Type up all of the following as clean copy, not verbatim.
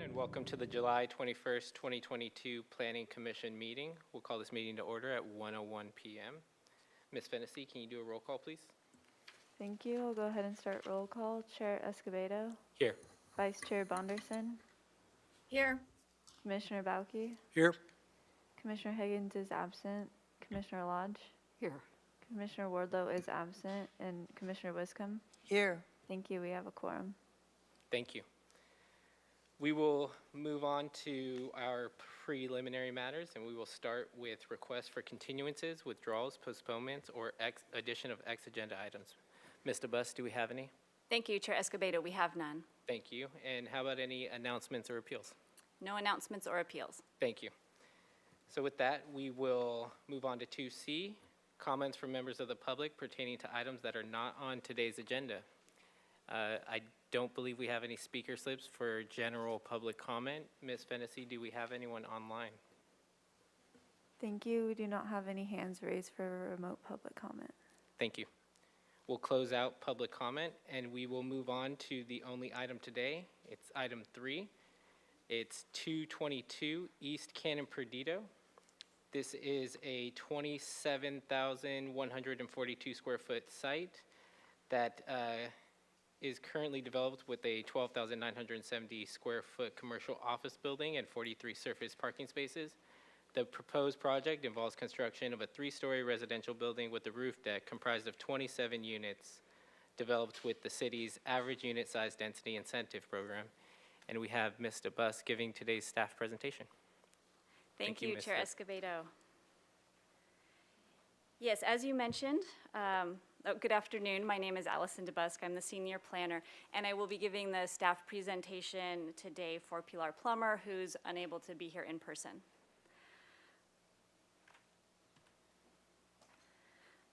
and welcome to the July 21st, 2022 Planning Commission meeting. We'll call this meeting to order at 1:01 p.m. Ms. Fennessy, can you do a roll call, please? Thank you. I'll go ahead and start roll call. Chair Escobedo, Here. Vice Chair Bonderson, Here. Commissioner Bauke, Here. Commissioner Higgins is absent, Commissioner Lodge, Here. Commissioner Wardlow is absent, and Commissioner Wiscombe. Here. Thank you. We have a quorum. Thank you. We will move on to our preliminary matters, and we will start with requests for continuances, withdrawals, postponements, or addition of X agenda items. Ms. DeBus, do we have any? Thank you, Chair Escobedo. We have none. Thank you. And how about any announcements or appeals? No announcements or appeals. Thank you. So with that, we will move on to 2C, comments from members of the public pertaining to items that are not on today's agenda. I don't believe we have any speaker slips for general public comment. Ms. Fennessy, do we have anyone online? Thank you. We do not have any hands raised for remote public comment. Thank you. We'll close out public comment, and we will move on to the only item today. It's item 3. It's 222 East Cannon Perdido. This is a 27,142 square foot site that is currently developed with a 12,970 square foot commercial office building and 43 surface parking spaces. The proposed project involves construction of a 3-story residential building with a roof deck comprised of 27 units developed with the city's average unit size density incentive program. And we have Ms. DeBus giving today's staff presentation. Thank you, you, Ms. Chair Escobedo. Yes, as you mentioned, good afternoon. My name is Allison DeBusk. I'm the senior planner, and I will be giving the staff presentation today for Pilar Plummer, who's unable to be here in person.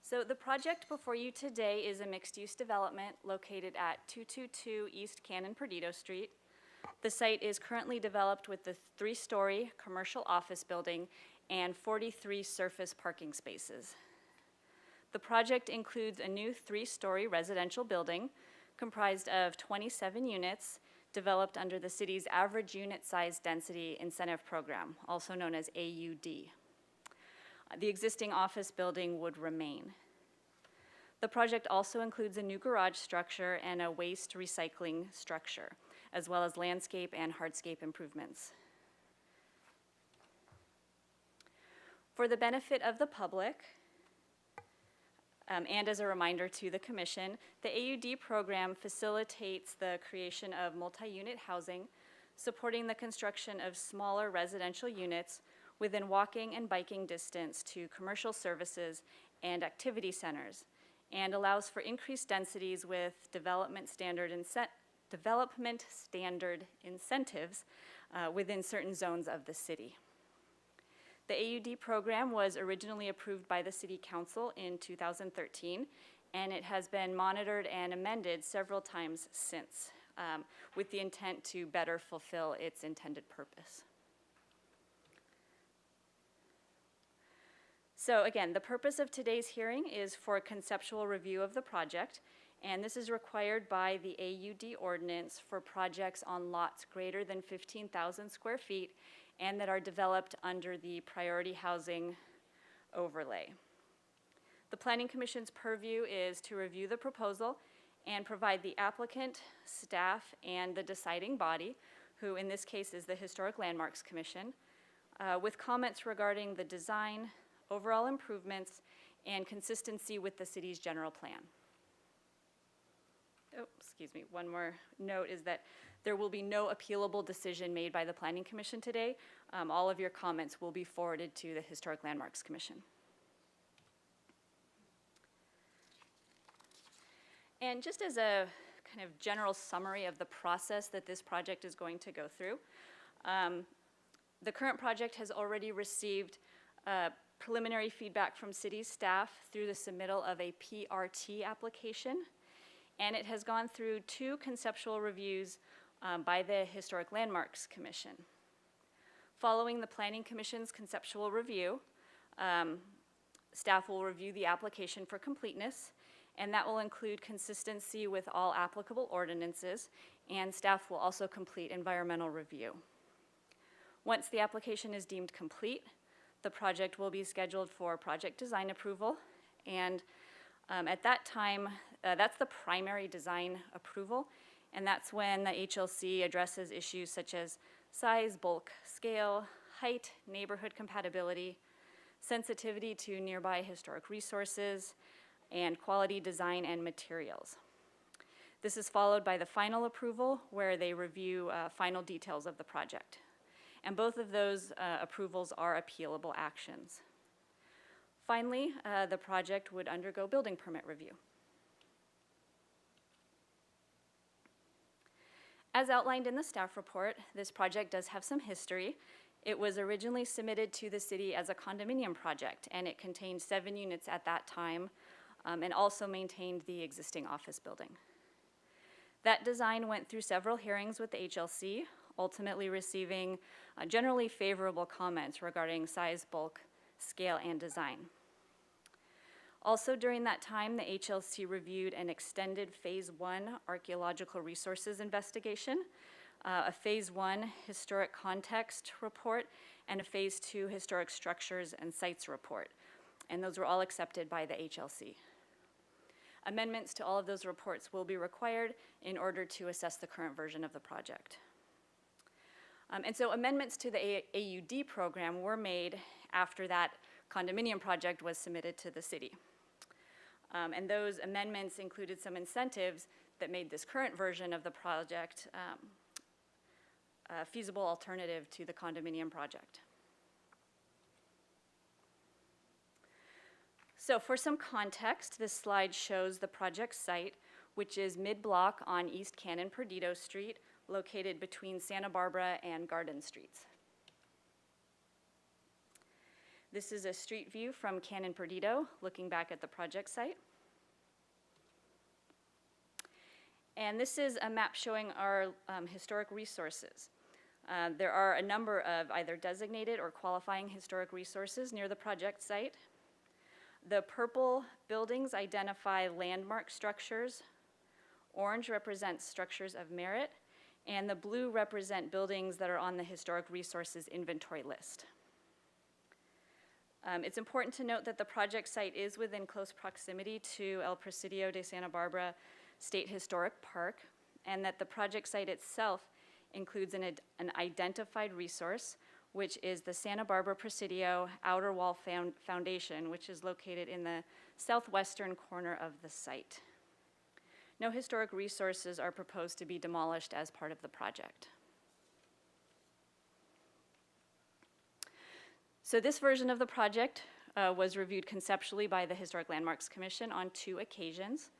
So the project before you today is a mixed-use development located at 222 East Cannon Perdido Street. The site is currently developed with the 3-story commercial office building and 43 surface parking spaces. The project includes a new 3-story residential building comprised of 27 units developed under the city's average unit size density incentive program, also known as AUD. The existing office building would remain. The project also includes a new garage structure and a waste recycling structure, as well as landscape and hardscape improvements. For the benefit of the public, and as a reminder to the Commission, the AUD program facilitates the creation of multi-unit housing, supporting the construction of smaller residential units within walking and biking distance to commercial services and activity centers, and allows for increased densities with development standard incentives within certain zones of the city. The AUD program was originally approved by the City Council in 2013, and it has been monitored and amended several times since, with the intent to better fulfill its intended purpose. So again, the purpose of today's hearing is for a conceptual review of the project, and this is required by the AUD ordinance for projects on lots greater than 15,000 square feet and that are developed under the priority housing overlay. The Planning Commission's purview is to review the proposal and provide the applicant, staff, and the deciding body, who in this case is the Historic Landmarks Commission, with comments regarding the design, overall improvements, and consistency with the city's general plan. Oh, excuse me, one more note is that there will be no appealable decision made by the Planning Commission today. All of your comments will be forwarded to the Historic Landmarks Commission. And just as a kind of general summary of the process that this project is going to go through, the current project has already received preliminary feedback from city staff through the submittal of a PRT application, and it has gone through 2 conceptual reviews by the Historic Landmarks Commission. Following the Planning Commission's conceptual review, staff will review the application for completeness, and that will include consistency with all applicable ordinances and staff will also complete environmental review. Once the application is deemed complete, the project will be scheduled for project design approval, and at that time, that's the primary design approval, and that's when the HLC addresses issues such as size, bulk, scale, height, neighborhood compatibility, sensitivity to nearby historic resources, and quality design and materials. This is followed by the final approval, where they review final details of the project. And both of those approvals are appealable actions. Finally, the project would undergo building permit review. As outlined in the staff report, this project does have some history. It was originally submitted to the city as a condominium project, and it contained 7 units at that time, and also maintained the existing office building. That design went through several hearings with the HLC, ultimately receiving generally favorable comments regarding size, bulk, scale, and design. Also during that time, the HLC reviewed an extended Phase 1 archaeological resources investigation, a Phase 1 historic context report, and a Phase 2 historic structures and sites report. And those were all accepted by the HLC. Amendments to all of those reports will be required in order to assess the current version of the project. And so amendments to the AUD program were made after that condominium project was submitted to the city. And those amendments included some incentives that made this current version of the project a feasible alternative to the condominium project. So for some context, this slide shows the project site, which is mid-block on East Cannon Perdido Street, located between Santa Barbara and Garden Streets. This is a street view from Cannon Perdido, looking back at the project site. And this is a map showing our historic resources. There are a number of either designated or qualifying historic resources near the project site. The purple buildings identify landmark structures, orange represents structures of merit, and the blue represent buildings that are on the historic resources inventory list. It's important to note that the project site is within close proximity to El Presidio de Santa Barbara State Historic Park, and that the project site itself includes an identified resource, which is the Santa Barbara Presidio Outer Wall Foundation, which is located in the southwestern corner of the site. No historic resources are proposed to be demolished as part of the project. So this version of the project was reviewed conceptually by the Historic Landmarks Commission on 2 occasions.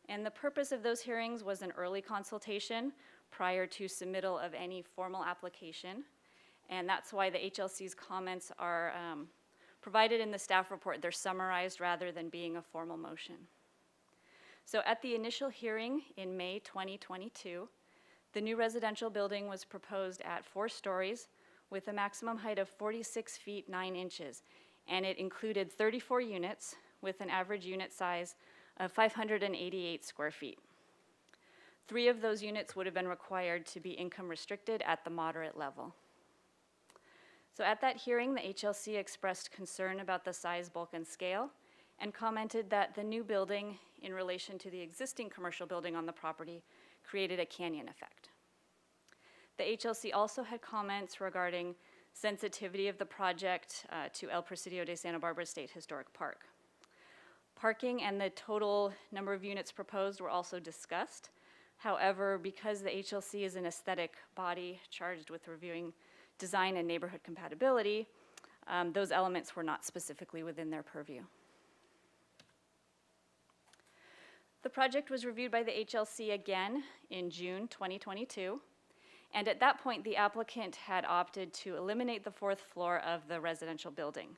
And the purpose of those hearings was an early consultation prior to submittal of any formal application. And that's why the HLC's comments are provided in the staff report. They're summarized rather than being a formal motion. So at the initial hearing in May 2022, the new residential building was proposed at 4 stories with a maximum height of 46 feet 9 inches. And it included 34 units with an average unit size of 588 square feet. 3 of those units would have been required to be income restricted at the moderate level. So at that hearing, the HLC expressed concern about the size, bulk, and scale, and commented that the new building, in relation to the existing commercial building on the property, created a canyon effect. The HLC also had comments regarding sensitivity of the project to El Presidio de Santa Barbara State Historic Park. Parking and the total number of units proposed were also discussed. However, because the HLC is an aesthetic body charged with reviewing design and neighborhood compatibility, those elements were not specifically within their purview. The project was reviewed by the HLC again in June 2022, and at that point the applicant had opted to eliminate the 4th floor of the residential building,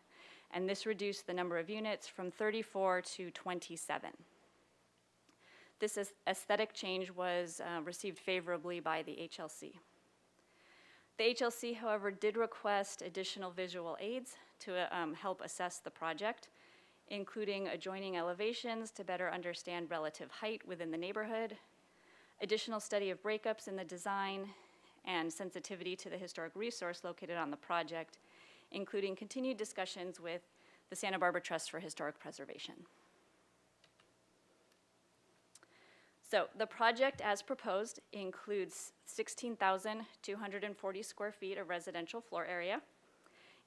and this reduced the number of units from 34 to 27. This aesthetic change was received favorably by the HLC. The HLC, however, did request additional visual aids to help assess the project, including adjoining elevations to better understand relative height within the neighborhood, additional study of breakups in the design, and sensitivity to the historic resource located on the project, including continued discussions with the Santa Barbara Trust for Historic Preservation. So the project as proposed includes 16,240 square feet of residential floor area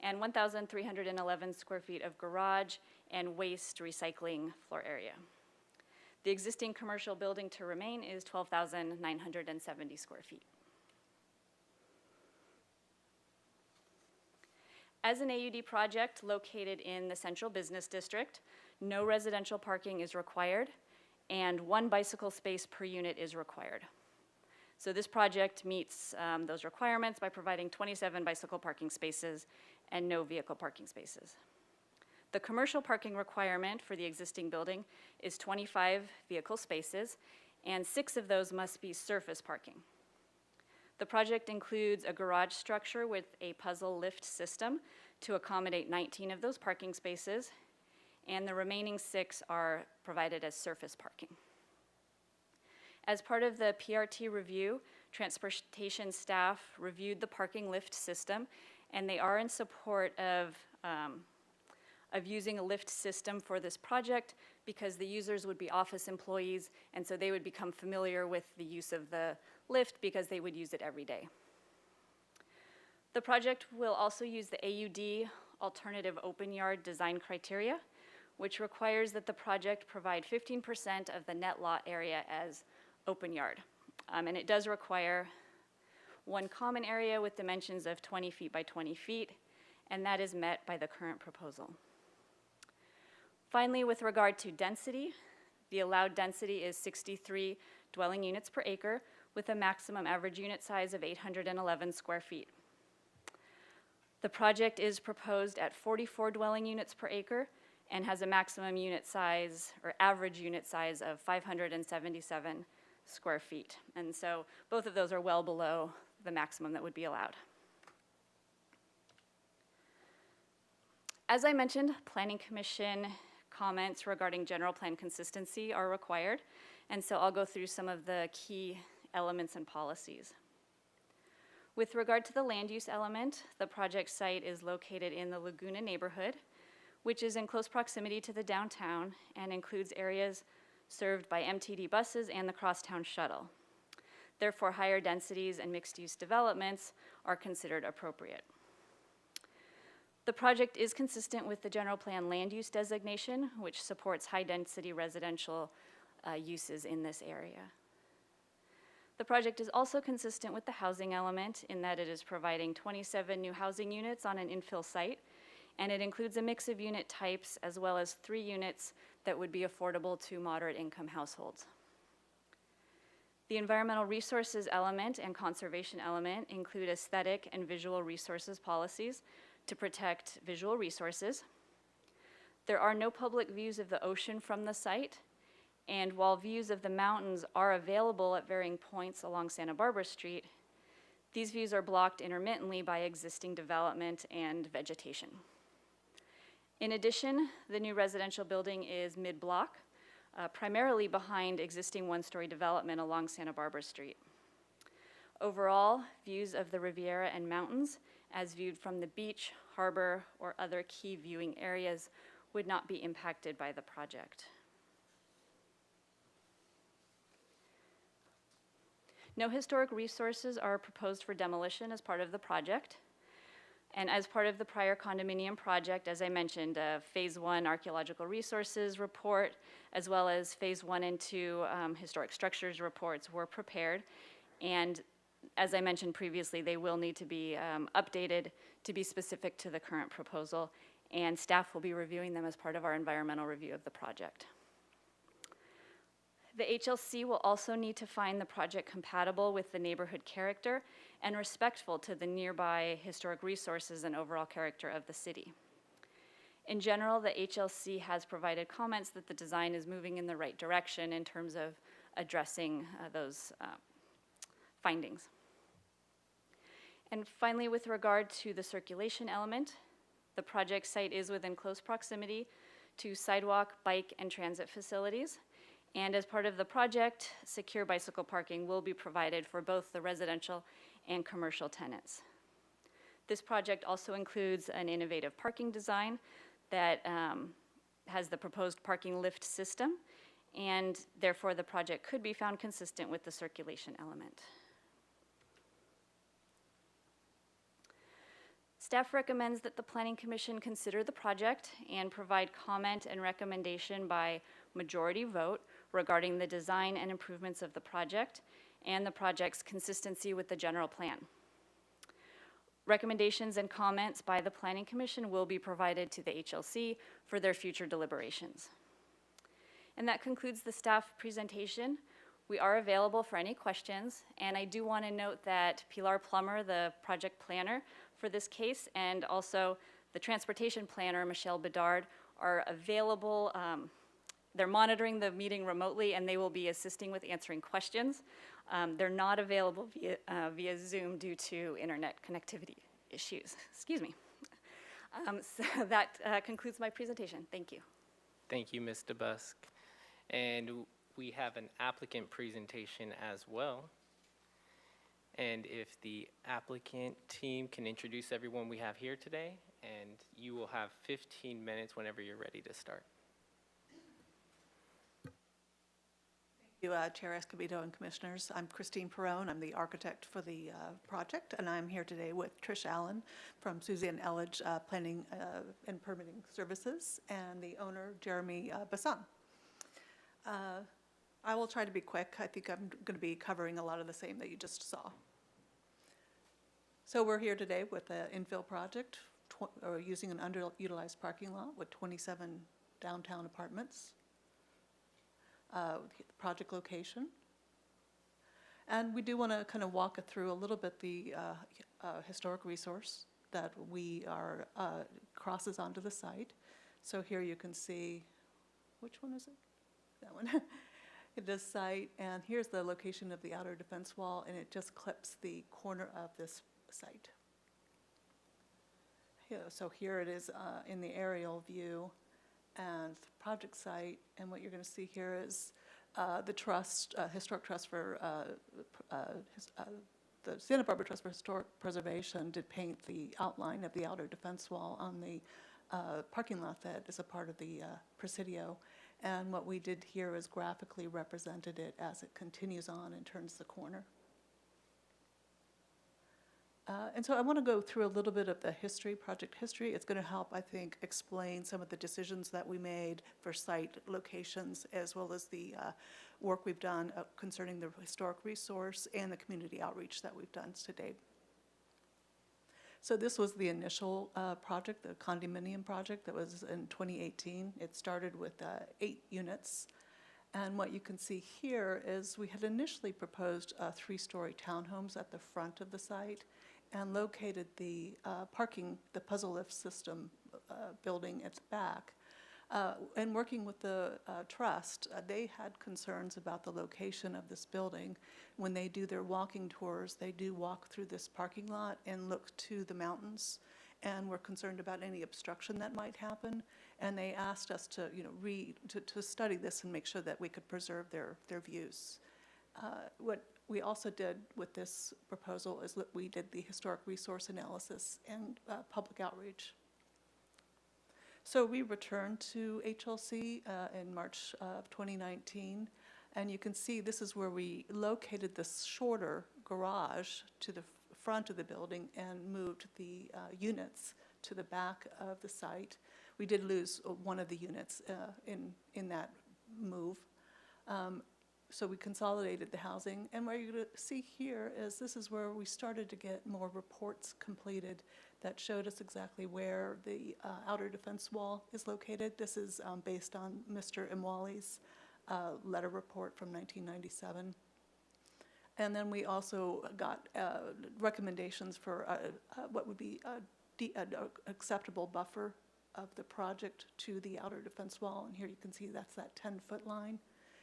and 1,311 square feet of garage and waste recycling floor area. The existing commercial building to remain is 12,970 square feet. As an AUD project located in the Central Business District, no residential parking is required, and 1 bicycle space per unit is required. So this project meets those requirements by providing 27 bicycle parking spaces and no vehicle parking spaces. The commercial parking requirement for the existing building is 25 vehicle spaces, and 6 of those must be surface parking. The project includes a garage structure with a puzzle lift system to accommodate 19 of those parking spaces, and the remaining 6 are provided as surface parking. As part of the PRT review, transportation staff reviewed the parking lift system, and they are in support of using a lift system for this project because the users would be office employees, and so they would become familiar with the use of the lift because they would use it every day. The project will also use the AUD alternative open yard design criteria, which requires that the project provide 15% of the net lot area as open yard. And it does require 1 common area with dimensions of 20 feet by 20 feet, and that is met by the current proposal. Finally, with regard to density, the allowed density is 63 dwelling units per acre with a maximum average unit size of 811 square feet. The project is proposed at 44 dwelling units per acre and has a maximum unit size or average unit size of 577 square feet. And so both of those are well below the maximum that would be allowed. As I mentioned, Planning Commission comments regarding general plan consistency are required, and so I'll go through some of the key elements and policies. With regard to the land use element, the project site is located in the Laguna neighborhood, which is in close proximity to the downtown and includes areas served by MTD buses and the Crosstown Shuttle. Therefore, higher densities and mixed-use developments are considered appropriate. The project is consistent with the general plan land use designation, which supports high-density residential uses in this area. The project is also consistent with the housing element in that it is providing 27 new housing units on an infill site, and it includes a mix of unit types as well as 3 units that would be affordable to moderate income households. The environmental resources element and conservation element include aesthetic and visual resources policies to protect visual resources. There are no public views of the ocean from the site, and while views of the mountains are available at varying points along Santa Barbara Street, these views are blocked intermittently by existing development and vegetation. In addition, the new residential building is mid-block, primarily behind existing 1-story development along Santa Barbara Street. Overall, views of the Riviera and mountains, as viewed from the beach, harbor, or other key viewing areas, would not be impacted by the project. No historic resources are proposed for demolition as part of the project. And as part of the prior condominium project, as I mentioned, Phase 1 archaeological resources report, as well as Phase 1 and 2 historic structures reports were prepared. And as I mentioned previously, they will need to be updated to be specific to the current proposal, and staff will be reviewing them as part of our environmental review of the project. The HLC will also need to find the project compatible with the neighborhood character and respectful to the nearby historic resources and overall character of the city. In general, the HLC has provided comments that the design is moving in the right direction in terms of addressing those findings. And finally, with regard to the circulation element, the project site is within close proximity to sidewalk, bike, and transit facilities, And as part of the project, secure bicycle parking will be provided for both the residential and commercial tenants. This project also includes an innovative parking design that has the proposed parking lift system, and therefore the project could be found consistent with the circulation element. Staff recommends that the Planning Commission consider the project and provide comment and recommendation by majority vote regarding the design and improvements of the project and the project's consistency with the general plan. Recommendations and comments by the Planning Commission will be provided to the HLC for their future deliberations. And that concludes the staff presentation. We are available for any questions, and I do want to note that Pilar Plummer, the project planner for this case, and also the transportation planner, Michelle Bedard, are available. They're monitoring the meeting remotely, and they will be assisting with answering questions. They're not available via Zoom due to internet connectivity issues. Excuse me. So that concludes my presentation. Thank you. Thank you, Ms. DeBusk. And we have an applicant presentation as well. And if the applicant team can introduce everyone we have here today, and you will have 15 minutes whenever you're ready to start. Thank you, Chair Escobedo and Commissioners. I'm Christine Perrone. I'm the architect for the project, and I'm here today with Trish Allen from Suzanne Elledge Planning and Permitting Services, and the owner, Jeremy Bassan. I will try to be quick. I think I'm going to be covering a lot of the same that you just saw. So we're here today with an infill project using an underutilized parking lot with 27 downtown apartments. The project location. And we do want to kind of walk through a little bit the historic resource that we are crosses onto the site. So here you can see, which one is it? That one. This site, and here's the location of the outer defense wall, and it just clips the corner of this site. So here it is in the aerial view, and the project site, and what you're going to see here is the trust, Historic Trust for, the Santa Barbara Trust for Historic Preservation did paint the outline of the outer defense wall on the parking lot that is a part of the Presidio. And what we did here is graphically represented it as it continues on and turns the corner. And so I want to go through a little bit of the history, project history. It's going to help, I think, explain some of the decisions that we made for site locations, as well as the work we've done concerning the historic resource and the community outreach that we've done to date. So this was the initial project, the condominium project that was in 2018. It started with 8 units. And what you can see here is we had initially proposed 3-story townhomes at the front of the site and located the parking, the puzzle lift system building at the back. And working with the trust, they had concerns about the location of this building. When they do their walking tours, they do walk through this parking lot and look to the mountains, and were concerned about any obstruction that might happen. And they asked us to, to study this and make sure that we could preserve their views. What we also did with this proposal is that we did the historic resource analysis and public outreach. So we returned to HLC in March of 2019, and you can see this is where we located this shorter garage to the front of the building and moved the units to the back of the site. We did lose one of the units in that move. So we consolidated the housing, and what you're going to see here is this is where we started to get more reports completed that showed us exactly where the outer defense wall is located. This is based on Mr. Imwali's letter report from 1997. And then we also got recommendations for what would be an acceptable buffer of the project to the outer defense wall. And here you can see that's that 10-foot line,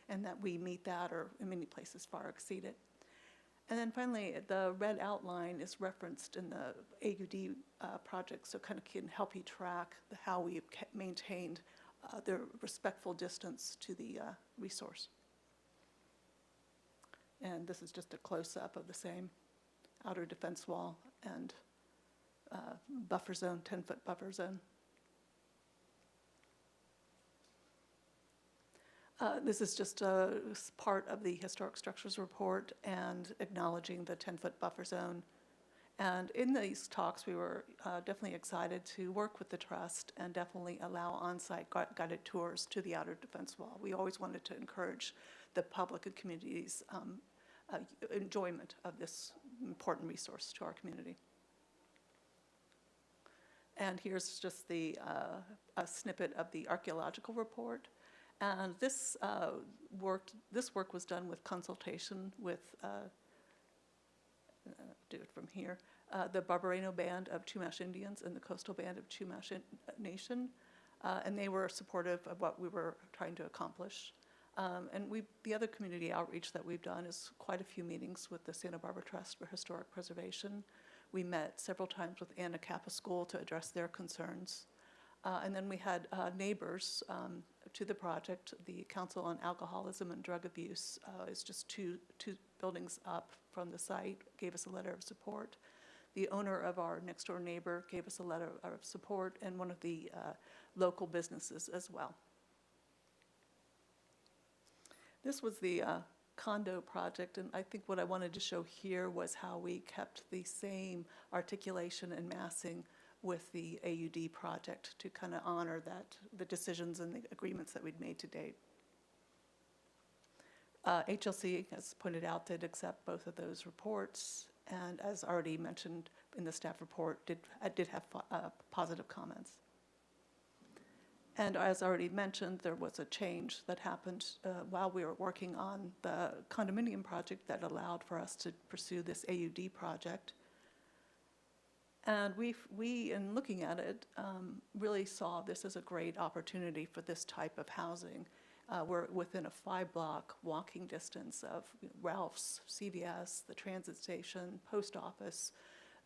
and that we meet that or in many places far exceed it. And then finally, the red outline is referenced in the AUD project, so kind of can help you track how we've maintained the respectful distance to the resource. And this is just a close-up of the same outer defense wall and buffer zone, 10-foot buffer zone. This is just part of the historic structures report and acknowledging the 10-foot buffer zone. And in these talks, we were definitely excited to work with the trust and definitely allow on-site guided tours to the outer defense wall. We always wanted to encourage the public and community's enjoyment of this important resource to our community. And here's just a snippet of the archaeological report. And this work was done with consultation with, do it from here, the Barbareno Band of Chumash Indians and the Coastal Band of Chumash Nation. And they were supportive of what we were trying to accomplish. And the other community outreach that we've done is quite a few meetings with the Santa Barbara Trust for Historic Preservation. We met several times with Anacapa School to address their concerns. And then we had neighbors to the project. The Council on Alcoholism and Drug Abuse is just two buildings up from the site, gave us a letter of support. The owner of our next door neighbor gave us a letter of support, and one of the local businesses as well. This was the condo project, and I think what I wanted to show here was how we kept the same articulation and massing with the AUD project to kind of honor the decisions and the agreements that we'd made to date. HLC, as pointed out, did accept both of those reports, and as already mentioned in the staff report, did have positive comments. And as already mentioned, there was a change that happened while we were working on the condominium project that allowed for us to pursue this AUD project. And we, in looking at it, really saw this as a great opportunity for this type of housing. We're within a 5-block walking distance of Ralph's, CVS, the transit station, post office,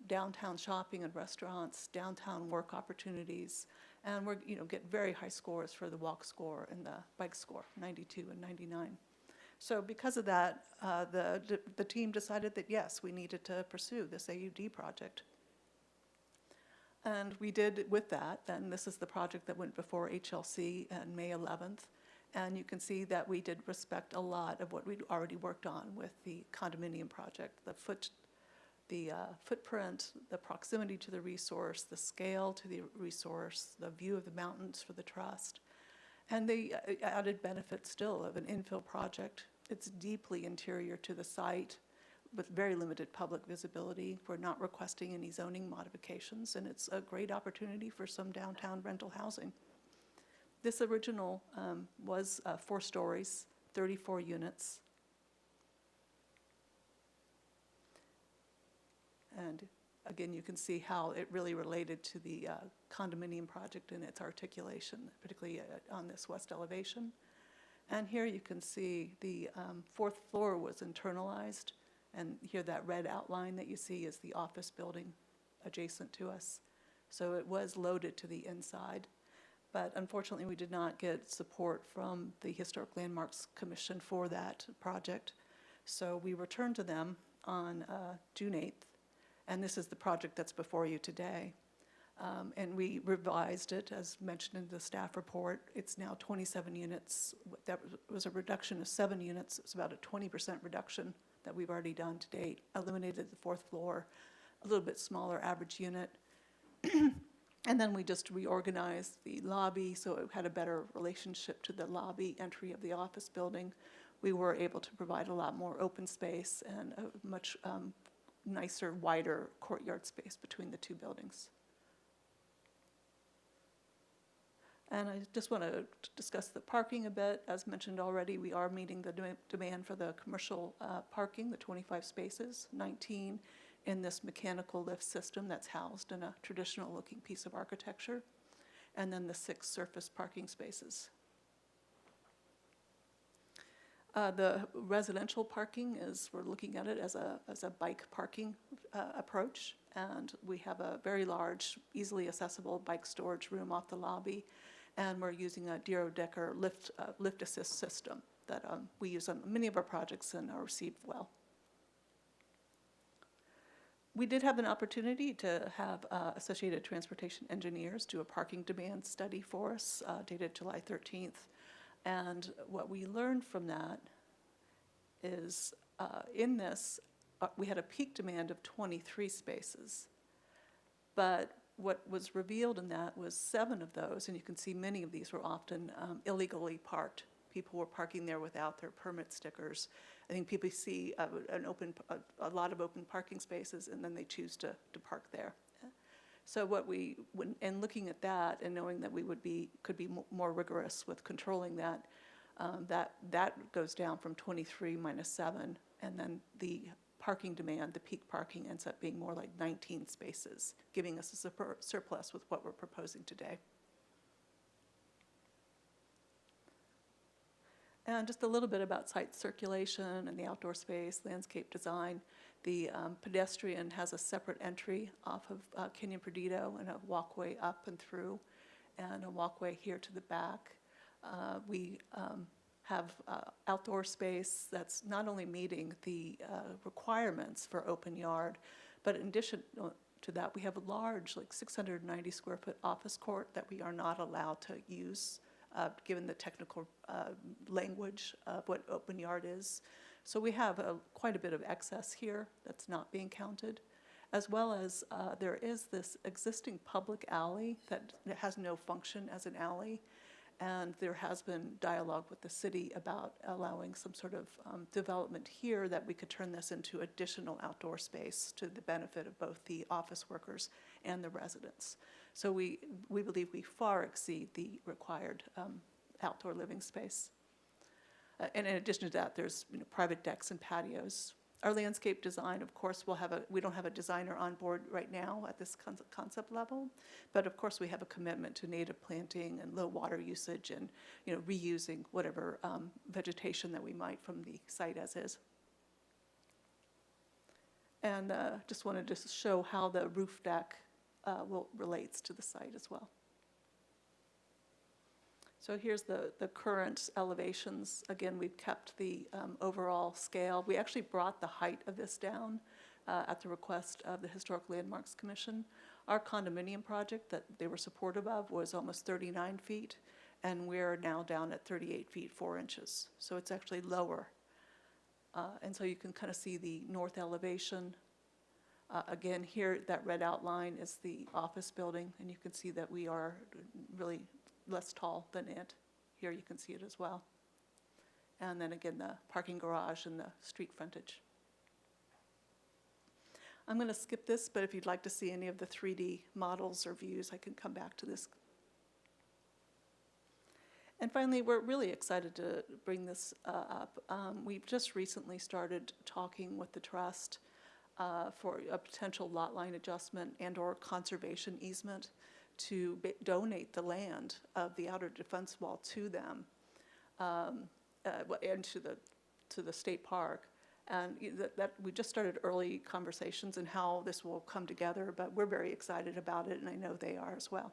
downtown shopping and restaurants, downtown work opportunities, and we're get very high scores for the walk score and the bike score, 92 and 99. So because of that, the team decided that yes, we needed to pursue this AUD project. And we did with that. Then this is the project that went before HLC on May 11th. And you can see that we did respect a lot of what we'd already worked on with the condominium project, the footprint, the proximity to the resource, the scale to the resource, the view of the mountains for the trust, and the added benefit still of an infill project. It's deeply interior to the site with very limited public visibility. We're not requesting any zoning modifications, and it's a great opportunity for some downtown rental housing. This original was 4 stories, 34 units. And again, you can see how it really related to the condominium project in its articulation, particularly on this west elevation. And here you can see the 4th floor was internalized. And here that red outline that you see is the office building adjacent to us. So it was loaded to the inside. But unfortunately, we did not get support from the Historic Landmarks Commission for that project. So we returned to them on June 8th. And this is the project that's before you today. And we revised it, as mentioned in the staff report. It's now 27 units. That was a reduction of 7 units. It's about a 20% reduction that we've already done to date. Eliminated the 4th floor, a little bit smaller average unit. And then we just reorganized the lobby so it had a better relationship to the lobby entry of the office building. We were able to provide a lot more open space and a much nicer, wider courtyard space between the 2 buildings. And I just want to discuss the parking a bit. As mentioned already, we are meeting the demand for the commercial parking, the 25 spaces, 19 in this mechanical lift system that's housed in a traditional looking piece of architecture, and then the 6 surface parking spaces. The residential parking we're looking at it as a bike parking approach, and we have a very large, easily accessible bike storage room off the lobby, and we're using a Dero Decker lift assist system that we use on many of our projects and are received well. We did have an opportunity to have Associated Transportation Engineers do a parking demand study for us dated July 13th. And what we learned from that is in this, we had a peak demand of 23 spaces. But what was revealed in that was 7 of those, and you can see many of these were often illegally parked. People were parking there without their permit stickers. I think people see a lot of open parking spaces, and then they choose to park there. So and looking at that and knowing that we could be more rigorous with controlling that, that goes down from 23 minus 7, and then the parking demand, the peak parking, ends up being more like 19 spaces, giving us a surplus with what we're proposing today. And just a little bit about site circulation and the outdoor space, landscape design. The pedestrian has a separate entry off of Canyon Perdido and a walkway up and through, and a walkway here to the back. We have outdoor space that's not only meeting the requirements for open yard, but in addition to that, we have a large, like 690 square foot office court that we are not allowed to use, given the technical language of what open yard is. So we have quite a bit of excess here that's not being counted, as well as there is this existing public alley that has no function as an alley. And there has been dialogue with the city about allowing some sort of development here that we could turn this into additional outdoor space to the benefit of both the office workers and the residents. So we believe we far exceed the required outdoor living space. And in addition to that, there's private decks and patios. Our landscape design, of course, we don't have a designer on board right now at this concept level, but of course we have a commitment to native planting and low water usage and reusing whatever vegetation that we might from the site as is. And just wanted to show how the roof deck relates to the site as well. So here's the current elevations. Again, we've kept the overall scale. We actually brought the height of this down at the request of the Historic Landmarks Commission. Our condominium project that they were supportive of was almost 39 feet, and we're now down at 38 feet 4 inches. So it's actually lower. And so you can kind of see the north elevation. Again, here, that red outline is the office building, and you can see that we are really less tall than it. Here you can see it as well. And then again, the parking garage and the street frontage. I'm going to skip this, but if you'd like to see any of the 3D models or views, I can come back to this. And finally, we're really excited to bring this up. We've just recently started talking with the trust for a potential lot line adjustment and or conservation easement to donate the land of the outer defense wall to them and to the state park. And that we just started early conversations in how this will come together, but we're very excited about it, and I know they are as well.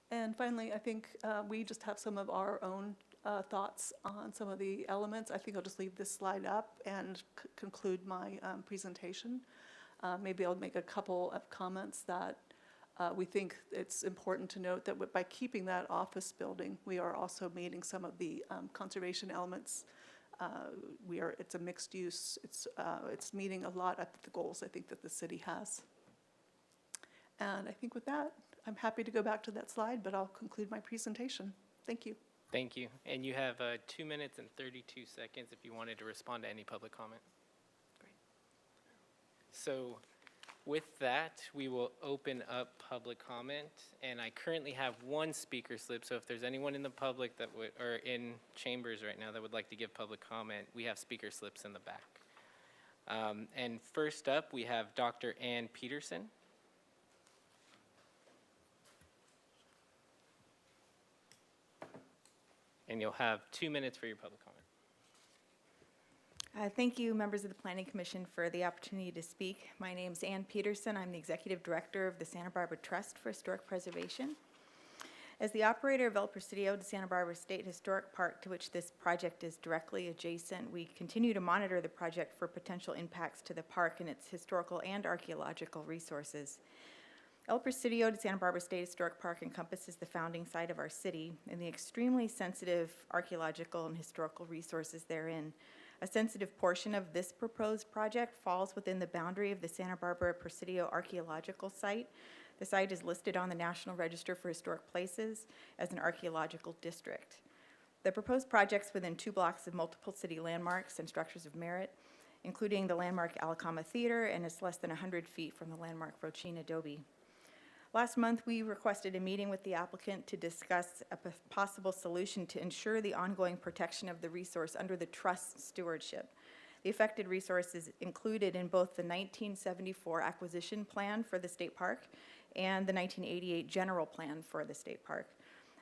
And finally, I think we just have some of our own thoughts on some of the elements. I think I'll just leave this slide up and conclude my presentation. Maybe I'll make a couple of comments that we think it's important to note that by keeping that office building, we are also meeting some of the conservation elements. It's a mixed use. It's meeting a lot of the goals I think that the city has. And I think with that, I'm happy to go back to that slide, but I'll conclude my presentation. Thank you. Thank you. And you have 2 minutes and 32 seconds if you wanted to respond to any public comment. Great. So with that, we will open up public comment. And I currently have one speaker slip. So if there's anyone in the public that would, or in chambers right now that would like to give public comment, we have speaker slips in the back. And first up, we have Dr. Ann Peterson. And you'll have 2 minutes for your public comment. Thank you, members of the Planning Commission, for the opportunity to speak. My name is Ann Peterson. I'm the Executive Director of the Santa Barbara Trust for Historic Preservation. As the operator of El Presidio de Santa Barbara State Historic Park, to which this project is directly adjacent, we continue to monitor the project for potential impacts to the park and its historical and archaeological resources. El Presidio de Santa Barbara State Historic Park encompasses the founding site of our city and the extremely sensitive archaeological and historical resources therein. A sensitive portion of this proposed project falls within the boundary of the Santa Barbara Presidio Archaeological Site. The site is listed on the National Register for Historic Places as an archaeological district. The proposed project's within 2 blocks of multiple city landmarks and structures of merit, including the landmark Alacama Theater, and is less than 100 feet from the landmark Rochin Adobe. Last month, we requested a meeting with the applicant to discuss a possible solution to ensure the ongoing protection of the resource under the trust's stewardship. The affected resource is included in both the 1974 acquisition plan for the state park and the 1988 general plan for the state park.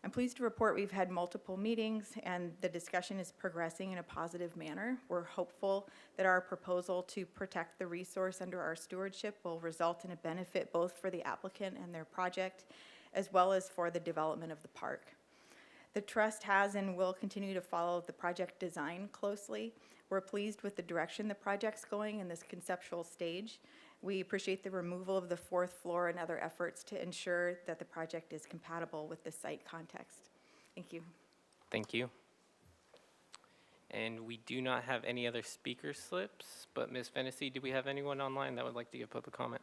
I'm pleased to report we've had multiple meetings and the discussion is progressing in a positive manner. We're hopeful that our proposal to protect the resource under our stewardship will result in a benefit both for the applicant and their project, as well as for the development of the park. The trust has and will continue to follow the project design closely. We're pleased with the direction the project's going in this conceptual stage. We appreciate the removal of the 4th floor and other efforts to ensure that the project is compatible with the site context. Thank you. Thank you. And we do not have any other speaker slips, but Ms. Fennessy, do we have anyone online that would like to give public comment?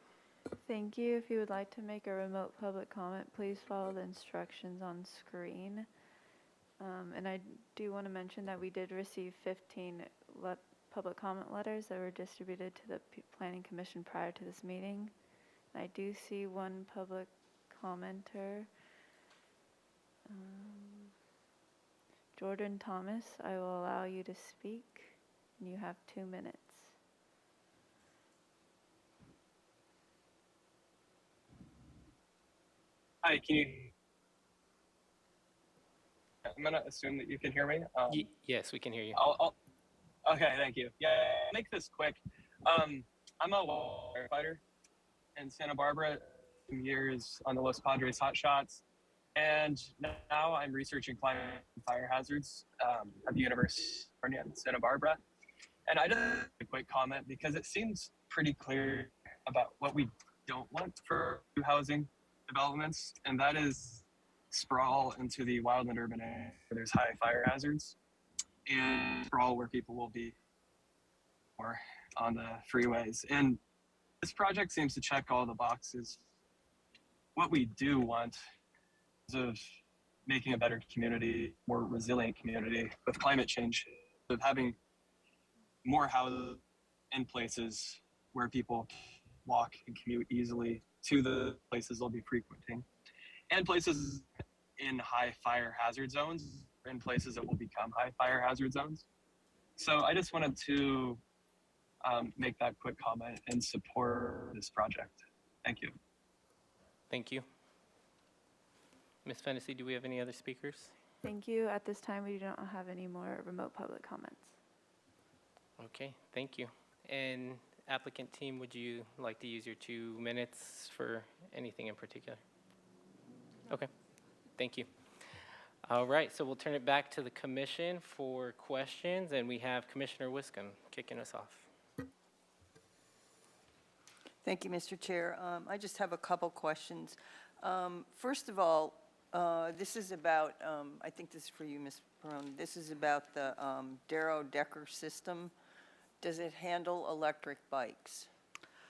Thank you. If you would like to make a remote public comment, please follow the instructions on screen. And I do want to mention that we did receive 15 public comment letters that were distributed to the Planning Commission prior to this meeting. I do see one public commenter. Jordan Thomas, I will allow you to speak. You have 2 minutes. Hi, I'm gonna assume that you can hear me. Yes, we can hear you. Okay, thank you. Yeah, I'll make this quick. I'm a firefighter in Santa Barbara, some years on the Los Padres Hot Shots, and now I'm researching climate and fire hazards at the University of California in Santa Barbara. And I just have a quick comment because it seems pretty clear about what we don't want for new housing developments, and that is sprawl into the wild and urban area where there's high fire hazards, and sprawl where people will be more on the freeways. And this project seems to check all the boxes. What we do want is of making a better community, more resilient community with climate change, of having more houses in places where people walk and commute easily to the places they'll be frequenting, and places in high fire hazard zones, in places that will become high fire hazard zones. So I just wanted to make that quick comment and support this project. Thank you. Thank you. Ms. Fennessy, do we have any other speakers? Thank you. At this time, we do not have any more remote public comments. Okay, thank you. And applicant team, would you like to use your 2 minutes for anything in particular? Okay, thank you. All right, so we'll turn it back to the commission for questions, and we have Commissioner Wiscombe kicking us off. Thank you, Mr. Chair. I just have a couple questions. First of all, this is about, I think this is for you, Ms. Perrone. This is about the Darrow Decker system. Does it handle electric bikes?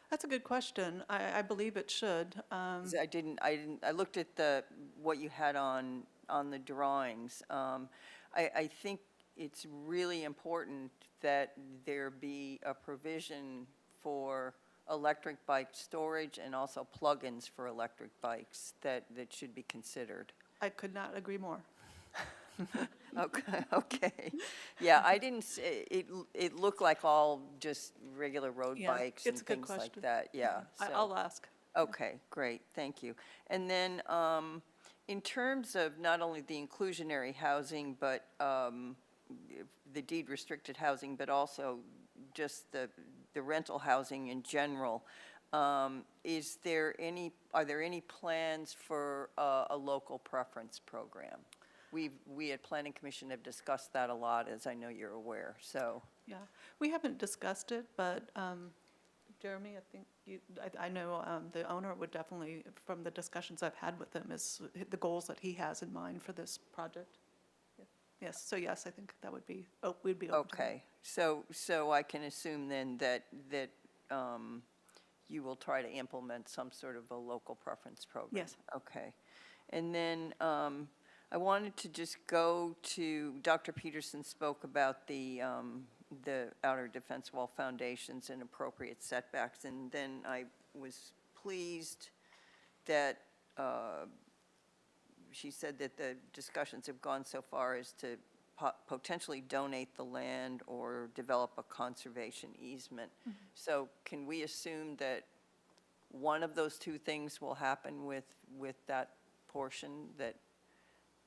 That's a good question. I believe it should. 'Cause I looked at what you had on the drawings. I think it's really important that there be a provision for electric bike storage and also plug-ins for electric bikes that should be considered. I could not agree more. Okay. Yeah, I didn't, it looked like all just regular road Yeah, bikes it's and a good things like question. that, yeah. so- I'll ask. Okay, great, thank you. And then, in terms of not only the inclusionary housing, but the deed-restricted housing, but also just the rental housing in general, Are there any plans for a local preference program? We at Planning Commission have discussed that a lot, as I know you're aware, so. Yeah, we haven't discussed it, but Jeremy, I think I know the owner would definitely, from the discussions I've had with him, is the goals that he has in mind for this project. Yes, so yes, I think that would be, we'd be open to that. Okay, so I can assume then that you will try to implement some sort of a local preference program? Yes. Okay. And then I wanted to just go to, Dr. Peterson spoke about the outer defense wall foundations and appropriate setbacks, and then I was pleased that she said that the discussions have gone so far as to potentially donate the land or develop a conservation easement. So can we assume that one of those two things will happen with that portion, that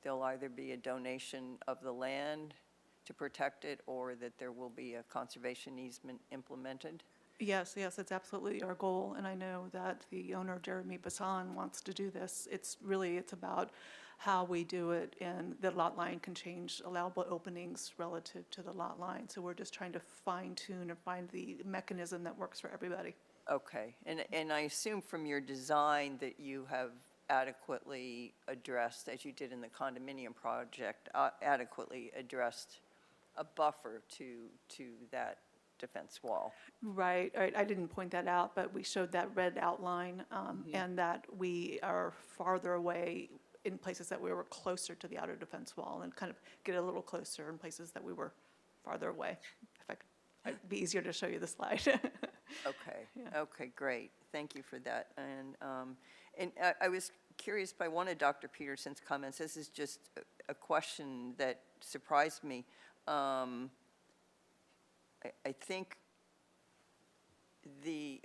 there'll either be a donation of the land to protect it, or that there will be a conservation easement implemented? Yes, it's absolutely our goal, and I know that the owner, Jeremy Bassan, wants to do this. It's about how we do it, and the lot line can change allowable openings relative to the lot line. So we're just trying to fine tune and find the mechanism that works for everybody. Okay, and I assume from your design that you have adequately addressed, as you did in the condominium project, adequately addressed a buffer to that defense wall. Right, I didn't point that out, but we showed that red outline, and that we are farther away in places that we were closer to the outer defense wall, and kind of get a little closer in places that we were farther away. It'd be easier to show you the slide. Okay, Yeah. okay, great. Thank you for that. And I was curious by one of Dr. Peterson's comments. This is just a question that surprised me. I think the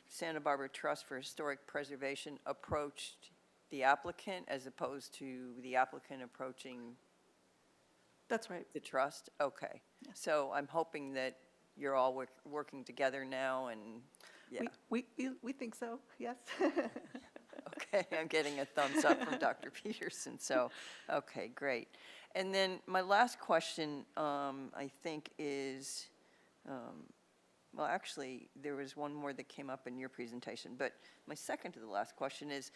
Santa Barbara Trust for Historic Preservation approached the applicant as opposed to the applicant approaching That's right. the trust? Okay. So I'm hoping that you're all working together now, and, yeah. We think so, yes. Okay, I'm getting a thumbs up from Dr. Peterson, so, okay, great. And then my last question, I think, is, well, actually, there was one more that came up in your presentation, but my second to the last question is,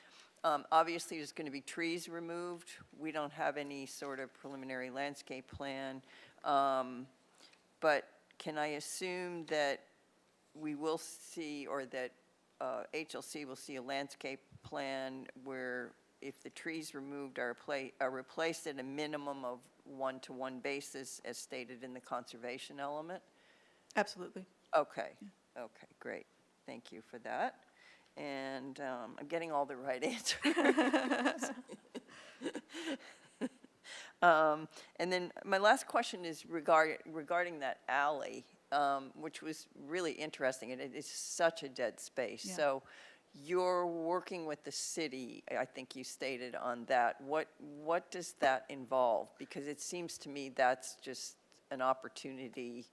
obviously, there's going to be trees removed. We don't have any sort of preliminary landscape plan, but can I assume that we will see, or that HLC will see a landscape plan where if the trees removed are replaced at a minimum of 1-to-1 basis as stated in the conservation element? Absolutely. Okay, okay, great. Thank you for that. And I'm getting all the right answers. And then my last question is regarding that alley, which was really interesting, and it is such a dead space. Yeah. So you're working with the city, I think you stated on that. What does that involve? Because it seems to me that's just an opportunity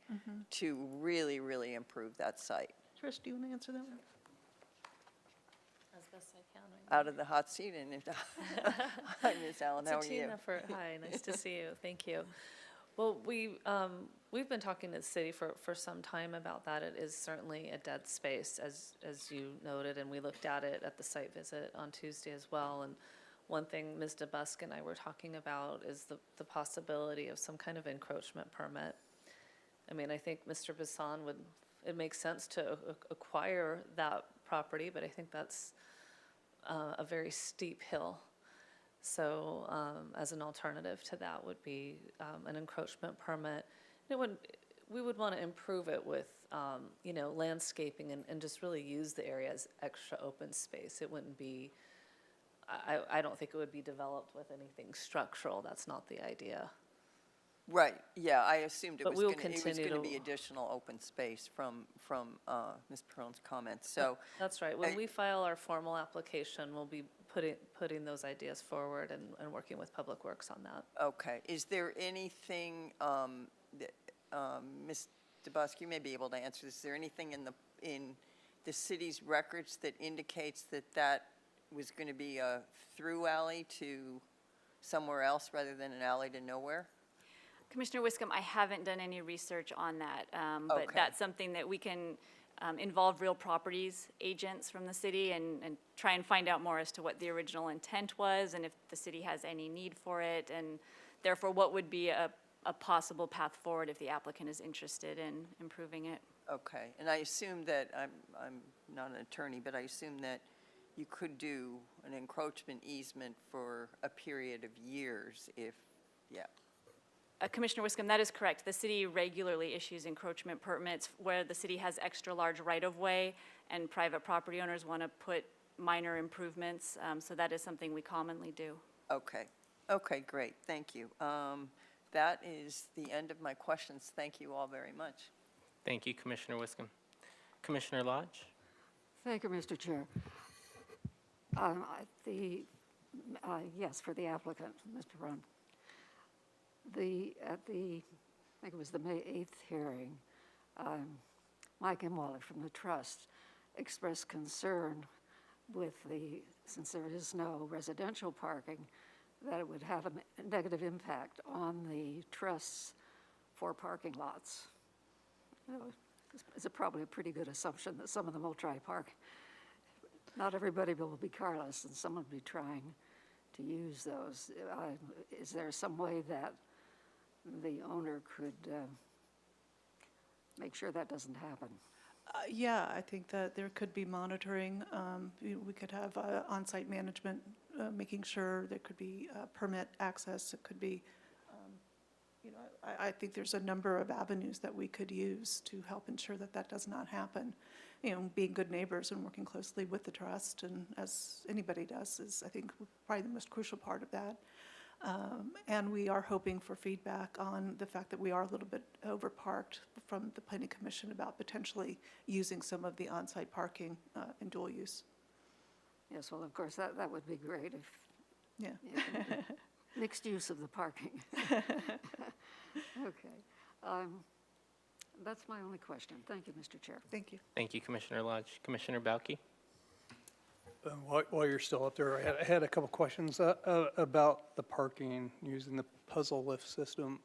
to really, really improve that site. Trish, do you want to answer that one? As best I can right now. Out of the hot seat, and hi, Ms. Allen, how are It's a you? team effort. Hi, nice to see you. Thank you. Well, we've been talking to the city for some time about that. It is certainly a dead space, as you noted, and we looked at it at the site visit on Tuesday as well. And one thing Ms. DeBusk and I were talking about is the possibility of some kind of encroachment permit. I mean, I think Mr. Bassan it makes sense to acquire that property, but I think that's a very steep hill. So as an alternative to that would be an encroachment permit. We would want to improve it with, landscaping and just really use the area as extra open space. It wouldn't be, I don't think it would be developed with anything structural. That's not the idea. Right, yeah, I assumed it But was we'll going to continue be to- additional open space from Ms. Perron's comments, so. That's right. When I- we file our formal application, we'll be putting those ideas forward and working with Public Works on that. Okay, is there anything, that, Ms. DeBusk, you may be able to answer this, is there anything in the city's records that indicates that that was going to be a through alley to somewhere else rather than an alley to nowhere? Commissioner Wiscom, I haven't done any research on that, but Okay. that's something that we can involve real properties agents from the city and try and find out more as to what the original intent was and if the city has any need for it, and therefore what would be a possible path forward if the applicant is interested in improving it. Okay, and I assume that, I'm not an attorney, but I assume that you could do an encroachment easement for a period of years if, yeah. Commissioner Wiscom, that is correct. The city regularly issues encroachment permits where the city has extra large right-of-way and private property owners want to put minor improvements. So that is something we commonly do. Okay, okay, great, thank you. That is the end of my questions. Thank you all very much. Thank you, Commissioner Wiscom. Commissioner Lodge? Thank you, Mr. Chair. Yes, for the applicant, Mr. Brown. I think it was the May 8th hearing, Mike Imwald from the Trust expressed concern since there is no residential parking, that it would have a negative impact on the Trust's 4 parking lots. It's probably a pretty good assumption that some of them will try park. Not everybody will be carless, and some will be trying to use those. Is there some way that the owner could make sure that doesn't happen? Yeah, I think that there could be monitoring. We could have on-site management, making sure there could be permit access. It could be, I think there's a number of avenues that we could use to help ensure that that does not happen. Being good neighbors and working closely with the trust, and as anybody does, is I think probably the most crucial part of that. And we are hoping for feedback on the fact that we are a little bit overparked from the Planning Commission about potentially using some of the on-site parking in dual use. Yes, well, of course, that would be great if Yeah. mixed use of the parking. Okay. That's my only question. Thank you, Mr. Chair. Thank you. Thank you, Commissioner Lodge. Commissioner Balke? While you're still up there, I had a couple questions about the parking using the puzzle lift system.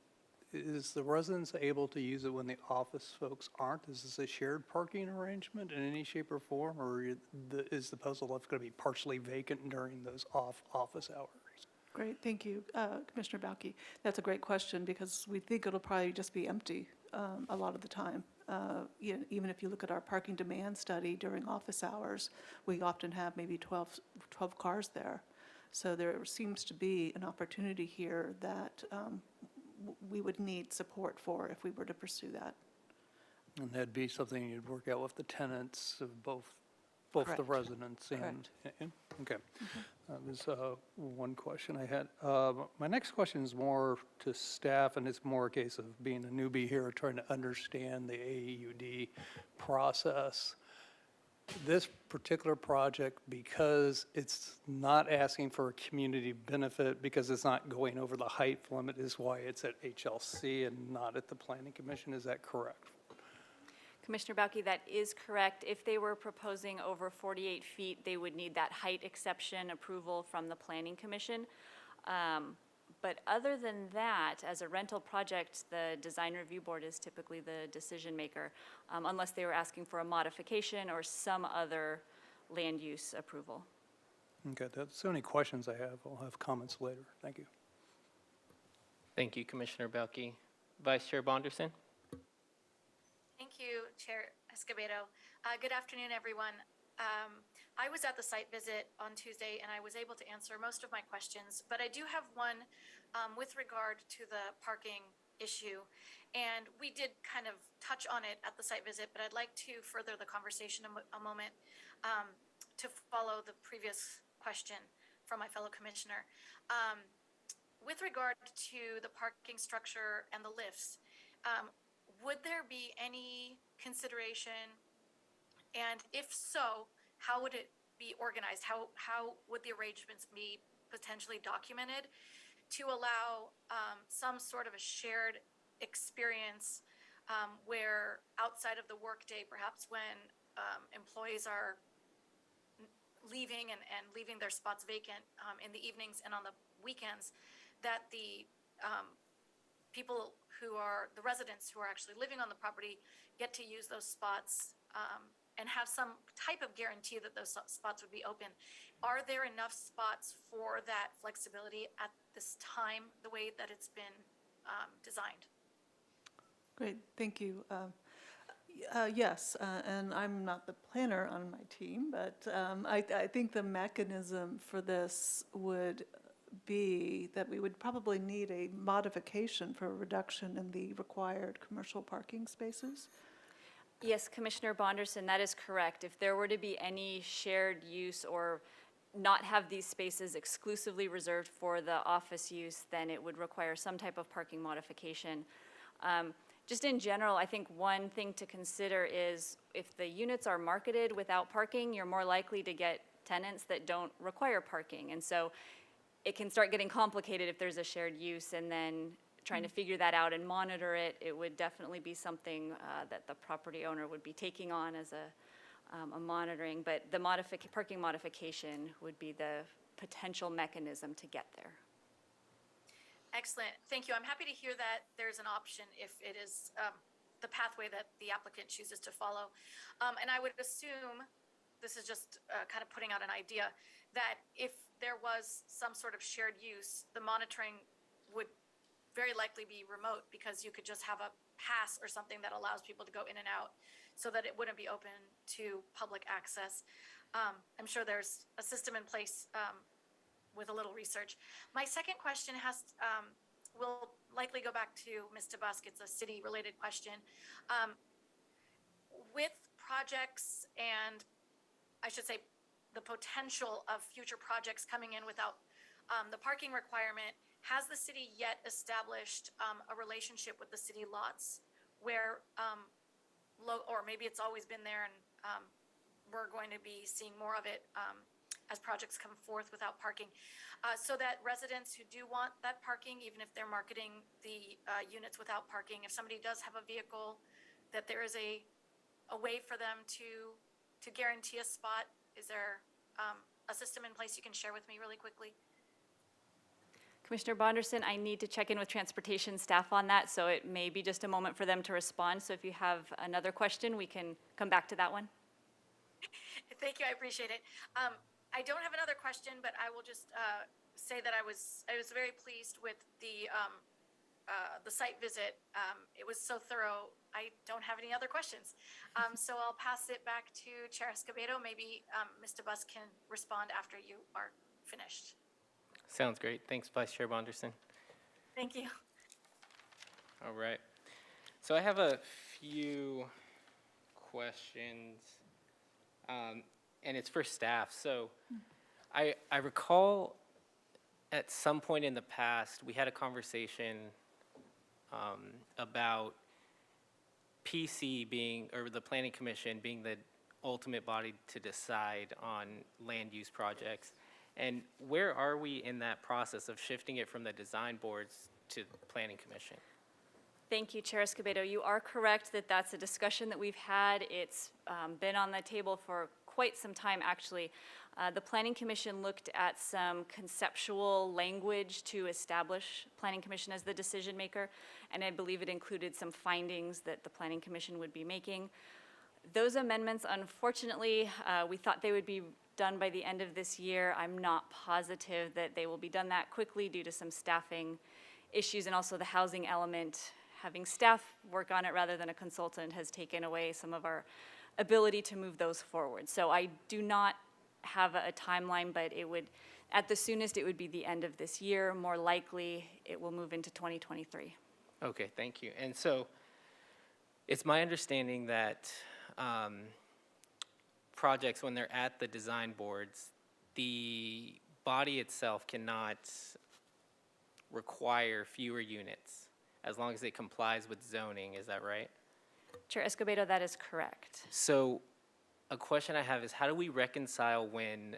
Is the residents able to use it when the office folks aren't? Is this a shared parking arrangement in any shape or form, or is the puzzle lift going to be partially vacant during those off-office hours? Great, thank you, Commissioner Balke. That's a great question because we think it'll probably just be empty a lot of the time. Even if you look at our parking demand study during office hours, we often have maybe 12 cars there. So there seems to be an opportunity here that we would need support for if we were to pursue that. And that'd be something you'd work out with the tenants of both the Correct. residents and, Correct. okay. That was one question I had. My next question is more to staff, and it's more a case of being a newbie here, trying to understand the AEUD process. This particular project, because it's not asking for a community benefit, because it's not going over the height limit, is why it's at HLC and not at the Planning Commission. Is that correct? Commissioner Balke, that is correct. If they were proposing over 48 feet, they would need that height exception approval from the Planning Commission. But other than that, as a rental project, the Design Review Board is typically the decision maker, unless they were asking for a modification or some other land use approval. Okay, that's the only questions I have. I'll have comments later. Thank you. Thank you, Commissioner Balke. Vice Chair Bonderson? Thank you, Chair Escobedo. Good afternoon, everyone. I was at the site visit on Tuesday, and I was able to answer most of my questions, but I do have one with regard to the parking issue. And we did kind of touch on it at the site visit, but I'd like to further the conversation a moment to follow the previous question from my fellow commissioner. With regard to the parking structure and the lifts, would there be any consideration, and if so, how would it be organized? How would the arrangements be potentially documented to allow some sort of a shared experience where outside of the workday, perhaps when employees are leaving and leaving their spots vacant in the evenings and on the weekends, that the people who are, the residents who are actually living on the property get to use those spots and have some type of guarantee that those spots would be open. Are there enough spots for that flexibility at this time, the way that it's been designed? Great, thank you. Yes, and I'm not the planner on my team, but I think the mechanism for this would be that we would probably need a modification for a reduction in the required commercial parking spaces. Yes, Commissioner Bonderson, that is correct. If there were to be any shared use or not have these spaces exclusively reserved for the office use, then it would require some type of parking modification. Just in general, I think one thing to consider is if the units are marketed without parking, you're more likely to get tenants that don't require parking. And so it can start getting complicated if there's a shared use, and then trying to figure that out and monitor it. It would definitely be something that the property owner would be taking on as a monitoring, but the parking modification would be the potential mechanism to get there. Excellent, thank you. I'm happy to hear that there's an option if it is the pathway that the applicant chooses to follow. And I would assume, this is just kind of putting out an idea, that if there was some sort of shared use, the monitoring would very likely be remote, because you could just have a pass or something that allows people to go in and out, so that it wouldn't be open to public access. I'm sure there's a system in place with a little research. My second question will likely go back to Ms. DeBusk. It's a city-related question. With projects, and I should say the potential of future projects coming in without the parking requirement, has the city yet established a relationship with the city lots where, or maybe it's always been there and we're going to be seeing more of it as projects come forth without parking, so that residents who do want that parking, even if they're marketing the units without parking, if somebody does have a vehicle, that there is a way for them to guarantee a spot? Is there a system in place you can share with me really quickly? Commissioner Bonderson, I need to check in with transportation staff on that, so it may be just a moment for them to respond. So if you have another question, we can come back to that one. Thank you, I appreciate it. I don't have another question, but I will just say that I was very pleased with the site visit. It was so thorough. I don't have any other questions. So I'll pass it back to Chair Escobedo. Maybe Ms. DeBusk can respond after you are finished. Sounds great. Thanks, Vice Chair Bonderson. Thank you. All right. So I have a few questions, and it's for staff. So I recall at some point in the past, we had a conversation about PC being, or the Planning Commission being the ultimate body to decide on land use projects. And where are we in that process of shifting it from the design boards to the Planning Commission? Thank you, Chair Escobedo. You are correct that that's a discussion that we've had. It's been on the table for quite some time, actually. The Planning Commission looked at some conceptual language to establish Planning Commission as the decision maker, and I believe it included some findings that the Planning Commission would be making. Those amendments, unfortunately, we thought they would be done by the end of this year. I'm not positive that they will be done that quickly due to some staffing issues, and also the housing element. Having staff work on it rather than a consultant has taken away some of our ability to move those forward. So I do not have a timeline, but it would, at the soonest, it would be the end of this year. More likely, it will move into 2023. Okay, thank you. And so it's my understanding that projects, when they're at the design boards, the body itself cannot require fewer units as long as it complies with zoning. Is that right? Chair Escobedo, that is correct. So a question I have is, how do we reconcile when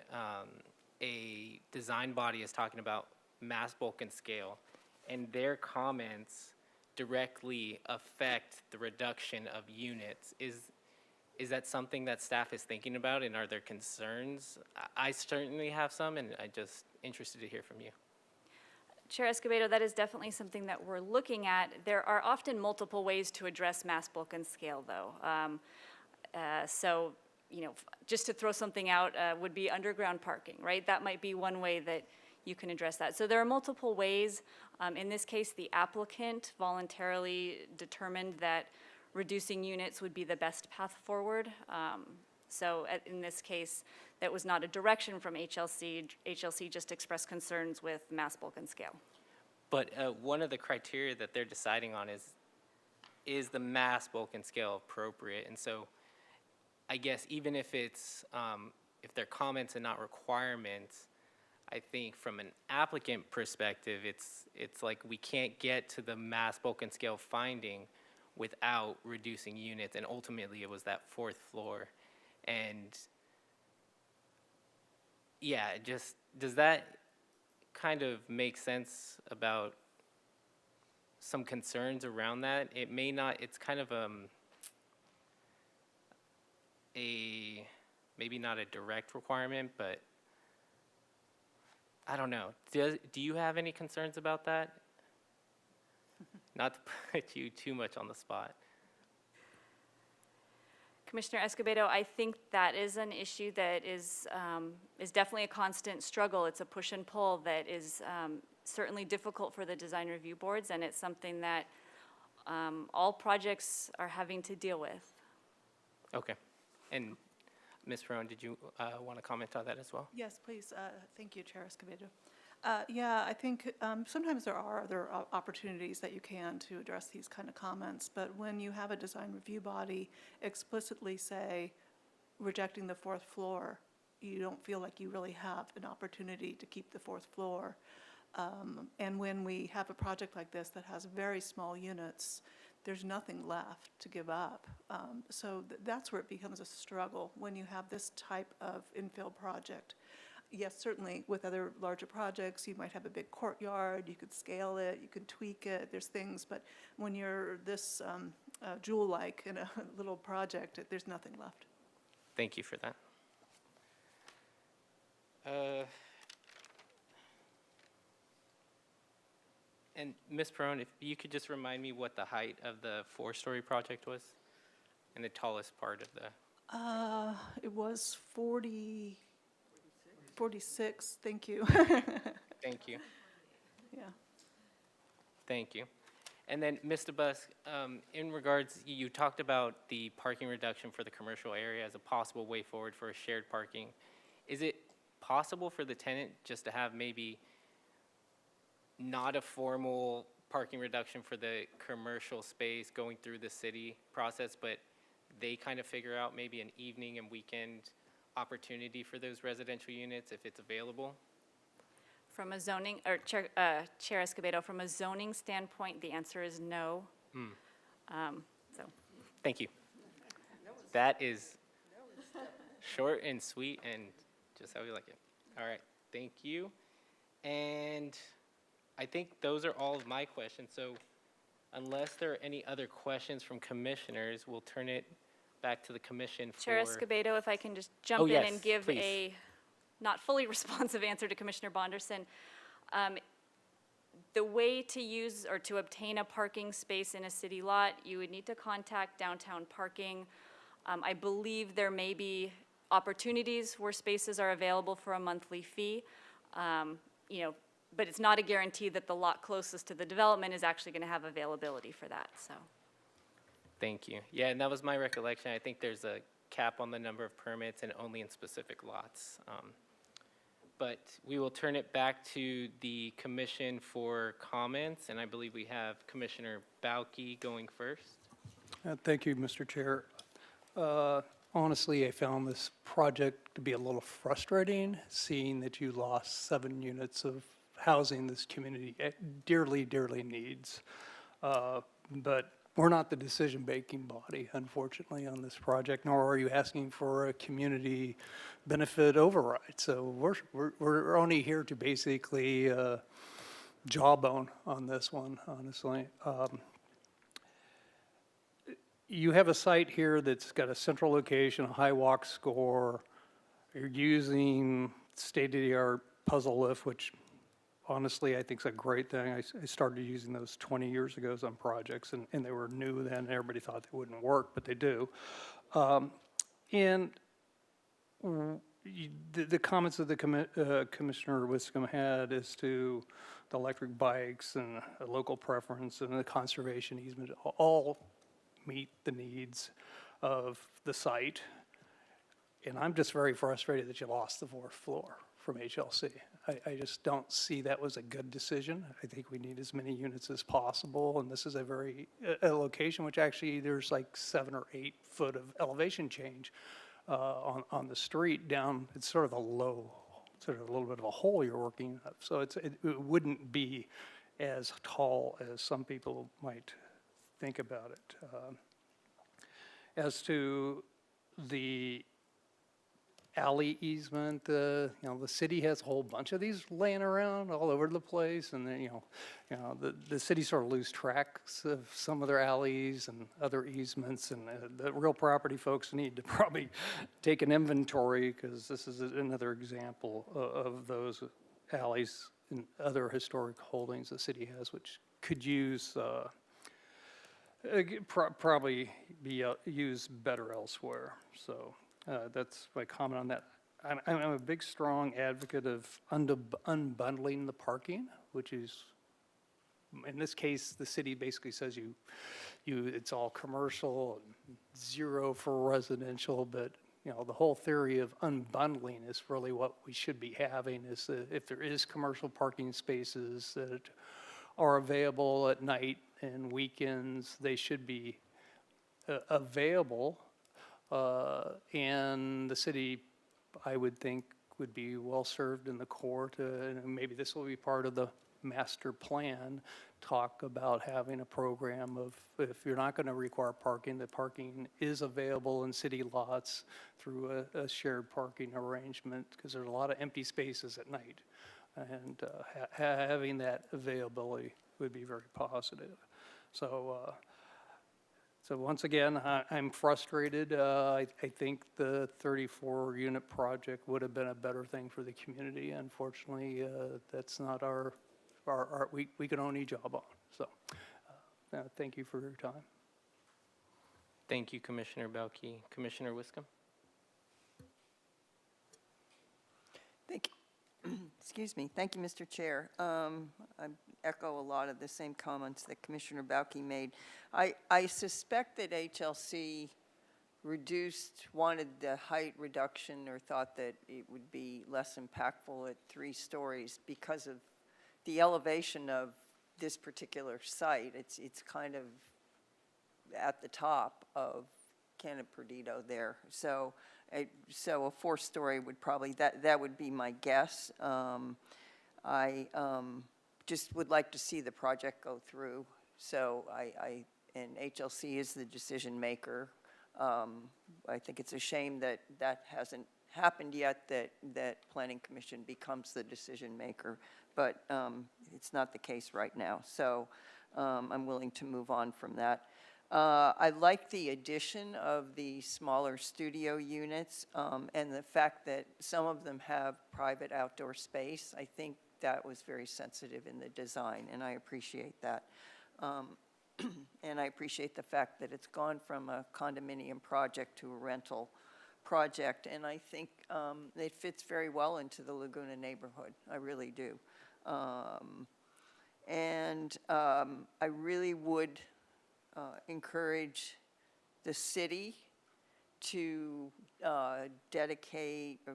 a design body is talking about mass, bulk, and scale, and their comments directly affect the reduction of units? Is is that something that staff is thinking about, and are there concerns? I certainly have some, and I'm just interested to hear from you. Chair Escobedo, that is definitely something that we're looking at. There are often multiple ways to address mass, bulk, and scale, though. So, just to throw something out would be underground parking, right? That might be one way that you can address that. So there are multiple ways. In this case, the applicant voluntarily determined that reducing units would be the best path forward. So in this case, that was not a direction from HLC. HLC just expressed concerns with mass, bulk, and scale. But one of the criteria that they're deciding on is the mass, bulk, and scale appropriate? And so I guess even if it's, if they're comments and not requirements, I think from an applicant perspective, it's like we can't get to the mass, bulk, and scale finding without reducing units, and ultimately it was that fourth floor. And yeah, just, does that kind of make sense about some concerns around that? It may not, it's kind of maybe not a direct requirement, but I don't know. Do you have any concerns about that? Not to put you too much on the spot. Commissioner Escobedo, I think that is an issue that is definitely a constant struggle. It's a push and pull that is certainly difficult for the design review boards, and it's something that all projects are having to deal with. Okay. And Ms. Perone, did you want to comment on that as well? Yes, please. Thank you, Chair Escobedo. Yeah, I think sometimes there are other opportunities that you can to address these kind of comments, but when you have a design review body explicitly say rejecting the fourth floor, you don't feel like you really have an opportunity to keep the fourth floor. And when we have a project like this that has very small units, there's nothing left to give up. So that's where it becomes a struggle when you have this type of infill project. Yes, certainly with other larger projects, you might have a big courtyard, you could scale it, you could tweak it, there's things, but when you're this jewel-like in a little project, there's nothing left. Thank you for that. And Ms. Perone, if you could just remind me what the height of the four-story project was and the tallest part of the... It was 46, thank you. Thank you. Yeah. Thank you. And then, Ms. DeBus, in regards, you talked about the parking reduction for the commercial area as a possible way forward for a shared parking. Is it possible for the tenant just to have maybe not a formal parking reduction for the commercial space going through the city process, but they kind of figure out maybe an evening and weekend opportunity for those residential units if it's available? From a zoning, or Chair Escobedo, from a zoning standpoint, the answer is no. So. Thank you. That is short and sweet and just how we like it. All right, thank you. And I think those are all of my questions. So unless there are any other questions from commissioners, we'll turn it back to the commission for... Chair Escobedo, if I can just jump in and give a not fully responsive answer to Commissioner Bonderson. The way to use or to obtain a parking space in a city lot, you would need to contact Downtown Parking. I believe there may be opportunities where spaces are available for a monthly fee, but it's not a guarantee that the lot closest to the development is actually going to have availability for that, so. Thank you. Yeah, and that was my recollection. I think there's a cap on the number of permits and only in specific lots. But we will turn it back to the commission for comments, and I believe we have Commissioner Bauke going first. Thank you, Mr. Chair. Honestly, I found this project to be a little frustrating, seeing that you lost 7 units of housing this community dearly, dearly needs. But we're not the decision-making body, unfortunately, on this project, nor are you asking for a community benefit override. So we're only here to basically jawbone on this one, honestly. you have a site here that's got a central location, a high walk score. You're using state-of-the-art puzzle lift, which honestly I think is a great thing. I started using those 20 years ago on projects, and they were new then. Everybody thought they wouldn't work, but they do. And the comments that the Commissioner Wiscombe had as to the electric bikes and a local preference and the conservation easement all meet the needs of the site. And I'm just very frustrated that you lost the fourth floor from HLC. I just don't see that was a good decision. I think we need as many units as possible, and this is a location which actually there's like 7 or 8 foot of elevation change on the street down. It's sort of a low, sort of a little bit of a hole you're working up. So it wouldn't be as tall as some people might think about it. As to the alley easement, the city has a whole bunch of these laying around all over the place, and then, the city sort of lose tracks of some of their alleys and other easements, and the real property folks need to probably take an inventory, because this is another example of those alleys and other historic holdings the city has, which could use, probably be used better elsewhere. So that's my comment on that. I'm a big, strong advocate of unbundling the parking, which is, in this case, the city basically says it's all commercial and 0 for residential, but the whole theory of unbundling is really what we should be having, is that if there is commercial parking spaces that are available at night and weekends, they should be available. And the city, I would think, would be well-served in the core to, and maybe this will be part of the master plan, talk about having a program of, if you're not going to require parking, that parking is available in city lots through a shared parking arrangement, because there's a lot of empty spaces at night. And having that availability would be very positive. So once again, I'm frustrated. I think the 34-unit project would have been a better thing for the community. Unfortunately, that's not we can only job on. So thank you for your time. Thank you, Commissioner Belkey. Commissioner Wiscombe? Thank you. Excuse me. Thank you, Mr. Chair. I echo a lot of the same comments that Commissioner Belkey made. I suspect that HLC wanted the height reduction, or thought that it would be less impactful at 3 stories because of the elevation of this particular site. It's kind of at the top of Canon Perdido there. So a 4-story would probably, that would be my guess. I just would like to see the project go through. So and HLC is the decision maker. I think it's a shame that hasn't happened yet, that Planning Commission becomes the decision maker, but it's not the case right now. So I'm willing to move on from that. I like the addition of the smaller studio units, and the fact that some of them have private outdoor space. I think that was very sensitive in the design, and I appreciate that. And I appreciate the fact that it's gone from a condominium project to a rental project, and I think it fits very well into the Laguna neighborhood. I really do. And I really would encourage the city to dedicate or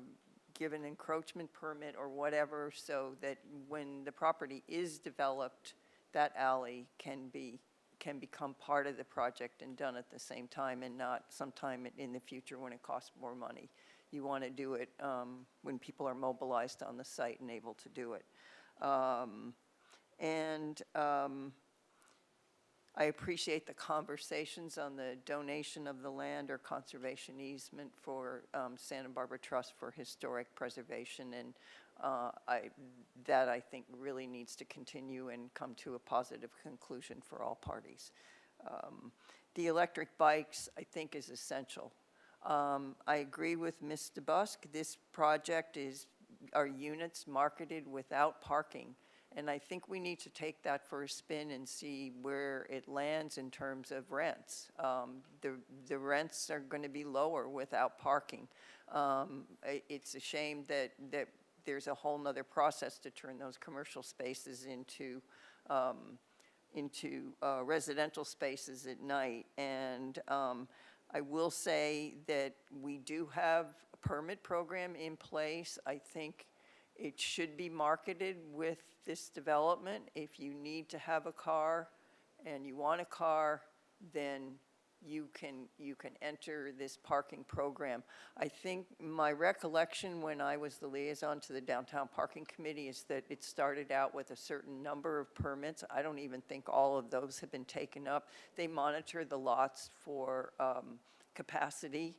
give an encroachment permit or whatever, so that when the property is developed, that alley can become part of the project and done at the same time, and not sometime in the future when it costs more money. You want to do it when people are mobilized on the site and able to do it. I appreciate the conversations on the donation of the land or conservation easement for Santa Barbara Trust for historic preservation, and that I think really needs to continue and come to a positive conclusion for all parties. the electric bikes, I think, is essential. I agree with Ms. DeBusk. This project are units marketed without parking. And I think we need to take that for a spin and see where it lands in terms of rents. The rents are going to be lower without parking. It's a shame that there's a whole nother process to turn those commercial spaces into residential spaces at night. And I will say that we do have a permit program in place. I think it should be marketed with this development. If you need to have a car and you want a car, then you can enter this parking program. I think my recollection when I was the liaison to the Downtown Parking Committee is that it started out with a certain number of permits. I don't even think all of those have been taken up. They monitor the lots for capacity,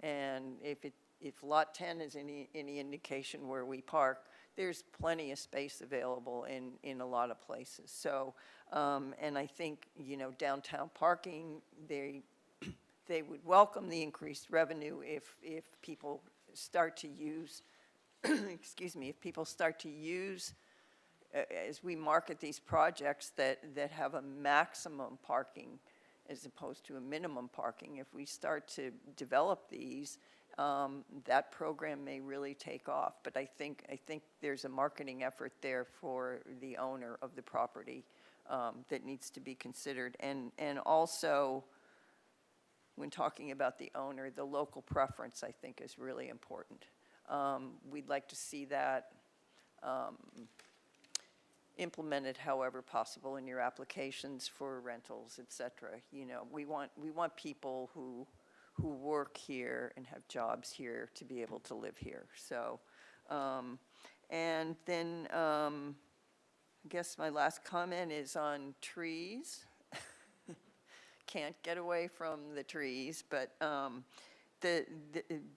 and if Lot 10 is any indication where we park, there's plenty of space available in a lot of places. So, and I think, downtown parking, they would welcome the increased revenue if people start to use, excuse me, if people start to use, as we market these projects that have a maximum parking as opposed to a minimum parking, if we start to develop these, that program may really take off. But I think there's a marketing effort there for the owner of the property that needs to be considered. And also, when talking about the owner, the local preference, I think, is really important. We'd like to see that implemented however possible in your applications for rentals, et cetera. We want people who work here and have jobs here to be able to live here. So, and then I guess my last comment is on trees. Can't get away from the trees, but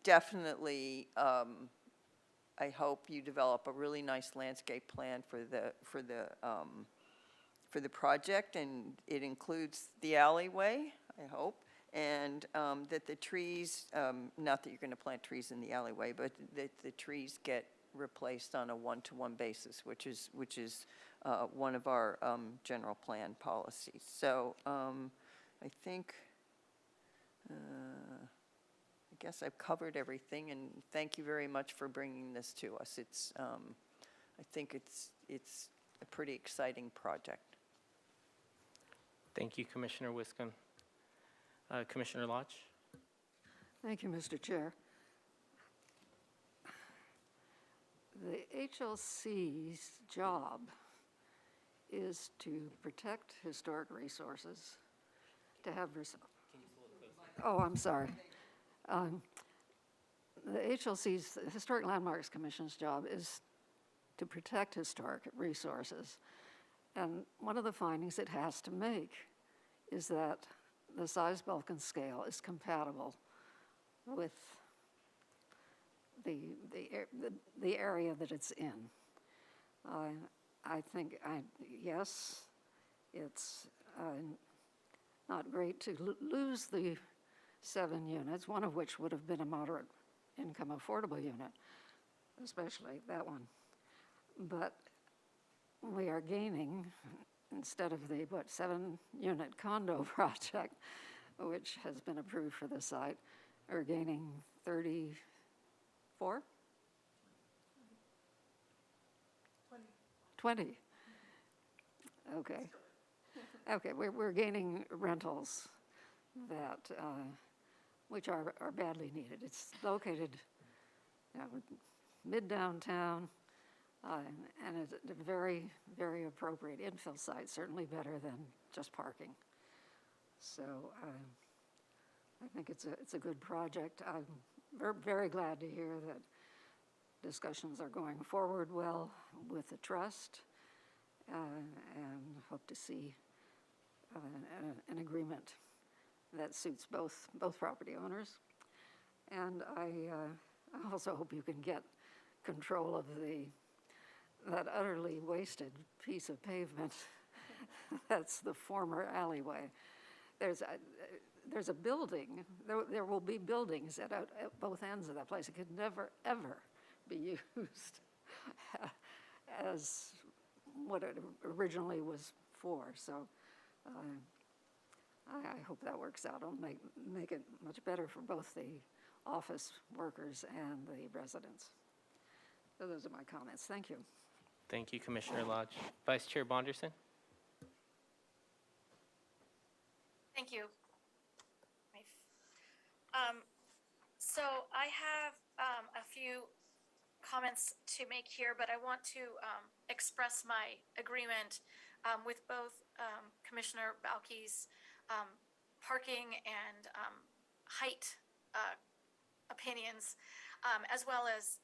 definitely I hope you develop a really nice landscape plan for the project, and it includes the alleyway, I hope. And that the trees, not that you're going to plant trees in the alleyway, but that the trees get replaced on a one-to-one basis, which is one of our general plan policies. So I think, I guess I've covered everything, and thank you very much for bringing this to us. I think it's a pretty exciting project. Thank you, Commissioner Wiscombe. Commissioner Lodge? Thank you, Mr. Chair. The HLC's job is to protect historic resources, to have, oh, I'm sorry. The HLC's, the Historic Landmarks Commission's job is to protect historic resources. And one of the findings it has to make is that the size, bulk, and scale is compatible with the area that it's in. I think, yes, it's not great to lose the 7 units, one of which would have been a moderate income affordable unit, especially that one. But we are gaining, instead of the, 7-unit condo project, which has been approved for the site, are gaining 34? 20. Okay. Okay, we're gaining rentals that, which are badly needed. It's located mid-downtown, and it's a very, very appropriate infill site, certainly better than just parking. So I think it's a good project. I'm very glad to hear that discussions are going forward well with the trust, and hope to see an agreement that suits both property owners. And I also hope you can get control of that utterly wasted piece of pavement that's the former alleyway. there's a building, there will be buildings at both ends of that place. It could never, ever be used as what it originally was for. So I hope that works out. It'll make it much better for both the office workers and the residents. So those are my comments. Thank you. Thank you, Commissioner Lodge. Vice Chair Bonderson? Thank you. So I have a few comments to make here, but I want to express my agreement with both Commissioner Balke's parking and height opinions, as well as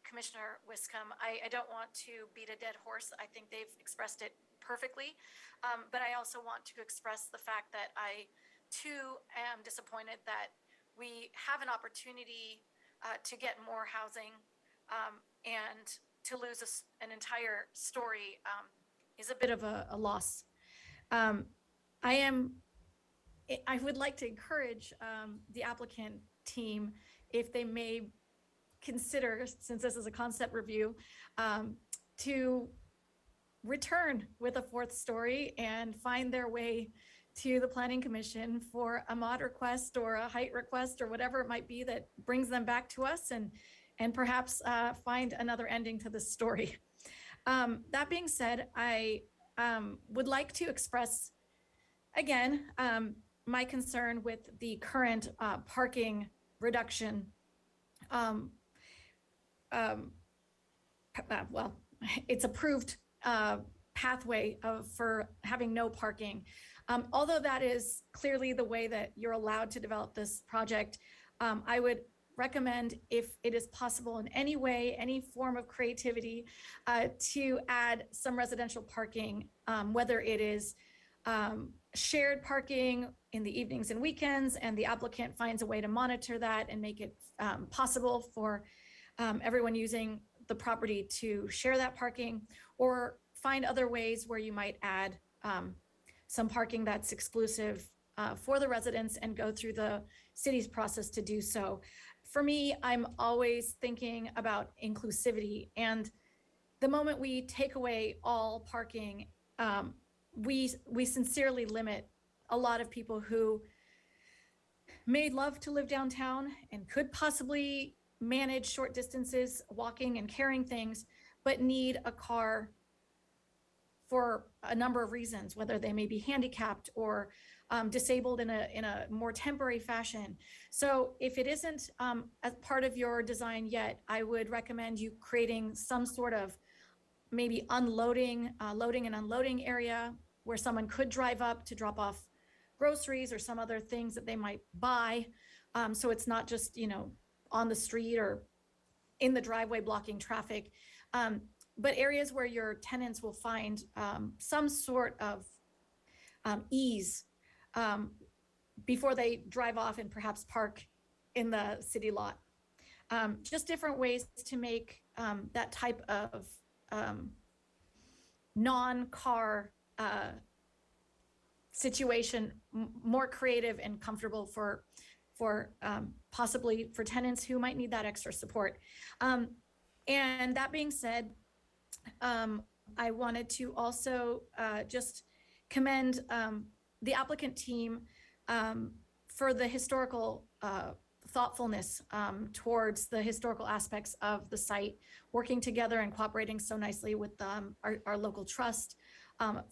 Commissioner Wiscombe. I don't want to beat a dead horse. I think they've expressed it perfectly, but I also want to express the fact that I, too, am disappointed that we have an opportunity to get more housing, and to lose an entire story is a bit of a loss. I would like to encourage the applicant team, if they may consider, since this is a concept review, to return with a fourth story and find their way to the Planning Commission for a mod request or a height request or whatever it might be that brings them back to us, and perhaps find another ending to this story. That being said, I would like to express, again, my concern with the current parking reduction. Well, it's approved pathway for having no parking. Although that is clearly the way that you're allowed to develop this project, I would recommend, if it is possible in any way, any form of creativity, to add some residential parking, whether it is shared parking in the evenings and weekends, and the applicant finds a way to monitor that and make it possible for everyone using the property to share that parking, or find other ways where you might add some parking that's exclusive for the residents and go through the city's process to do so. For me, I'm always thinking about inclusivity, and the moment we take away all parking, we sincerely limit a lot of people who may love to live downtown and could possibly manage short distances walking and carrying things, but need a car for a number of reasons, whether they may be handicapped or disabled in a more temporary fashion. So if it isn't as part of your design yet, I would recommend you creating some sort of maybe loading and unloading area where someone could drive up to drop off groceries or some other things that they might buy. So it's not just, on the street or in the driveway blocking traffic. But areas where your tenants will find some sort of ease before they drive off and perhaps park in the city lot. Just different ways to make that type of non-car situation more creative and comfortable for possibly for tenants who might need that extra support. And that being said, I wanted to also just commend the applicant team for the historical thoughtfulness towards the historical aspects of the site, working together and cooperating so nicely with our local trust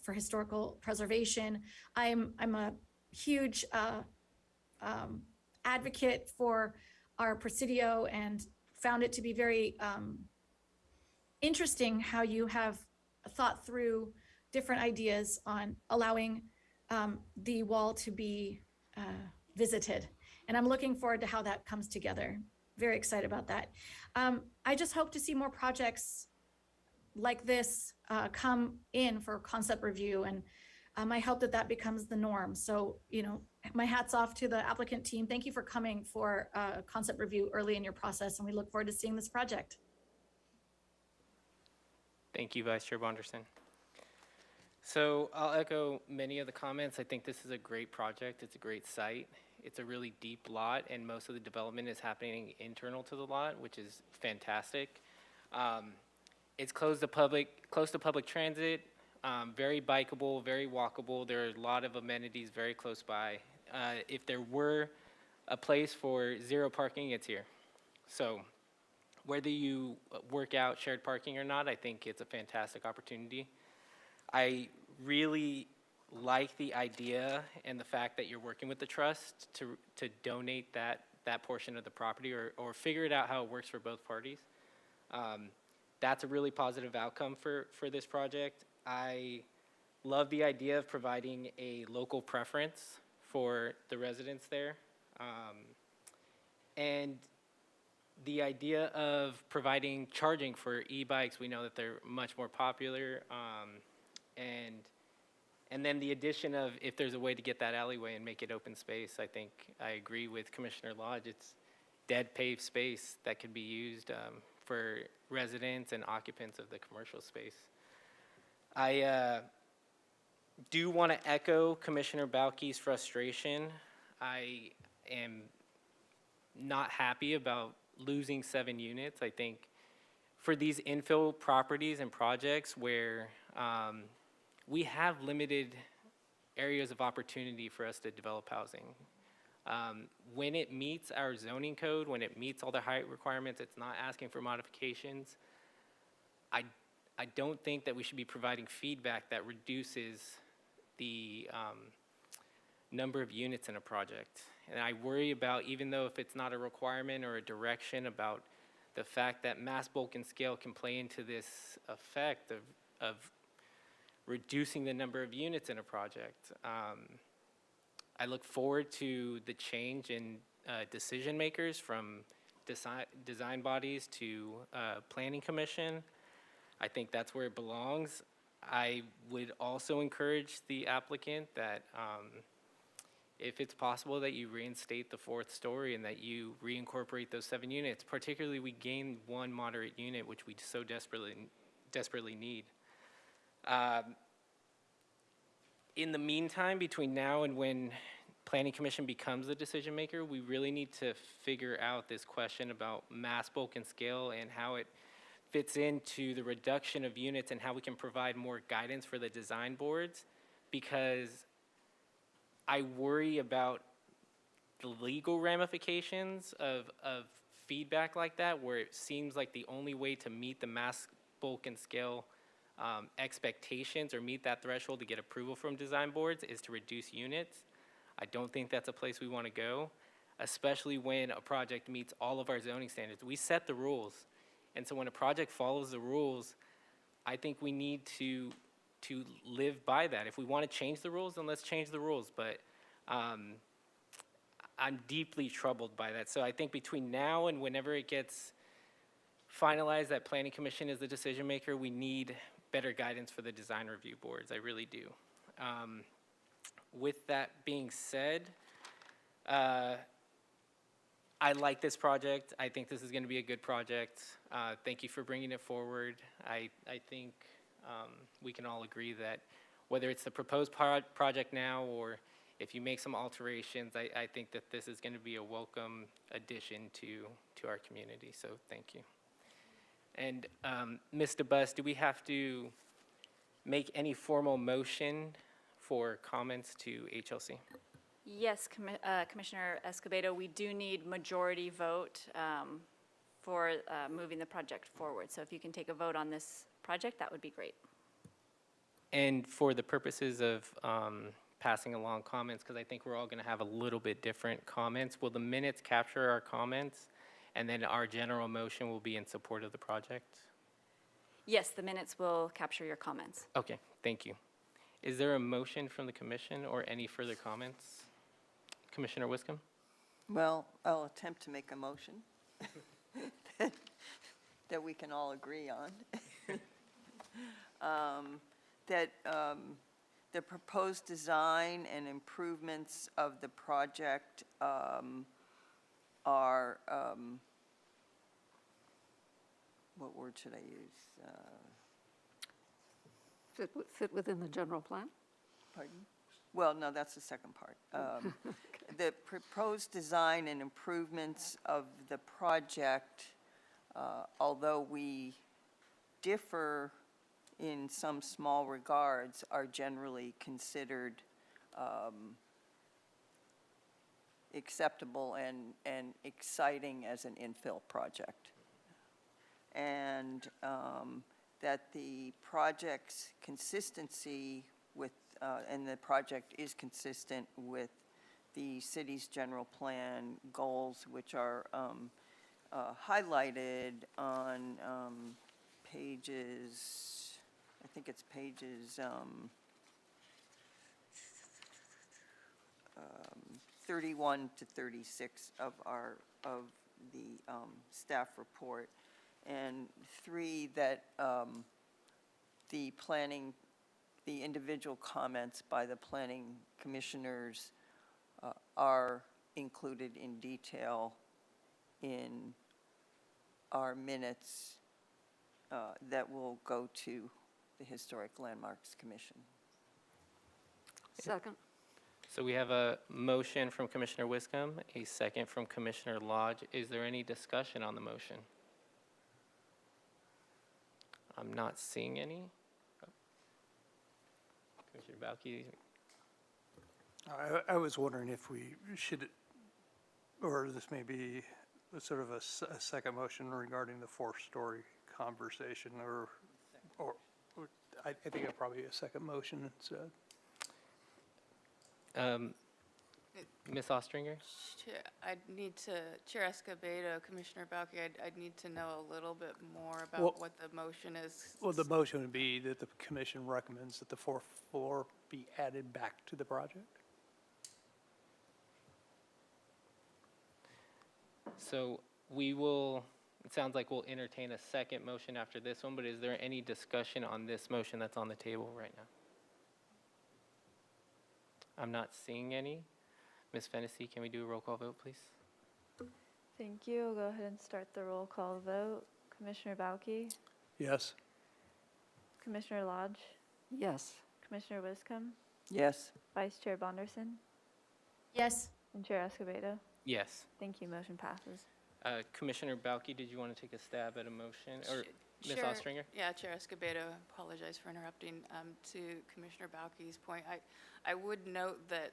for historical preservation. I'm a huge advocate for our Presidio and found it to be very interesting how you have thought through different ideas on allowing the wall to be visited. And I'm looking forward to how that comes together. Very excited about that. I just hope to see more projects like this come in for concept review, and I hope that becomes the norm. So, my hat's off to the applicant team. Thank you for coming for a concept review early in your process, and we look forward to seeing this project. Thank you, Vice Chair Bonderson. So I'll echo many of the comments. I think this is a great project. It's a great site. it's a really deep lot, and most of the development is happening internal to the lot, which is fantastic. It's close to public transit, very bikeable, very walkable. There are a lot of amenities very close by. If there were a place for zero parking, it's here. So whether you work out shared parking or not, I think it's a fantastic opportunity. I really like the idea and the fact that you're working with the trust to donate that portion of the property or figure it out how it works for both parties. That's a really positive outcome for this project. I love the idea of providing a local preference for the residents there. And the idea of providing charging for e-bikes, we know that they're much more popular. And then the addition of if there's a way to get that alleyway and make it open space, I think I agree with Commissioner Lodge. It's dead paved space that could be used for residents and occupants of the commercial space. I do want to echo Commissioner Balke's frustration. I am not happy about losing 7 units. I think for these infill properties and projects where we have limited areas of opportunity for us to develop housing. When it meets our zoning code, when it meets all the height requirements, it's not asking for modifications. I don't think that we should be providing feedback that reduces the number of units in a project. And I worry about, even though if it's not a requirement or a direction, about the fact that mass, bulk, and scale can play into this effect of reducing the number of units in a project. I look forward to the change in decision makers from design bodies to planning commission. I think that's where it belongs. I would also encourage the applicant that if it's possible that you reinstate the 4th story and that you reincorporate those 7 units, particularly we gain 1 moderate unit, which we so desperately need. In the meantime, between now and when Planning Commission becomes the decision maker, we really need to figure out this question about mass, bulk, and scale and how it fits into the reduction of units and how we can provide more guidance for the design boards, because I worry about the legal ramifications of feedback like that, where it seems like the only way to meet the mass, bulk, and scale expectations or meet that threshold to get approval from design boards is to reduce units. I don't think that's a place we want to go, especially when a project meets all of our zoning standards. We set the rules. And so when a project follows the rules, I think we need to live by that. If we want to change the rules, then let's change the rules. But I'm deeply troubled by that. So I think between now and whenever it gets finalized that Planning Commission is the decision maker, we need better guidance for the design review boards. I really do. With that being said, I like this project. I think this is going to be a good project. Thank you for bringing it forward. I think we can all agree that whether it's the proposed project now or if you make some alterations, I think that this is going to be a welcome addition to our community. So thank you. And Mr. Buss, do we have to make any formal motion for comments to HLC? Yes, Commissioner Escobedo, we do need majority vote for moving the project forward. So if you can take a vote on this project, that would be great. And for the purposes of passing along comments, because I think we're all going to have a little bit different comments, will the minutes capture our comments, and then our general motion will be in support of the project? Yes, the minutes will capture your comments. Okay, thank you. Is there a motion from the commission or any further comments? Commissioner Wiscombe? Well, I'll attempt to make a motion that we can all agree on. That the proposed design and improvements of the project are, what word should I use? Fit within the general plan? Pardon? Well, no, that's the second part. The proposed design and improvements of the project, although we differ in some small regards, are generally considered acceptable and exciting as an infill project. And that the project's consistency with, and the project is consistent with the city's general plan goals, which are highlighted on pages, I think it's pages 31 to 36 of the staff report, and 3 that the individual comments by the planning commissioners are included in detail in our minutes that will go to the Historic Landmarks Commission. Second. So we have a motion from Commissioner Wiscom, a second from Commissioner Lodge. Is there any discussion on the motion? I'm not seeing any. Commissioner Bauke? I was wondering if we should, or this may be a sort of a second motion regarding the four-story conversation, or I think it probably a second motion instead. Ms. Ostringer? I'd need to, Chair Escobedo, Commissioner Bauke, I'd need to know a little bit more about Well- what the motion is. Well, the motion would be that the commission recommends that the fourth floor be added back to the project. So we will, it sounds like we'll entertain a second motion after this one, but is there any discussion on this motion that's on the table right now? I'm not seeing any. Ms. Fennessy, can we do a roll call vote, please? Thank you. I'll go ahead and start the roll call vote. Commissioner Bauke, Yes? Commissioner Lodge, Yes. Commissioner Wiscom, Yes? Vice Chair Bonderson, Yes. and Chair Escobedo. Yes. Thank you. Motion passes. Commissioner Bauke, did you want to take a stab at a motion? Or Ms. Chair- Ostringer? Yeah, Chair Escobedo, apologize for interrupting. To Commissioner Bauke's point, I would note that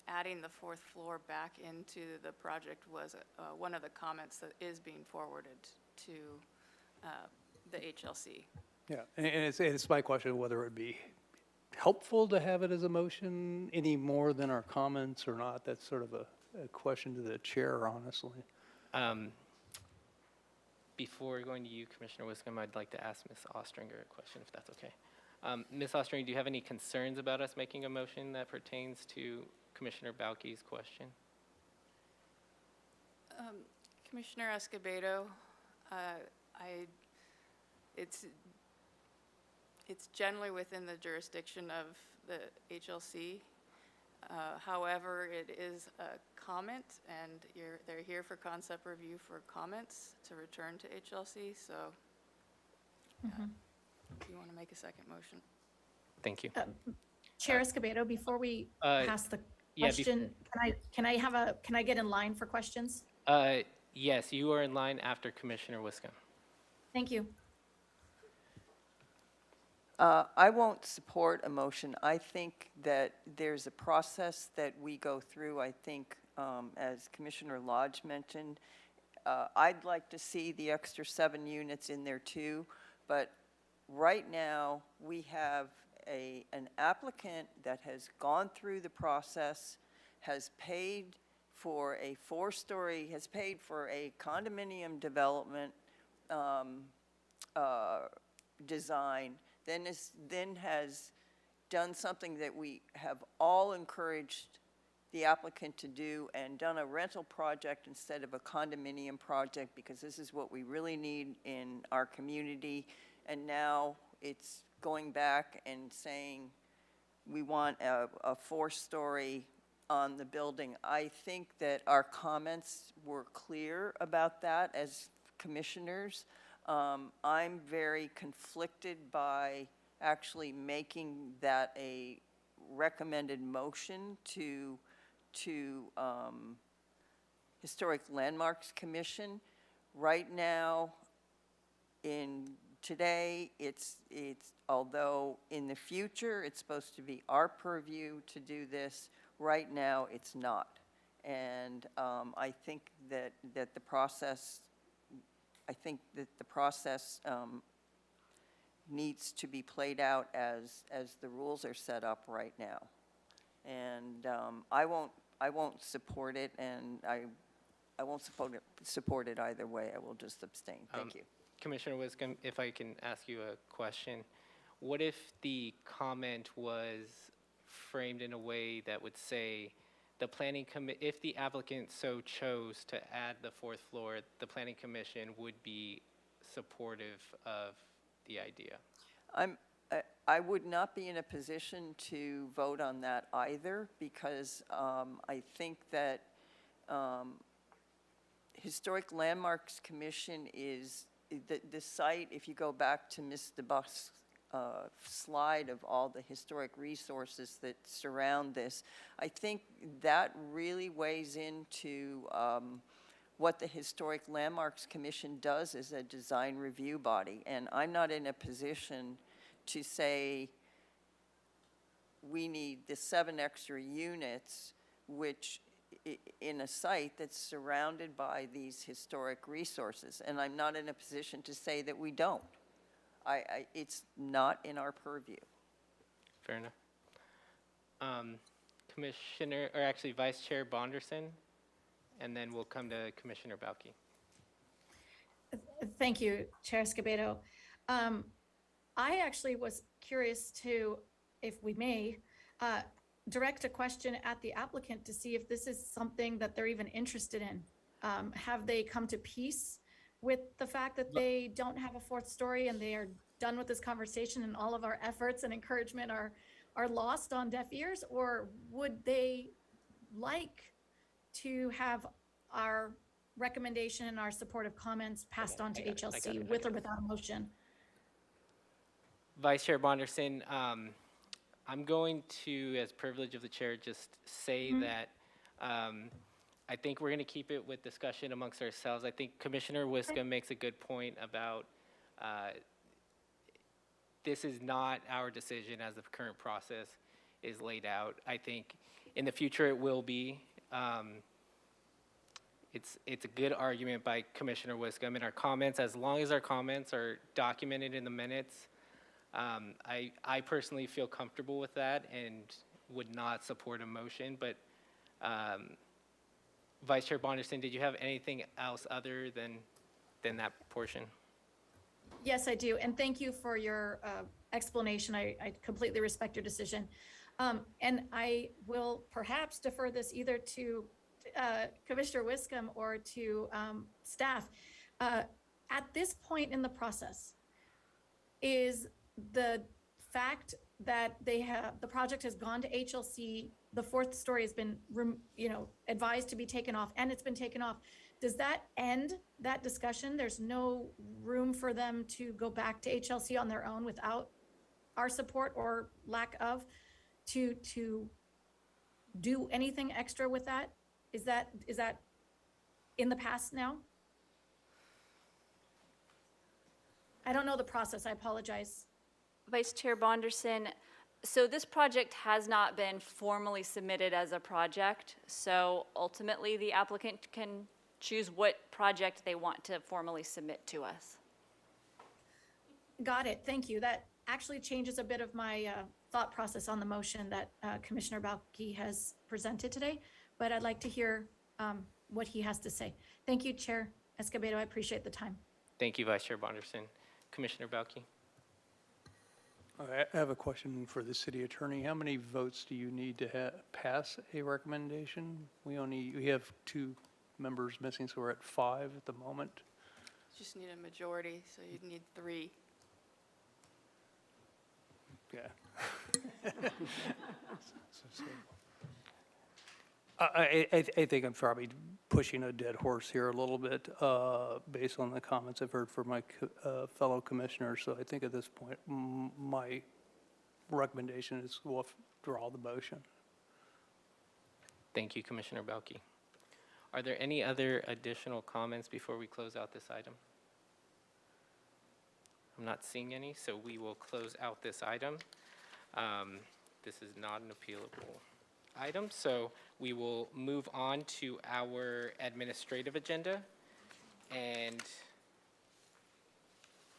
adding the fourth floor back into the project was one of the comments that is being forwarded to the HLC. Yeah, and it's my question whether it would be helpful to have it as a motion any more than our comments or not. That's sort of a question to the chair, honestly. Before going to you, Commissioner Wiscom, I'd like to ask Ms. Ostringer a question, if that's okay. Ms. Ostringer, do you have any concerns about us making a motion that pertains to Commissioner Bauke's question? Commissioner Escobedo, it's generally within the jurisdiction of the HLC. However, it is a comment, and they're here for concept review for comments to return to HLC, so if you want to make a second motion. Thank you. Chair Escobedo, before we Uh, pass the yeah, question, can I get in line for questions? Yes, you are in line after Commissioner Wiscom. Thank you. I won't support a motion. I think that there's a process that we go through. I think, as Commissioner Lodge mentioned, I'd like to see the extra 7 units in there too, but right now, we have an applicant that has gone through the process, has paid for a 4-story, has paid for a condominium development design, then has done something that we have all encouraged the applicant to do and done a rental project instead of a condominium project, because this is what we really need in our community. And now it's going back and saying we want a 4-story on the building. I think that our comments were clear about that as commissioners. I'm very conflicted by actually making that recommended motion to Historic Landmarks Commission. Right now, today, it's, although in the future, it's supposed to be our purview to do this, right now, it's not. And I think that the process, needs to be played out as the rules are set up right now. And I won't support it, and I won't support it either way. I will just abstain. Thank you. Commissioner Wiscombe, if I can ask you a question. What if the comment was framed in a way that would say, if the applicant so chose to add the fourth floor, the Planning Commission would be supportive of the idea? I would not be in a position to vote on that either, because I think that Historic Landmarks Commission is, the site, if you go back to Ms. DeBuff's slide of all the historic resources that surround this, I think that really weighs into what the Historic Landmarks Commission does as a design review body. And I'm not in a position to say we need the 7 extra units, which in a site that's surrounded by these historic resources. And I'm not in a position to say that we don't. It's not in our purview. Fair enough. Commissioner, or actually Vice Chair Bonderson, and then we'll come to Commissioner Bauke. Thank you, Chair Escobedo. I actually was curious to, if we may, direct a question at the applicant to see if this is something that they're even interested in. Have they come to peace with the fact that they don't have a fourth story and they are done with this conversation and all of our efforts and encouragement are lost on deaf ears? Or would they like to have our recommendation and our supportive comments passed on to HLC with or without a motion? Vice Chair Bonderson, I'm going to, as privilege of the chair, just say that I think we're going to keep it with discussion amongst ourselves. I think Commissioner Wiscombe makes a good point about this is not our decision as the current process is laid out. I think in the future it will be. It's a good argument by Commissioner Wiscombe in our comments. As long as our comments are documented in the minutes, I personally feel comfortable with that and would not support a motion. But Vice Chair Bonderson, did you have anything else other than that portion? Yes, I do. And thank you for your explanation. I completely respect your decision. And I will perhaps defer this either to Commissioner Wiscombe or to staff. At this point in the process, is the fact that the project has gone to HLC, the fourth story has been, advised to be taken off, and it's been taken off. Does that end that discussion? There's no room for them to go back to HLC on their own without our support or lack of to do anything extra with that? Is that in the past now? I don't know the process. I apologize. Vice Chair Bonderson, so this project has not been formally submitted as a project. So ultimately, the applicant can choose what project they want to formally submit to us. Got it. Thank you. That actually changes a bit of my thought process on the motion that Commissioner Bauke has presented today, but I'd like to hear what he has to say. Thank you, Chair Escobedo. I appreciate the time. Thank you, Vice Chair Bonderson. Commissioner Bauke. I have a question for the city attorney. How many votes do you need to pass a recommendation? We have 2 members missing, so we're at 5 at the moment. Just need a majority, so you'd need 3. Yeah. I think I'm probably pushing a dead horse here a little bit based on the comments I've heard from my fellow commissioners. So I think at this point, my recommendation is we'll withdraw the motion. Thank you, Commissioner Belke. Are there any other additional comments before we close out this item? I'm not seeing any, so we will close out this item. This is not an appealable item, so we will move on to our administrative agenda and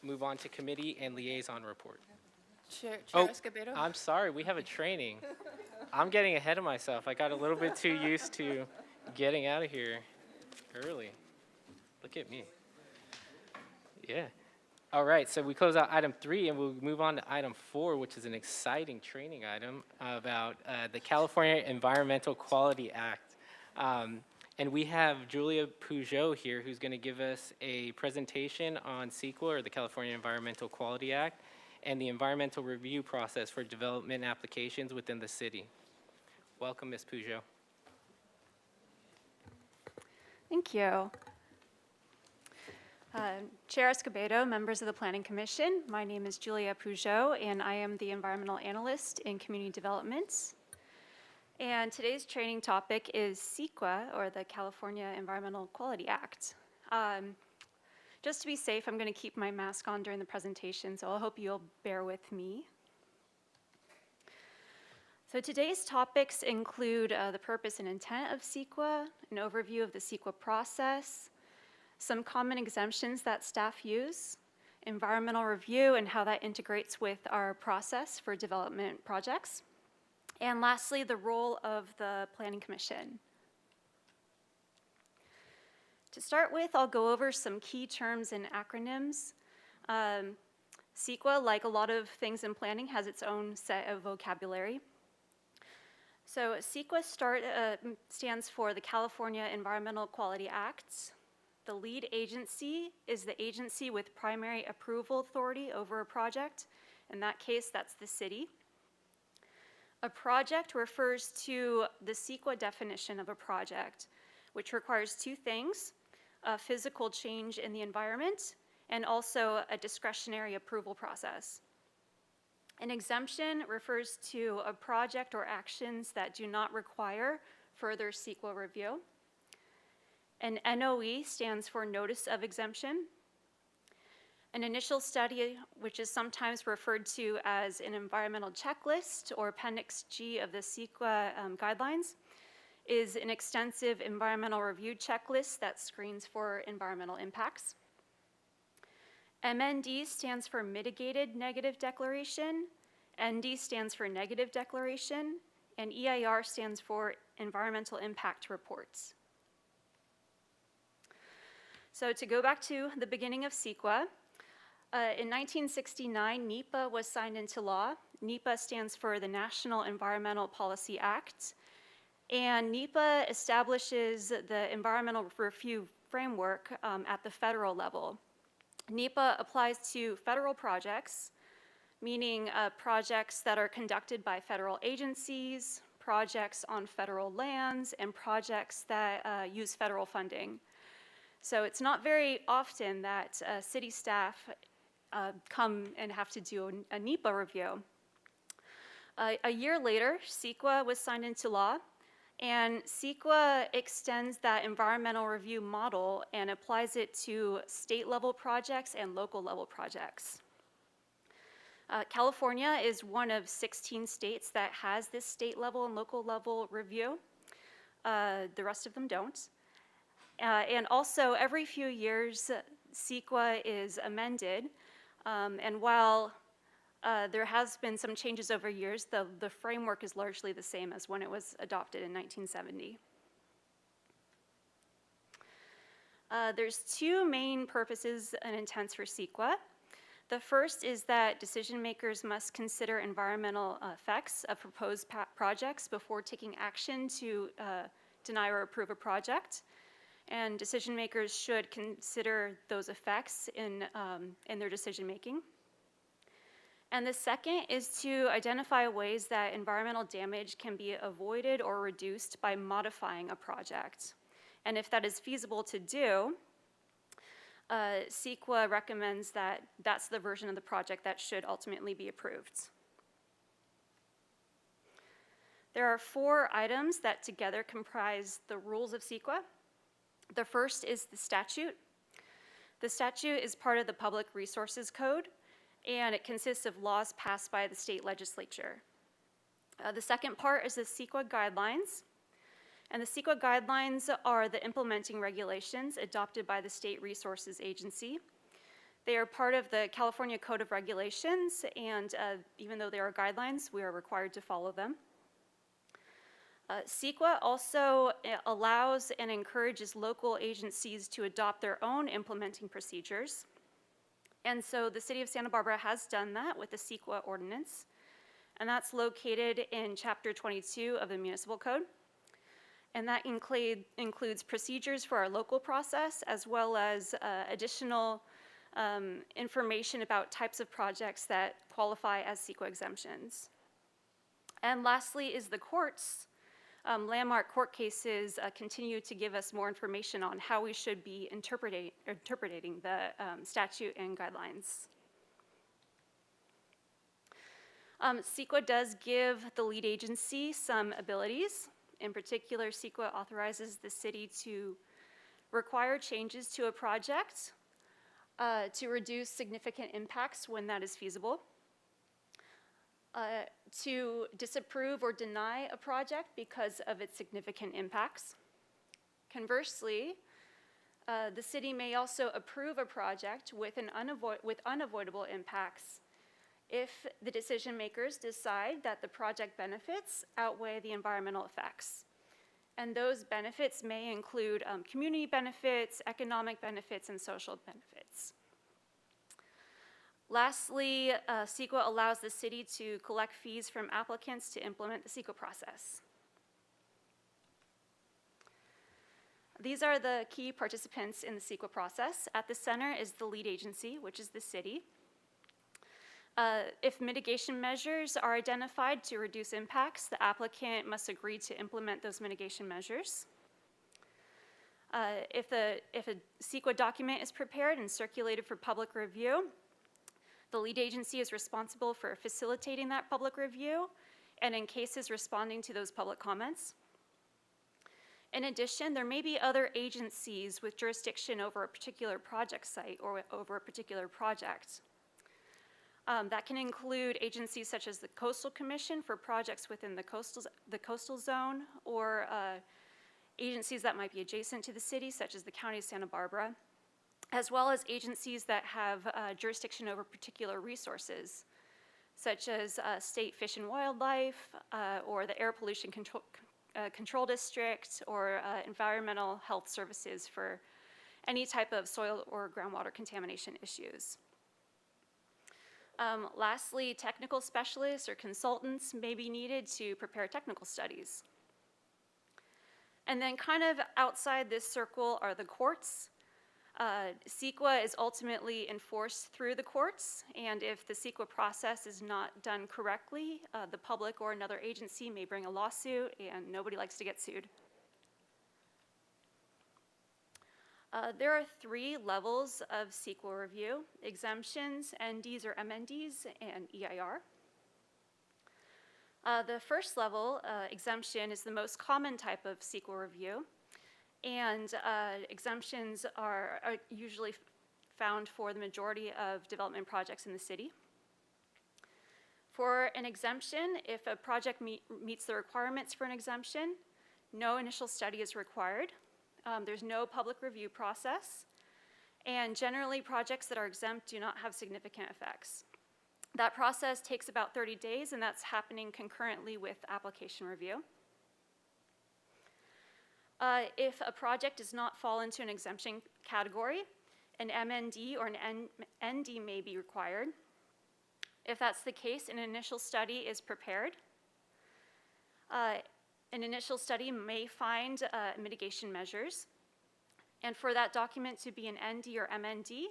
move on to committee and liaison report. Chair Oh, Escobedo? I'm sorry, we have a training. I'm getting ahead of myself. I got a little bit too used to getting out of here early. Look at me. Yeah. All right, so we close out item 3 and we'll move on to item 4, which is an exciting training item about the California Environmental Quality Act. And we have Julia Peugeot here who's going to give us a presentation on CEQA, or the California Environmental Quality Act, and the environmental review process for development applications within the city. Welcome, Ms. Peugeot. Thank you. Chair Escobedo, members of the Planning Commission, my name is Julia Peugeot, and I am the Environmental Analyst in Community Development. And today's training topic is CEQA, or the California Environmental Quality Act. Just to be safe, I'm going to keep my mask on during the presentation, so I hope you'll bear with me. So today's topics include the purpose and intent of CEQA, an overview of the CEQA process, some common exemptions that staff use, environmental review and how that integrates with our process for development projects, and lastly, the role of the Planning Commission. To start with, I'll go over some key terms and acronyms. CEQA, like a lot of things in planning, has its own set of vocabulary. So CEQA stands for the California Environmental Quality Act. The lead agency is the agency with primary approval authority over a project. In that case, that's the city. A project refers to the CEQA definition of a project, which requires two things: a physical change in the environment and also a discretionary approval process. An exemption refers to a project or actions that do not require further CEQA review. An NOE stands for Notice of Exemption. An initial study, which is sometimes referred to as an environmental checklist or Appendix G of the CEQA guidelines, is an extensive environmental review checklist that screens for environmental impacts. MND stands for Mitigated Negative Declaration, ND stands for Negative Declaration, and EIR stands for Environmental Impact Reports. So to go back to the beginning of CEQA, in 1969, NEPA was signed into law. NEPA stands for the National Environmental Policy Act, and NEPA establishes the environmental review framework at the federal level. NEPA applies to federal projects, meaning projects that are conducted by federal agencies, projects on federal lands, and projects that use federal funding. So it's not very often that city staff come and have to do a NEPA review. A year later, CEQA was signed into law, and CEQA extends that environmental review model and applies it to state-level projects and local-level projects. California is one of 16 states that has this state-level and local-level review. The rest of them don't. And also, every few years, CEQA is amended, and while there has been some changes over years, the framework is largely the same as when it was adopted in 1970. There's two main purposes and intents for CEQA. The first is that decision makers must consider environmental effects of proposed projects before taking action to deny or approve a project. And decision makers should consider those effects in their decision making. And the second is to identify ways that environmental damage can be avoided or reduced by modifying a project. And if that is feasible to do, CEQA recommends that that's the version of the project that should ultimately be approved. There are 4 items that together comprise the rules of CEQA. The first is the statute. The statute is part of the Public Resources Code, and it consists of laws passed by the state legislature. The second part is the CEQA guidelines. And the CEQA guidelines are the implementing regulations adopted by the State Resources Agency. They are part of the California Code of Regulations, and even though they are guidelines, we are required to follow them. CEQA also allows and encourages local agencies to adopt their own implementing procedures. And so the City of Santa Barbara has done that with the CEQA ordinance, and that's located in Chapter 22 of the Municipal Code. And that includes procedures for our local process, as well as additional information about types of projects that qualify as CEQA exemptions. And lastly is the courts. Landmark court cases continue to give us more information on how we should be interpreting the statute and guidelines. CEQA does give the lead agency some abilities. In particular, CEQA authorizes the city to require changes to a project to reduce significant impacts when that is feasible, to disapprove or deny a project because of its significant impacts. Conversely, the city may also approve a project with unavoidable impacts if the decision makers decide that the project benefits outweigh the environmental effects. And those benefits may include community benefits, economic benefits, and social benefits. Lastly, CEQA allows the city to collect fees from applicants to implement the CEQA process. These are the key participants in the CEQA process. At the center is the lead agency, which is the city. If mitigation measures are identified to reduce impacts, the applicant must agree to implement those mitigation measures. If a CEQA document is prepared and circulated for public review, the lead agency is responsible for facilitating that public review and in cases responding to those public comments. In addition, there may be other agencies with jurisdiction over a particular project site or over a particular project. That can include agencies such as the Coastal Commission for projects within the coastal zone, or agencies that might be adjacent to the city, such as the County of Santa Barbara, as well as agencies that have jurisdiction over particular resources, such as State Fish and Wildlife, or the Air Pollution Control District, or Environmental Health Services for any type of soil or groundwater contamination issues. Lastly, technical specialists or consultants may be needed to prepare technical studies. And then kind of outside this circle are the courts. CEQA is ultimately enforced through the courts, and if the CEQA process is not done correctly, the public or another agency may bring a lawsuit, and nobody likes to get sued. There are 3 levels of CEQA review: exemptions, NDs or MNDs, and EIR. The first level, exemption, is the most common type of CEQA review, and exemptions are usually found for the majority of development projects in the city. For an exemption, if a project meets the requirements for an exemption, no initial study is required. There's no public review process, and generally projects that are exempt do not have significant effects. That process takes about 30 days, and that's happening concurrently with application review. If a project does not fall into an exemption category, an MND or an ND may be required. If that's the case, an initial study is prepared. An initial study may find mitigation measures, and for that document to be an ND or MND,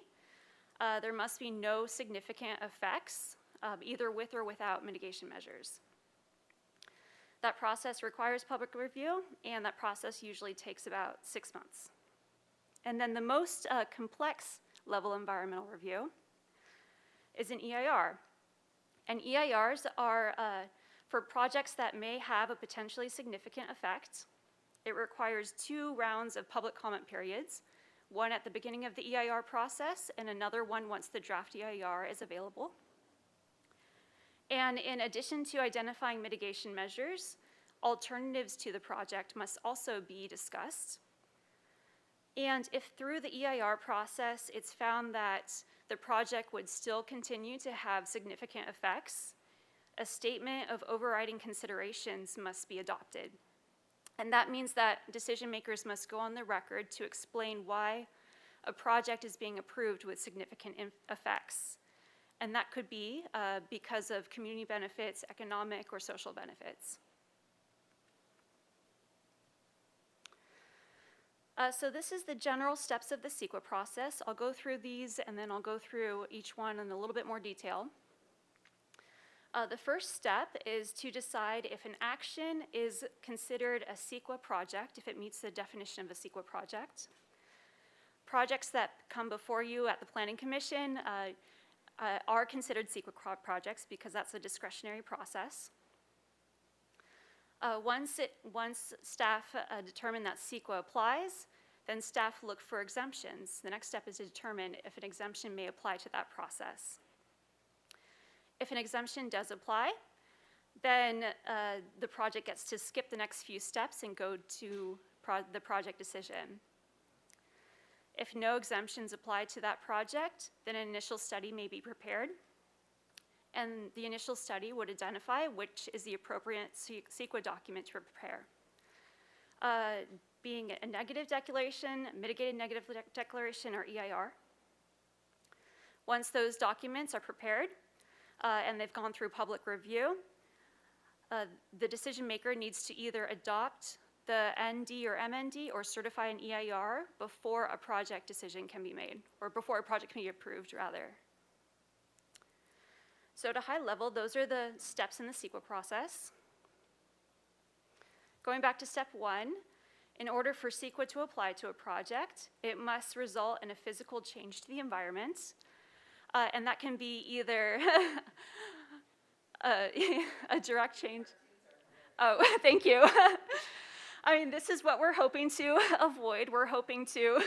there must be no significant effects, either with or without mitigation measures. That process requires public review, and that process usually takes about 6 months. And then the most complex level environmental review is an EIR. And EIRs are For projects that may have a potentially significant effect, it requires 2 rounds of public comment periods, one at the beginning of the EIR process and another one once the draft EIR is available. And in addition to identifying mitigation measures, alternatives to the project must also be discussed. And if through the EIR process it's found that the project would still continue to have significant effects, a statement of overriding considerations must be adopted. And that means that decision makers must go on the record to explain why a project is being approved with significant effects. And that could be because of community benefits, economic or social benefits. So this is the general steps of the CEQA process. I'll go through these and then I'll go through each one in a little bit more detail. The first step is to decide if an action is considered a CEQA project, if it meets the definition of a CEQA project. Projects that come before you at the Planning Commission are considered CEQA projects because that's a discretionary process. Once staff determine that CEQA applies, then staff look for exemptions. The next step is to determine if an exemption may apply to that process. If an exemption does apply, then the project gets to skip the next few steps and go to the project decision. If no exemptions apply to that project, then an initial study may be prepared. And the initial study would identify which is the appropriate CEQA document to prepare. Being a negative declaration, mitigated negative declaration, or EIR. Once those documents are prepared and they've gone through public review, the decision maker needs to either adopt the ND or MND or certify an EIR before a project decision can be made, or before a project can be approved, rather. So at a high level, those are the steps in the CEQA process. Going back to step 1, in order for CEQA to apply to a project, it must result in a physical change to the environment. And that can be either a direct change. Oh, thank you. I mean, this is what we're hoping to avoid. We're hoping to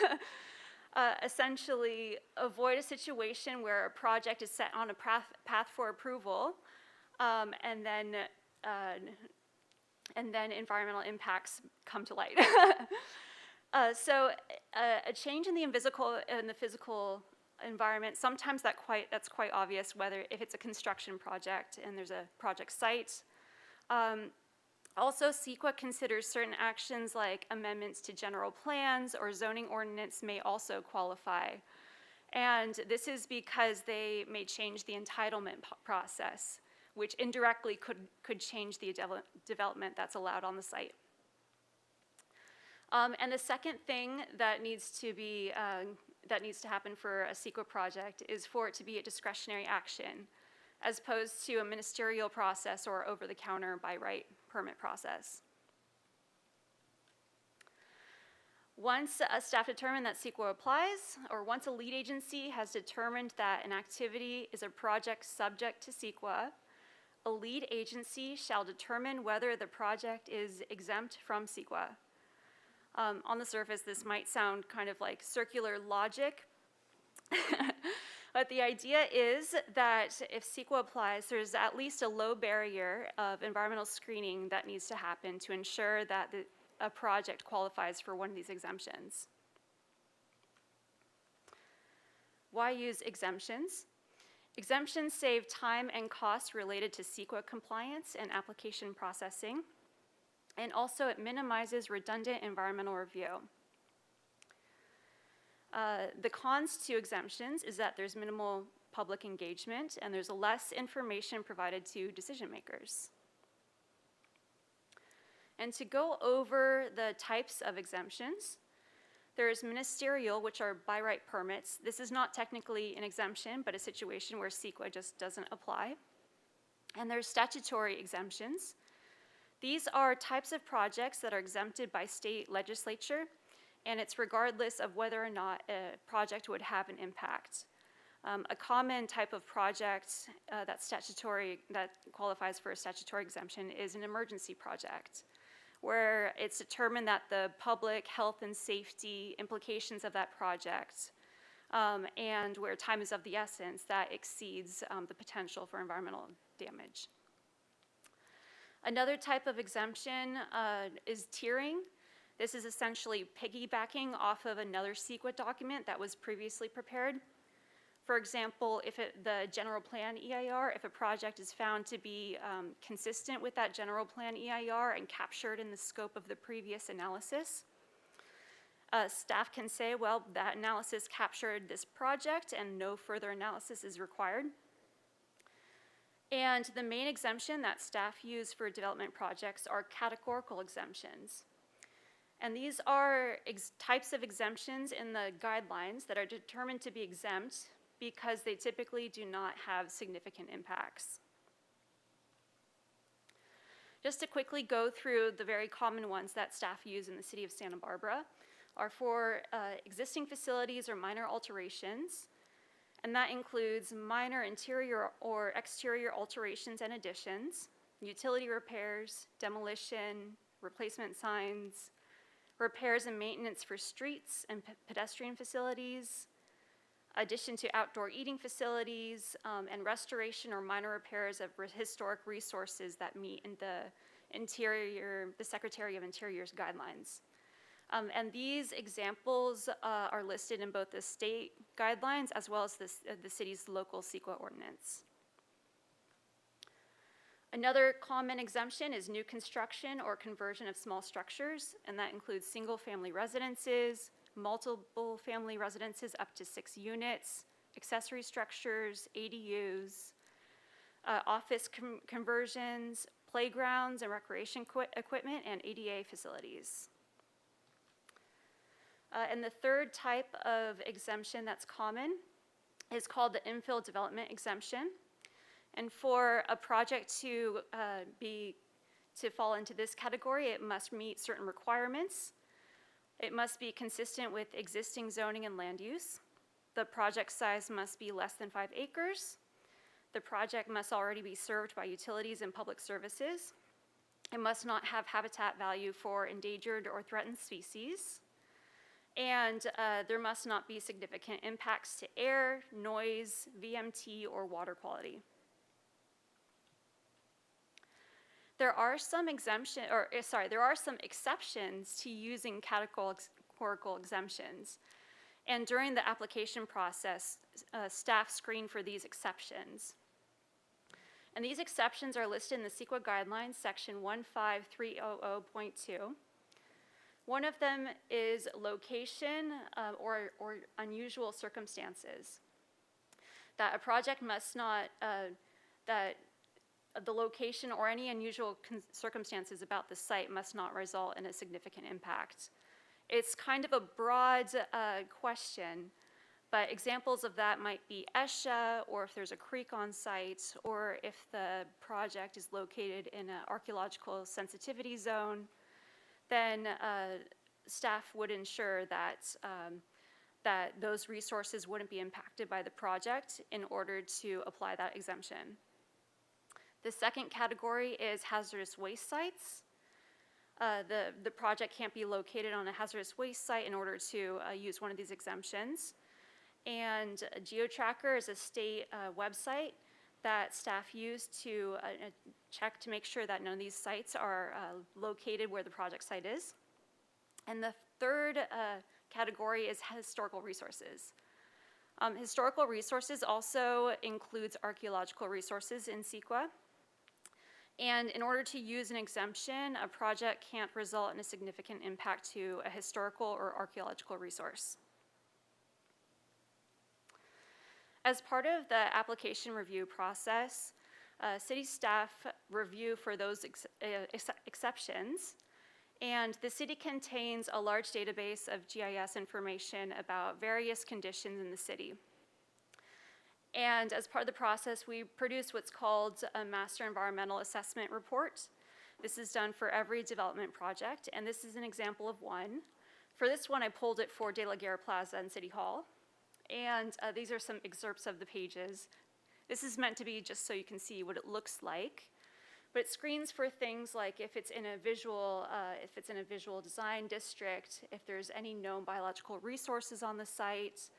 essentially avoid a situation where a project is set on a path for approval, and then environmental impacts come to light. So a change in the physical environment, sometimes that's quite obvious, whether if it's a construction project and there's a project site. Also, CEQA considers certain actions like amendments to general plans or zoning ordinance may also qualify. And this is because they may change the entitlement process, which indirectly could change the development that's allowed on the site. And the second thing that needs to happen for a CEQA project is for it to be a discretionary action, as opposed to a ministerial process or over-the-counter by right permit process. Once a staff determined that CEQA applies, or once a lead agency has determined that an activity is a project subject to CEQA, a lead agency shall determine whether the project is exempt from CEQA. On the surface, this might sound kind of like circular logic, but the idea is that if CEQA applies, there's at least a low barrier of environmental screening that needs to happen to ensure that a project qualifies for one of these exemptions. Why use exemptions? Exemptions save time and cost related to CEQA compliance and application processing, and also it minimizes redundant environmental review. The cons to exemptions is that there's minimal public engagement and there's less information provided to decision makers. And to go over the types of exemptions, there's ministerial, which are by right permits. This is not technically an exemption, but a situation where CEQA just doesn't apply. And there's statutory exemptions. These are types of projects that are exempted by state legislature, and it's regardless of whether or not a project would have an impact. A common type of project that qualifies for a statutory exemption is an emergency project, where it's determined that the public health and safety implications of that project and where time is of the essence, that exceeds the potential for environmental damage. Another type of exemption is tiering. This is essentially piggybacking off of another CEQA document that was previously prepared. For example, if the general plan EIR, if a project is found to be consistent with that general plan EIR and captured in the scope of the previous analysis, staff can say, well, that analysis captured this project and no further analysis is required. And the main exemption that staff use for development projects are categorical exemptions. And these are types of exemptions in the guidelines that are determined to be exempt because they typically do not have significant impacts. Just to quickly go through the very common ones that staff use in the city of Santa Barbara are for existing facilities or minor alterations, and that includes minor interior or exterior alterations and additions, utility repairs, demolition, replacement signs, repairs and maintenance for streets and pedestrian facilities, addition to outdoor eating facilities, and restoration or minor repairs of historic resources that meet in the Secretary of Interior's guidelines. And these examples are listed in both the state guidelines as well as the city's local CEQA ordinance. Another common exemption is new construction or conversion of small structures, and that includes single-family residences, multiple family residences up to 6 units, accessory structures, ADUs, office conversions, playgrounds and recreation equipment, and ADA facilities. And the third type of exemption that's common is called the infill development exemption. And for a project to fall into this category, it must meet certain requirements. It must be consistent with existing zoning and land use. The project size must be less than 5 acres. The project must already be served by utilities and public services. It must not have habitat value for endangered or threatened species. And there must not be significant impacts to air, noise, VMT, or water quality. There are some exceptions to using categorical exemptions. And during the application process, staff screen for these exceptions. And these exceptions are listed in the CEQA guidelines, section 15300.2. One of them is location or unusual circumstances. That a project must not, that the location or any unusual circumstances about the site must not result in a significant impact. It's kind of a broad question, but examples of that might be ESHA, or if there's a creek on site, or if the project is located in an archaeological sensitivity zone, then staff would ensure that that those resources wouldn't be impacted by the project in order to apply that exemption. The second category is hazardous waste sites. The project can't be located on a hazardous waste site in order to use one of these exemptions. And GeoTracker is a state website that staff use to check to make sure that none of these sites are located where the project site is. And the third category is historical resources. Historical resources also includes archaeological resources in CEQA. And in order to use an exemption, a project can't result in a significant impact to a historical or archaeological resource. As part of the application review process, city staff review for those exceptions, and the city contains a large database of GIS information about various conditions in the city. And as part of the process, we produce what's called a master environmental assessment report. This is done for every development project, and this is an example of one. For this one, I pulled it for De La Guerra Plaza and City Hall. And these are some excerpts of the pages. This is meant to be just so you can see what it looks like. But it screens for things like if it's in a visual design district, if there's any known biological resources on the site,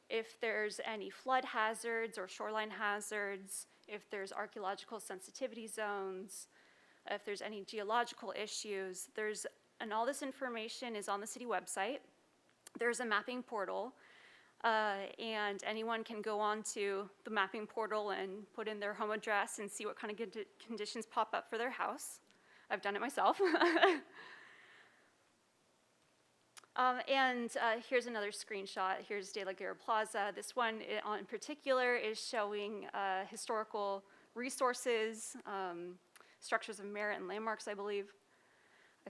if there's any flood hazards or shoreline hazards, if there's archaeological sensitivity zones, if there's any geological issues. And all this information is on the city website. There's a mapping portal, and anyone can go on to the mapping portal and put in their home address and see what kind of conditions pop up for their house. I've done it myself. Here's another screenshot. Here's De La Guerra Plaza. This one in particular is showing historical resources, structures of merit and landmarks, I believe,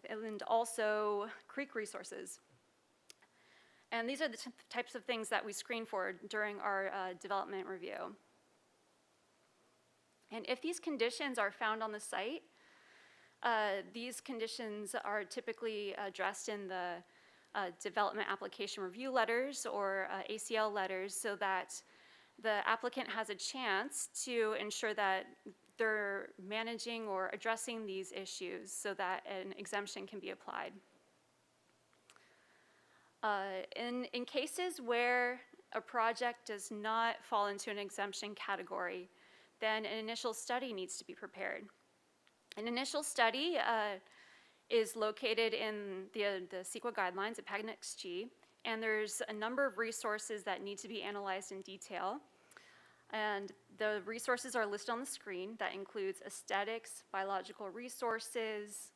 and also creek resources. And these are the types of things that we screen for during our development review. And if these conditions are found on the site, these conditions are typically addressed in the development application review letters or ACL letters, so that the applicant has a chance to ensure that they're managing or addressing these issues so that an exemption can be applied. In cases where a project does not fall into an exemption category, then an initial study needs to be prepared. An initial study is located in the CEQA guidelines, Appendix G, and there's a number of resources that need to be analyzed in detail. And the resources are listed on the screen. That includes aesthetics, biological resources,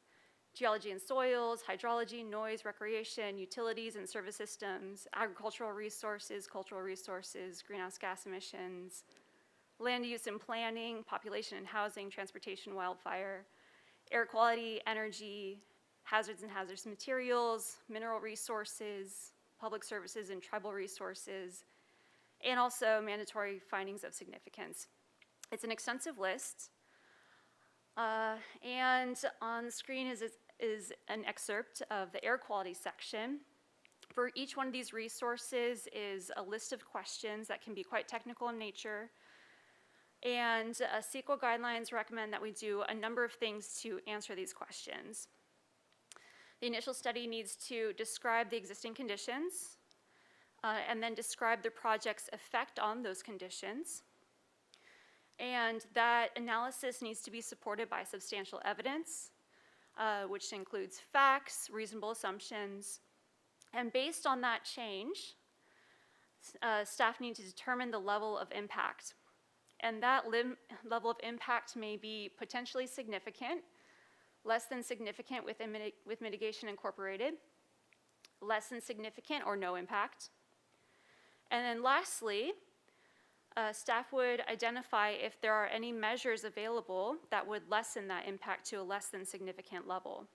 geology and soils, hydrology, noise, recreation, utilities and service systems, agricultural resources, cultural resources, greenhouse gas emissions, land use and planning, population and housing, transportation, wildfire, air quality, energy, hazards and hazardous materials, mineral resources, public services and tribal resources, and also mandatory findings of significance. It's an extensive list. And on the screen is an excerpt of the air quality section. For each one of these resources is a list of questions that can be quite technical in nature. And CEQA guidelines recommend that we do a number of things to answer these questions. The initial study needs to describe the existing conditions, and then describe the project's effect on those conditions. And that analysis needs to be supported by substantial evidence, which includes facts, reasonable assumptions. And based on that change, staff need to determine the level of impact. And that level of impact may be potentially significant, less than significant with mitigation incorporated, less than significant or no impact. And then lastly, staff would identify if there are any measures available that would lessen that impact to a less than significant level.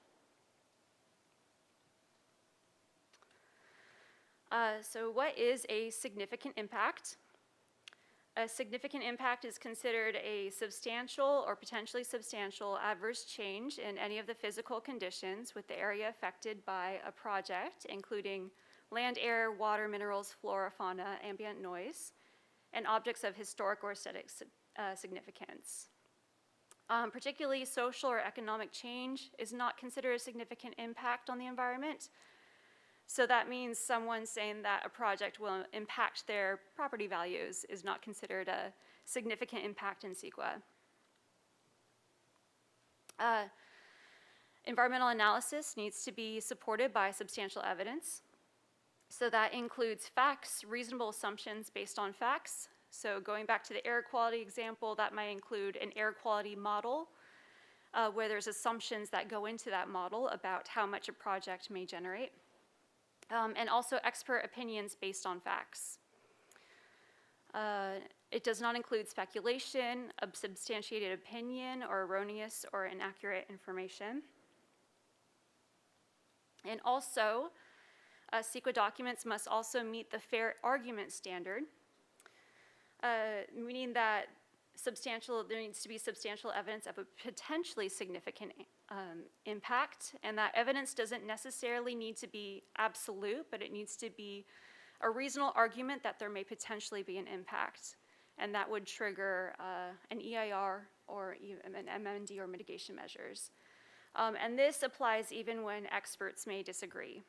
So what is a significant impact? A significant impact is considered a substantial or potentially substantial adverse change in any of the physical conditions with the area affected by a project, including land, air, water, minerals, flora, fauna, ambient noise, and objects of historic or aesthetic significance. Particularly social or economic change is not considered a significant impact on the environment. So that means someone saying that a project will impact their property values is not considered a significant impact in CEQA. Environmental analysis needs to be supported by substantial evidence. So that includes facts, reasonable assumptions based on facts. So going back to the air quality example, that might include an air quality model where there's assumptions that go into that model about how much a project may generate. And also expert opinions based on facts. It does not include speculation, unsubstantiated opinion, or erroneous or inaccurate information. And also, CEQA documents must also meet the fair argument standard, meaning that there needs to be substantial evidence of a potentially significant impact, and that evidence doesn't necessarily need to be absolute, but it needs to be a reasonable argument that there may potentially be an impact, and that would trigger an EIR or even an MND or mitigation measures. And this applies even when experts may disagree.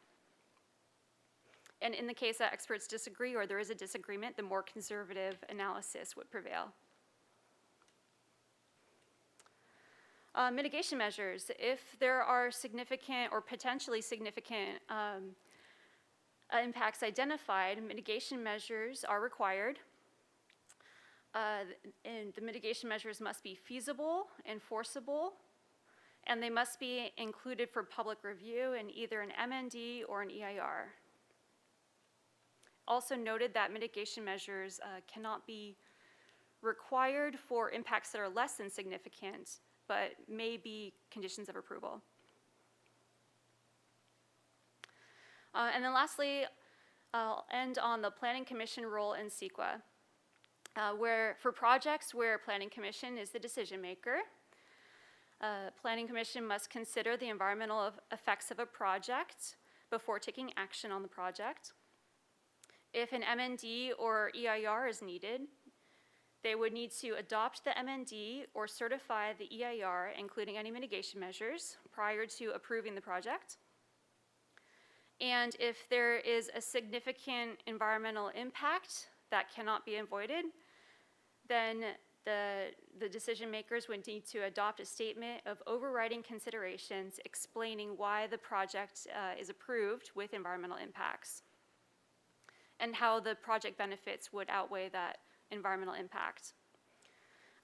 And in the case that experts disagree or there is a disagreement, the more conservative analysis would prevail. Mitigation measures. If there are significant or potentially significant impacts identified, mitigation measures are required. And the mitigation measures must be feasible, enforceable, and they must be included for public review in either an MND or an EIR. Also noted that mitigation measures cannot be required for impacts that are less than significant, but may be conditions of approval. And then lastly, I'll end on the Planning Commission role in CEQA, where for projects where Planning Commission is the decision maker, Planning Commission must consider the environmental effects of a project before taking action on the project. If an MND or EIR is needed, they would need to adopt the MND or certify the EIR, including any mitigation measures, prior to approving the project. And if there is a significant environmental impact that cannot be avoided, then the decision makers would need to adopt a statement of overriding considerations explaining why the project is approved with environmental impacts and how the project benefits would outweigh that environmental impact.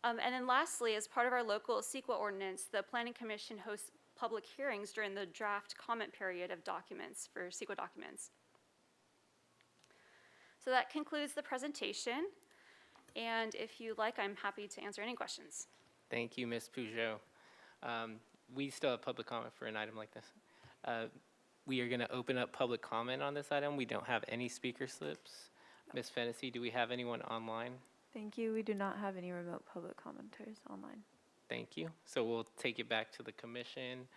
And then lastly, as part of our local CEQA ordinance, the Planning Commission hosts public hearings during the draft comment period of documents for CEQA documents. So that concludes the presentation. And if you like, I'm happy to answer any questions. Thank you, Ms. Peugeot. We still have public comment for an item like this. We are going to open up public comment on this item. We don't have any speaker slips. Ms. Fennessy, do we have anyone online? Thank you. We do not have any remote public commenters online. Thank you. So we'll take it back to the commission.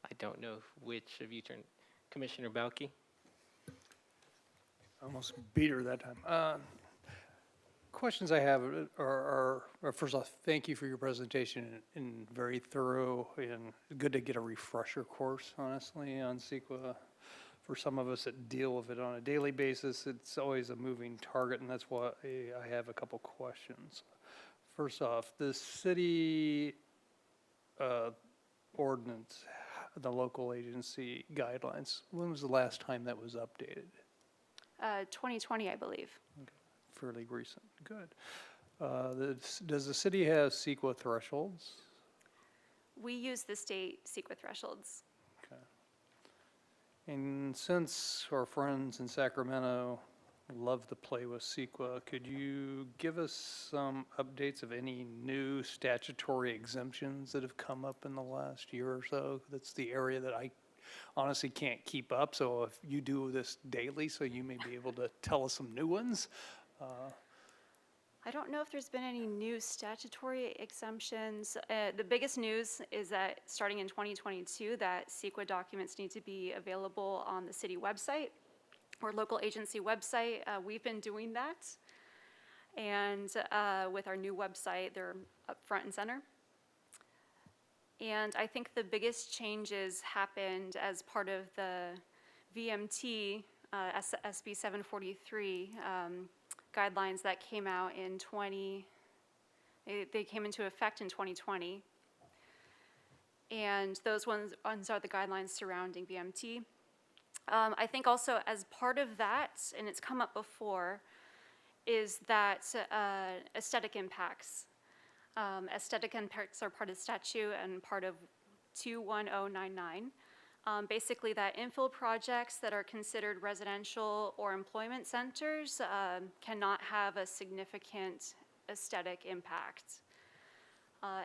I don't know which of you turned. Commissioner Belke? Almost beat her that time. Questions I have are first off, thank you for your presentation and very thorough and good to get a refresher course, honestly, on CEQA. For some of us that deal with it on a daily basis, it's always a moving target, and that's why I have a couple questions. First off, the city ordinance, the local agency guidelines, when was the last time that was updated? 2020, I believe. Okay. Fairly recent. Good. Does the city have CEQA thresholds? We use the state CEQA thresholds. Okay. And since our friends in Sacramento love to play with CEQA, could you give us some updates of any new statutory exemptions that have come up in the last year or so? That's the area that I honestly can't keep up. So if you do this daily, so you may be able to tell us some new ones. I don't know if there's been any new statutory exemptions. The biggest news is that starting in 2022, that CEQA documents need to be available on the city website or local agency website. We've been doing that. And with our new website, they're up front and center. And I think the biggest changes happened as part of the VMT, SB 743, guidelines that came out in they came into effect in 2020. And those ones are the guidelines surrounding VMT. I think also as part of that, and it's come up before, is that aesthetic impacts. Aesthetic impacts are part of the statute and part of 21099. Basically that infill projects that are considered residential or employment centers cannot have a significant aesthetic impact.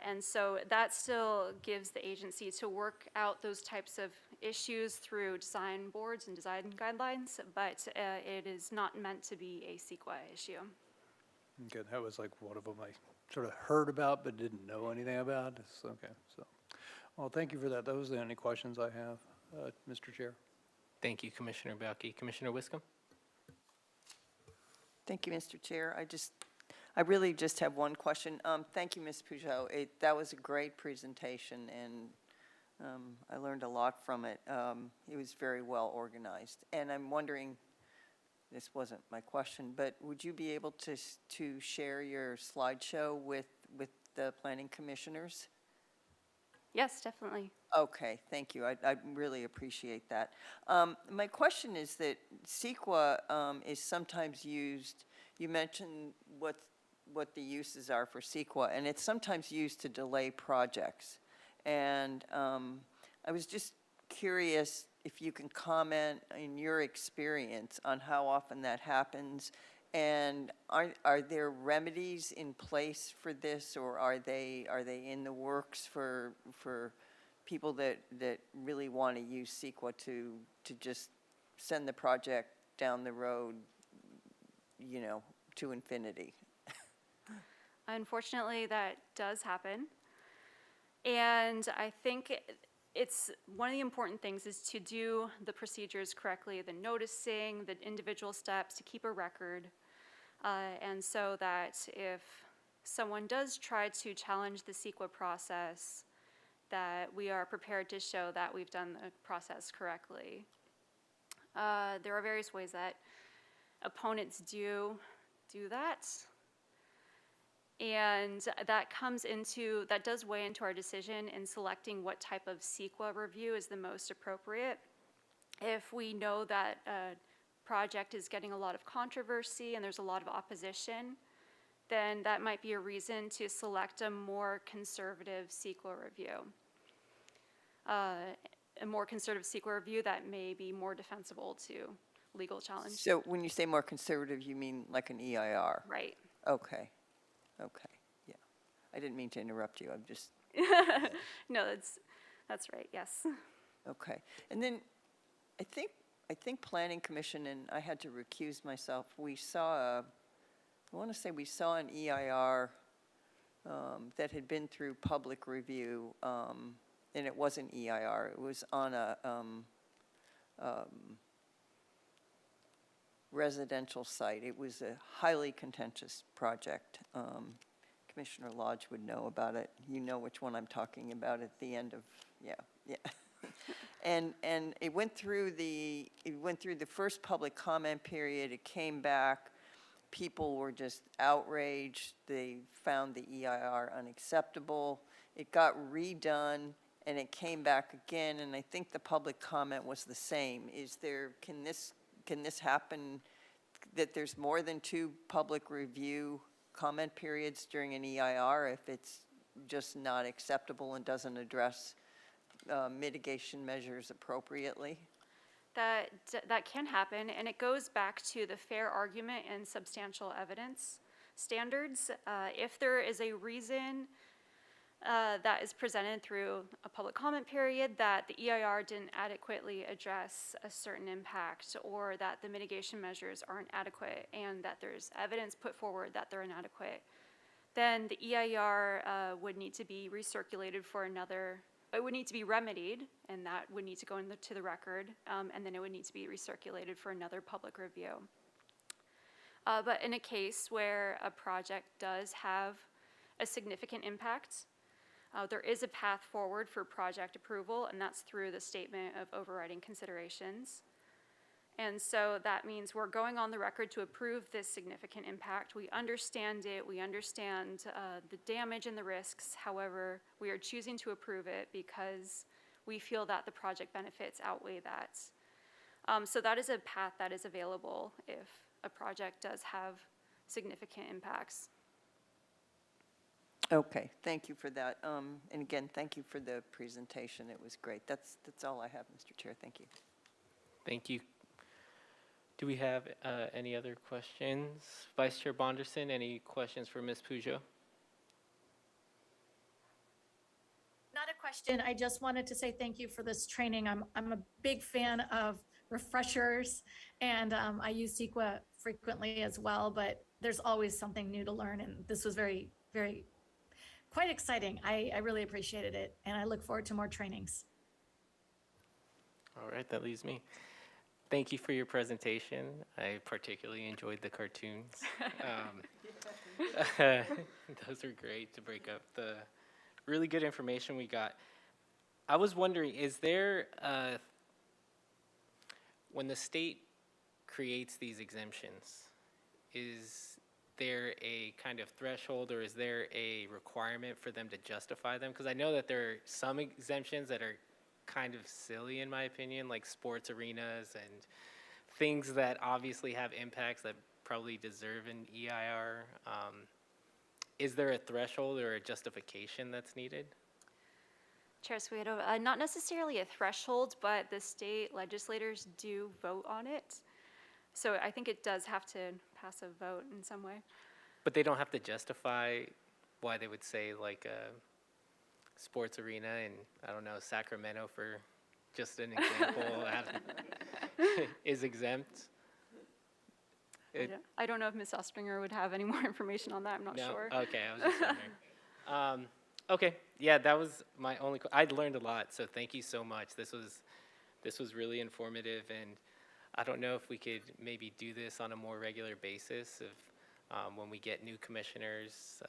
And so that still gives the agency to work out those types of issues through design boards and design guidelines, but it is not meant to be a CEQA issue. Okay, that was like one of them I sort of heard about but didn't know anything about. Okay, so, well, thank you for that. Those are the only questions I have, Mr. Chair. Thank you, Commissioner Belke. Commissioner Wiscombe? Thank you, Mr. Chair. I really just have one question. Thank you, Ms. Peugeot. That was a great presentation, and I learned a lot from it. It was very well organized. And I'm wondering, this wasn't my question, but would you be able to share your slideshow with the planning commissioners? Yes, definitely. Okay, thank you. I really appreciate that. My question is that CEQA is sometimes used, you mentioned what the uses are for CEQA, and it's sometimes used to delay projects. And I was just curious if you can comment in your experience on how often that happens, and are there remedies in place for this, or are they in the works for people that really want to use CEQA to just send the project down the road, you know, to infinity? Unfortunately, that does happen. And I think it's one of the important things is to do the procedures correctly, the noticing, the individual steps, to keep a record. And so that if someone does try to challenge the CEQA process, that we are prepared to show that we've done the process correctly. There are various ways that opponents do that. And that does weigh into our decision in selecting what type of CEQA review is the most appropriate. If we know that a project is getting a lot of controversy and there's a lot of opposition, then that might be a reason to select a more conservative CEQA review. A more conservative CEQA review that may be more defensible to legal challenge. So when you say more conservative, you mean like an EIR? Right. Okay, yeah. I didn't mean to interrupt you, I'm just, No, that's right, yes. okay. And then I think Planning Commission, and I had to recuse myself, we saw an EIR that had been through public review, and it wasn't EIR, it was on a residential site. It was a highly contentious project. Commissioner Lodge would know about it. You know which one I'm talking about at the end of, yeah. And it went through the first public comment period. It came back. People were just outraged. They found the EIR unacceptable. It got redone, and it came back again, and I think the public comment was the same. Can this happen, that there's more than 2 public review comment periods during an EIR if it's just not acceptable and doesn't address mitigation measures appropriately? That can happen, and it goes back to the fair argument and substantial evidence standards. If there is a reason that is presented through a public comment period that the EIR didn't adequately address a certain impact, or that the mitigation measures aren't adequate, and that there's evidence put forward that they're inadequate, then the EIR would need to be recirculated for another. It would need to be remedied, and that would need to go into the record, and then it would need to be recirculated for another public review. But in a case where a project does have a significant impact, there is a path forward for project approval, and that's through the statement of overriding considerations. And so that means we're going on the record to approve this significant impact. We understand it, we understand the damage and the risks. However, we are choosing to approve it because we feel that the project benefits outweigh that. So that is a path that is available if a project does have significant impacts. Okay, thank you for that. And again, thank you for the presentation. It was great. That's all I have, Mr. Chair. Thank you. Thank you. Do we have any other questions? Vice Chair Bonderson, any questions for Ms. Peugeot? Not a question. I just wanted to say thank you for this training. I'm a big fan of refreshers, and I use CEQA frequently as well, but there's always something new to learn, and this was very, very, quite exciting. I really appreciated it, and I look forward to more trainings. All right, that leaves me. Thank you for your presentation. I particularly enjoyed the cartoons. Those are great to break up the really good information we got. I was wondering, is there, when the state creates these exemptions, is there a kind of threshold or is there a requirement for them to justify them? Because I know that there are some exemptions that are kind of silly in my opinion, like sports arenas and things that obviously have impacts that probably deserve an EIR. Is there a threshold or a justification that's needed? Chair Suedo, not necessarily a threshold, but the state legislators do vote on it. So I think it does have to pass a vote in some way. But they don't have to justify why they would say like a sports arena in, I don't know, Sacramento for just an example, is exempt. I don't know if Ms. Ostringer would have any more information on that. I'm not No? sure. Okay, I was just wondering. Okay, yeah, that was my only. I'd learned a lot, so thank you so much. This was really informative, and I don't know if we could maybe do this on a more regular basis if when we get new commissioners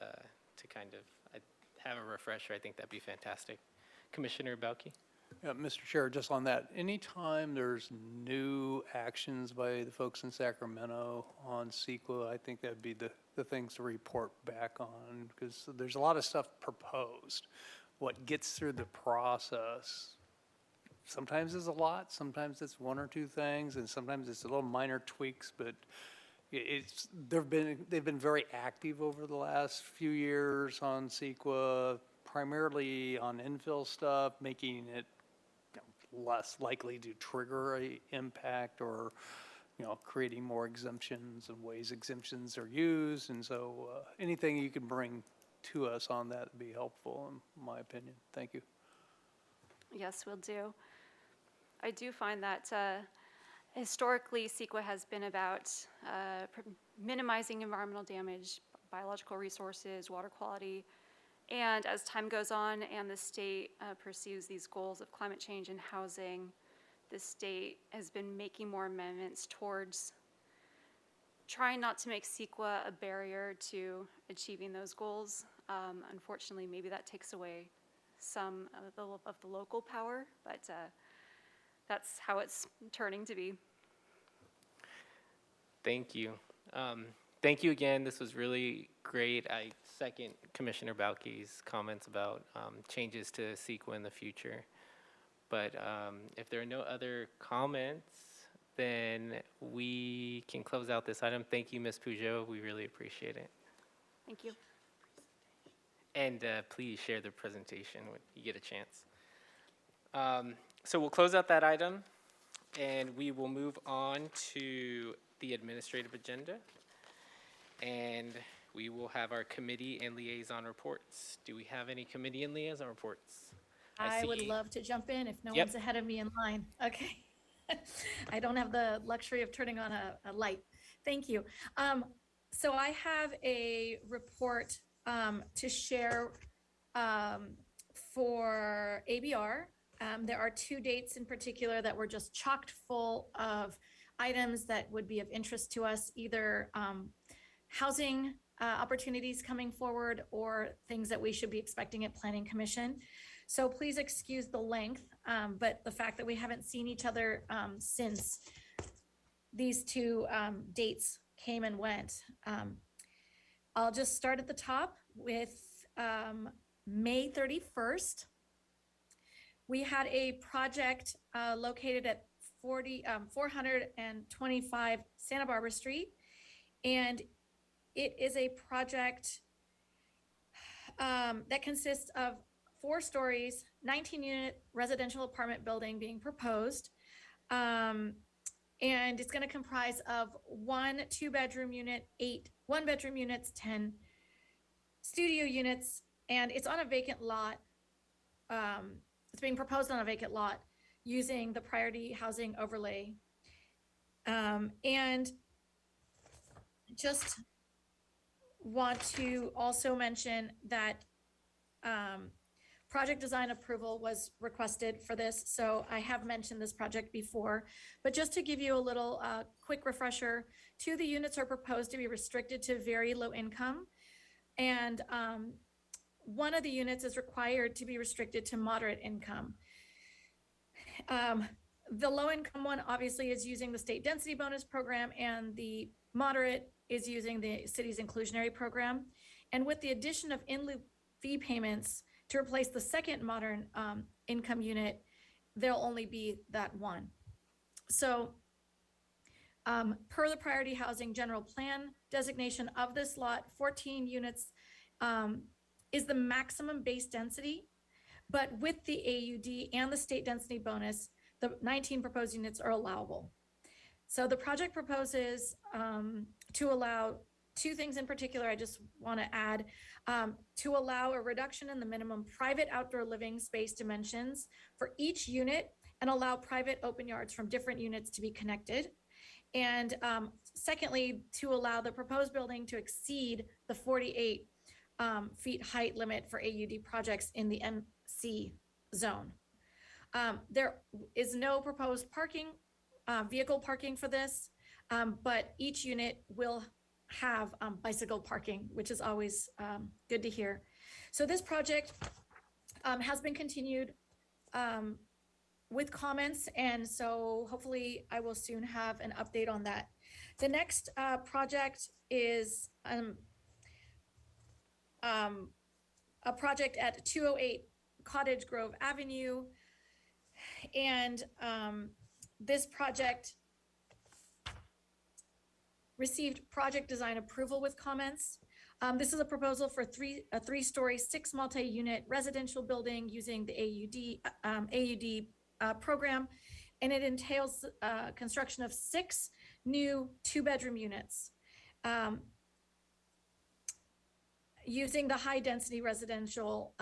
to kind of have a refresher. I think that'd be fantastic. Commissioner Balke? Yeah, Mr. Chair, just on that, anytime there's new actions by the folks in Sacramento on CEQA, I think that'd be the things to report back on, because there's a lot of stuff proposed. What gets through the process, sometimes is a lot, sometimes it's one or two things, and sometimes it's a little minor tweaks, but they've been very active over the last few years on CEQA, primarily on infill stuff, making it less likely to trigger a impact or, creating more exemptions and ways exemptions are used. And so anything you can bring to us on that would be helpful, in my opinion. Thank you. Yes, we'll do. I do find that historically, CEQA has been about minimizing environmental damage, biological resources, water quality, and as time goes on and the state pursues these goals of climate change and housing, the state has been making more amendments towards trying not to make CEQA a barrier to achieving those goals. Unfortunately, maybe that takes away some of the local power, but that's how it's turning to be. Thank you. Thank you again. This was really great. I second Commissioner Balke's comments about changes to CEQA in the future. But if there are no other comments, then we can close out this item. Thank you, Ms. Peugeot. We really appreciate it. Thank you. And please share the presentation when you get a chance. So we'll close out that item, and we will move on to the administrative agenda. And we will have our committee and liaison reports. Do we have any committee and liaison reports? I would see- love to jump in if no Yep. one's ahead of me in line. Okay. I don't have the luxury of turning on a light. Thank you. So I have a report to share for ABR. There are two dates in particular that were just chocked full of items that would be of interest to us, either housing opportunities coming forward or things that we should be expecting at Planning Commission. So please excuse the length, but the fact that we haven't seen each other since these two dates came and went. I'll just start at the top with May 31st. We had a project located at 425 Santa Barbara Street, and it is a project that consists of 4 stories, 19-unit residential apartment building being proposed. And it's going to comprise of 1 2-bedroom unit, 8 1-bedroom units, 10 studio units, and it's on a vacant lot. It's being proposed on a vacant lot using the priority housing overlay. And just want to also mention that Project design approval was requested for this, so I have mentioned this project before. But just to give you a little quick refresher, 2 of the units are proposed to be restricted to very low income. And 1 of the units is required to be restricted to moderate income. The low income one obviously is using the state density bonus program, and the moderate is using the city's inclusionary program. And with the addition of in-lieu fee payments to replace the second modern income unit, there'll only be that 1. So per the priority housing general plan designation of this lot, 14 units is the maximum base density. But with the AUD and the state density bonus, the 19 proposed units are allowable. So the project proposes to allow 2 things in particular I just want to add, to allow a reduction in the minimum private outdoor living space dimensions for each unit and allow private open yards from different units to be connected. And secondly, to allow the proposed building to exceed the 48 feet height limit for AUD projects in the MC zone. There is no proposed parking, vehicle parking for this, but each unit will have bicycle parking, which is always good to hear. So this project has been continued with comments, and so hopefully I will soon have an update on that. The next project is a project at 208 Cottage Grove Avenue. And this project received project design approval with comments. This is a proposal for a 3-story, 6 multi-unit residential building using the AUD program. And it entails construction of 6 new 2-bedroom units using the high density residential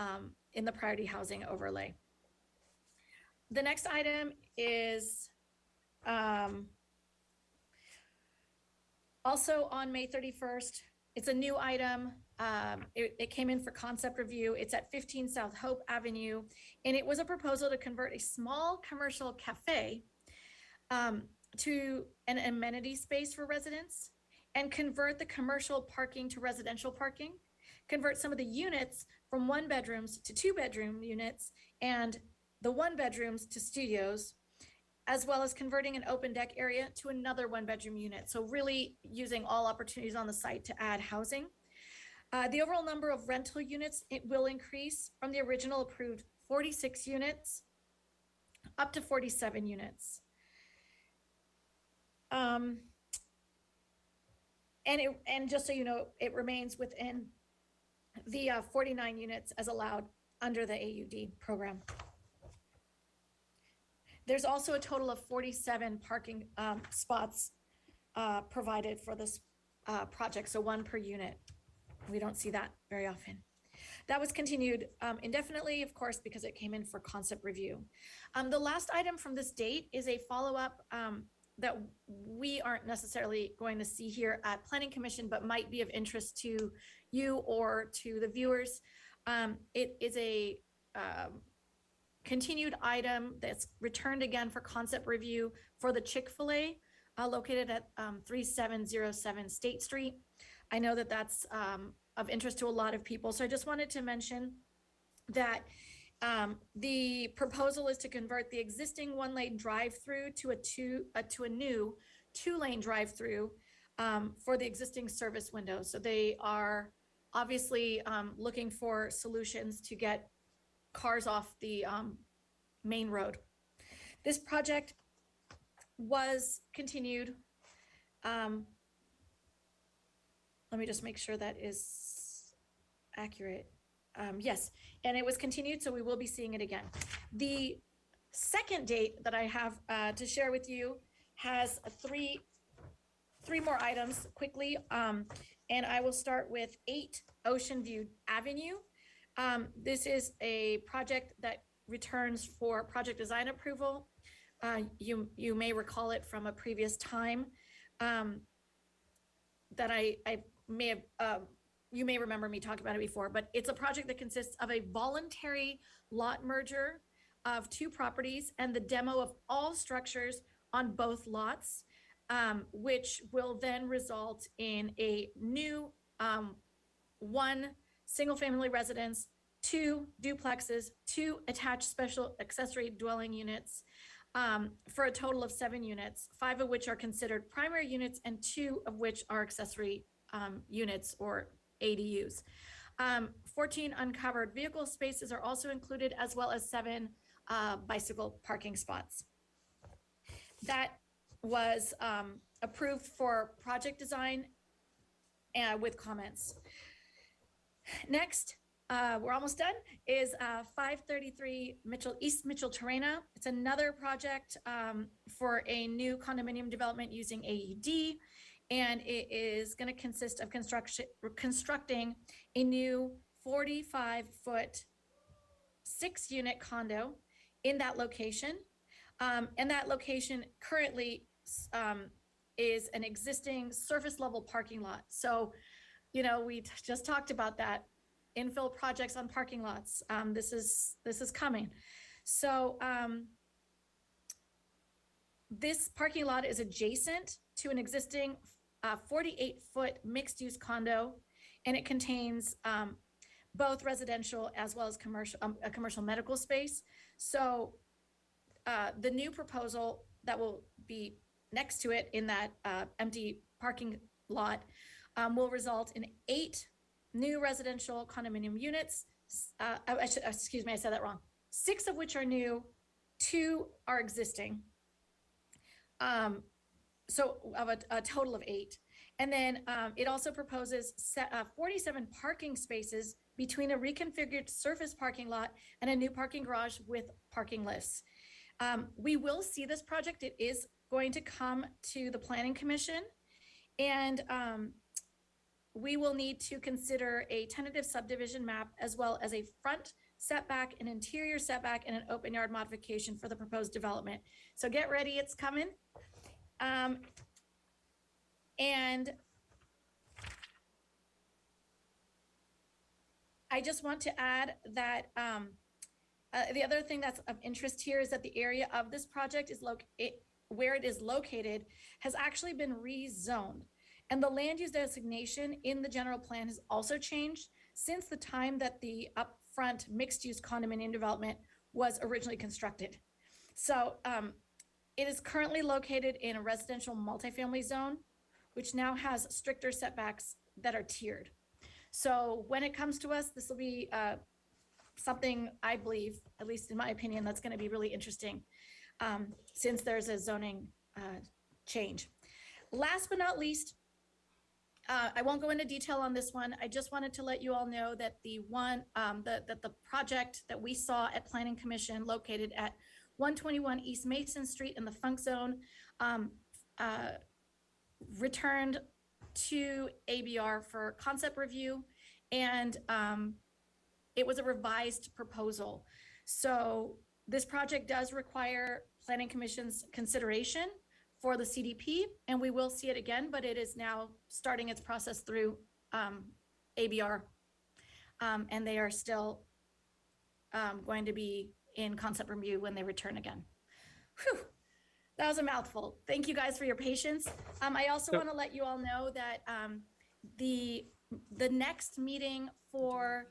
in the priority housing overlay. The next item is also on May 31st. It's a new item. It came in for concept review. It's at 15 South Hope Avenue, and it was a proposal to convert a small commercial cafe to an amenity space for residents and convert the commercial parking to residential parking, convert some of the units from 1-bedrooms to 2-bedroom units and the 1-bedrooms to studios, as well as converting an open deck area to another 1-bedroom unit. So really using all opportunities on the site to add housing. The overall number of rental units, it will increase from the original approved 46 units up to 47 units. And just so you know, it remains within the 49 units as allowed under the AUD program. There's also a total of 47 parking spots provided for this project, so 1 per unit. We don't see that very often. That was continued indefinitely, of course, because it came in for concept review. The last item from this date is a follow-up that we aren't necessarily going to see here at Planning Commission, but might be of interest to you or to the viewers. It is a continued item that's returned again for concept review for the Chick-fil-A located at 3707 State Street. I know that that's of interest to a lot of people, so I just wanted to mention that the proposal is to convert the existing 1-lane drive-through to a new 2-lane drive-through for the existing service window. So they are obviously looking for solutions to get cars off the main road. This project was continued. Let me just make sure that is accurate. Yes, and it was continued, so we will be seeing it again. The second date that I have to share with you has three more items quickly, and I will start with 8 Ocean View Avenue. This is a project that returns for project design approval. You may recall it from a previous time that I may have you may remember me talking about it before, but it's a project that consists of a voluntary lot merger of two properties and the demo of all structures on both lots, which will then result in a new one single-family residence, two duplexes, two attached special accessory dwelling units, for a total of 7 units, 5 of which are considered primary units and 2 of which are accessory units or ADUs. 14 uncovered vehicle spaces are also included, as well as 7 bicycle parking spots. That was approved for project design with comments. Next, we're almost done, is 533 East Mitchell Terrena. It's another project for a new condominium development using AUD, and it is going to consist of constructing a new 45-foot 6-unit condo in that location. And that location currently is an existing surface level parking lot. So, you know, we just talked about that. Infill projects on parking lots. This is coming. So this parking lot is adjacent to an existing 48-foot mixed-use condo, and it contains both residential as well as a commercial medical space. So the new proposal that will be next to it in that empty parking lot will result in 8 new residential condominium units. Excuse me, I said that wrong. 6 of which are new, 2 are existing. So of a total of 8. And then it also proposes 47 parking spaces between a reconfigured surface parking lot and a new parking garage with parking lifts. We will see this project. It is going to come to the Planning Commission, and we will need to consider a tentative subdivision map as well as a front setback, an interior setback, and an open yard modification for the proposed development. So get ready, it's coming. And I just want to add that the other thing that's of interest here is that the area of this project is where it is located has actually been rezoned. And the land use designation in the general plan has also changed since the time that the upfront mixed-use condominium development was originally constructed. So it is currently located in a residential multifamily zone, which now has stricter setbacks that are tiered. So when it comes to us, this will be something I believe, at least in my opinion, that's going to be really interesting since there's a zoning change. Last but not least, I won't go into detail on this one. I just wanted to let you all know that the project that we saw at Planning Commission located at 121 East Mason Street in the Funk Zone returned to ABR for concept review, and it was a revised proposal. So this project does require Planning Commission's consideration for the CDP, and we will see it again, but it is now starting its process through ABR, and they are still going to be in concept review when they return again. Whew. That was a mouthful. Thank you guys for your patience. I also want to let you all know that the next meeting for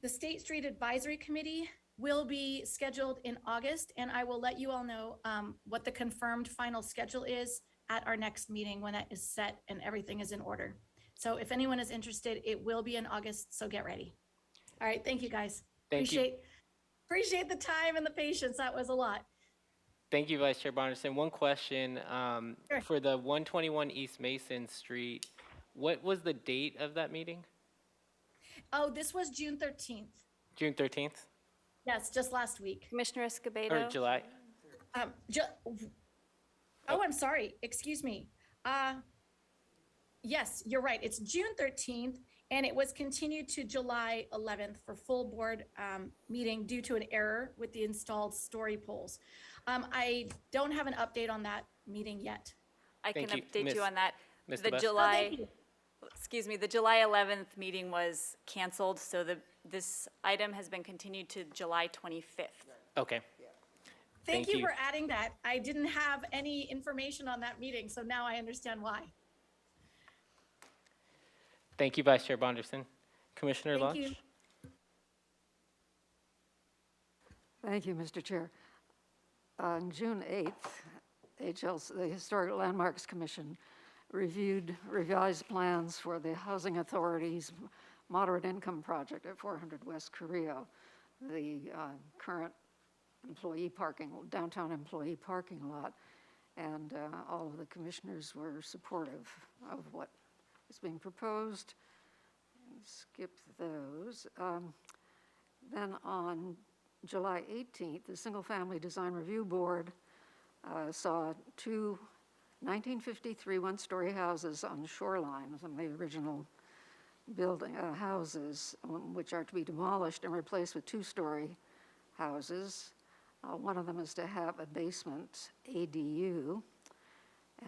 the State Street Advisory Committee will be scheduled in August, and I will let you all know what the confirmed final schedule is at our next meeting when that is set and everything is in order. So if anyone is interested, it will be in August, so get ready. All right, thank you guys. Thank you. Appreciate the time and the patience. That was a lot. Thank you, Vice Chair Bonderson. One question, Sure. for the 121 East Mason Street, what was the date of that meeting? Oh, this was June 13th. June 13th Yes, just last week. Commissioner Escobedo. or July? I'm sorry. Excuse me. Yes, you're right. It's June 13th, and it was continued to July 11th for full board meeting due to an error with the installed story poles. I don't have an update on that meeting yet. I can Thank you. update Miss- you on that. Ms. The DeBus? Oh, thank July, you. Excuse me, the July 11th meeting was canceled, so this item has been continued to July 25th. Okay. Thank Thank you you. for adding that. I didn't have any information on that meeting, so now I understand why. Thank you, Vice Chair Bonderson. Commissioner Thank Lodge? you. Thank you, Mr. Chair. On June 8th, the Historic Landmarks Commission reviewed revised plans for the Housing Authority's moderate income project at 400 West Carrillo, the current downtown employee parking lot. And all of the commissioners were supportive of what is being proposed. Skip those. Then on July 18th, the Single Family Design Review Board saw two 1953 one-story houses on the shoreline, some of the original building houses, which are to be demolished and replaced with two-story houses. One of them is to have a basement ADU,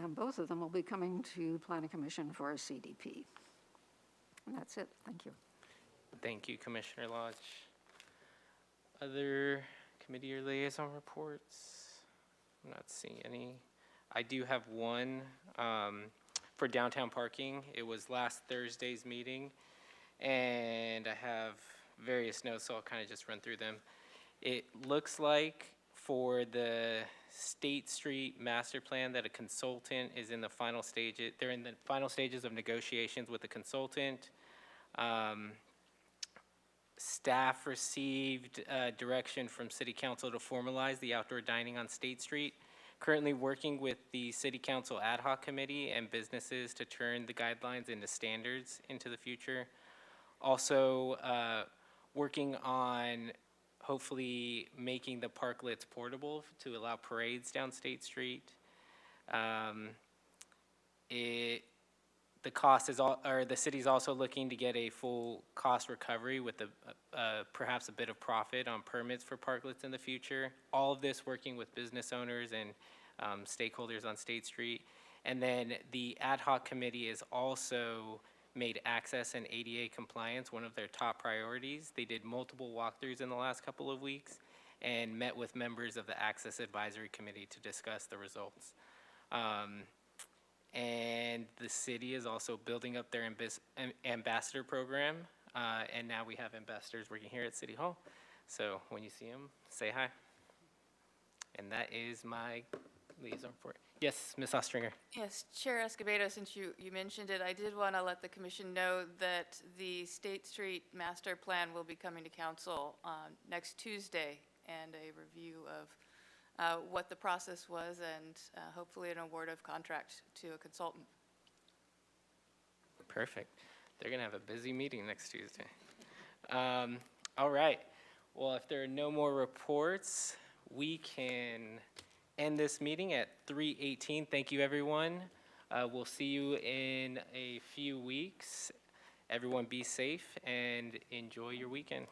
and both of them will be coming to Planning Commission for a CDP. And that's it. Thank you. Thank you, Commissioner Lodge. Other committee or liaison reports? I'm not seeing any. I do have one for downtown parking. It was last Thursday's meeting, and I have various notes, so I'll kind of just run through them. It looks like for the State Street master plan that a consultant is in the final stages. They're in the final stages of negotiations with the consultant. Staff received direction from City Council to formalize the outdoor dining on State Street. Currently working with the City Council Ad Hoc Committee and businesses to turn the guidelines into standards into the future. Also working on hopefully making the parklets portable to allow parades down State Street. The cost is the city's also looking to get a full cost recovery with perhaps a bit of profit on permits for parklets in the future. All of this working with business owners and stakeholders on State Street. And then the ad hoc committee is also made access and ADA compliance one of their top priorities. They did multiple walkthroughs in the last couple of weeks and met with members of the Access Advisory Committee to discuss the results. And the city is also building up their ambassador program, and now we have ambassadors working here at City Hall. So when you see them, say hi. And that is my liaison report. Yes, Ms. Ostringer. Yes, Chair Escobedo, since you mentioned it, I did want to let the commission know that the State Street Master Plan will be coming to council next Tuesday, and a review of what the process was, and hopefully an award of contract to a consultant. Perfect. They're going to have a busy meeting next Tuesday. All right. Well, if there are no more reports, we can end this meeting at 3:18. Thank you, everyone. We'll see you in a few weeks. Everyone be safe and enjoy your weekend.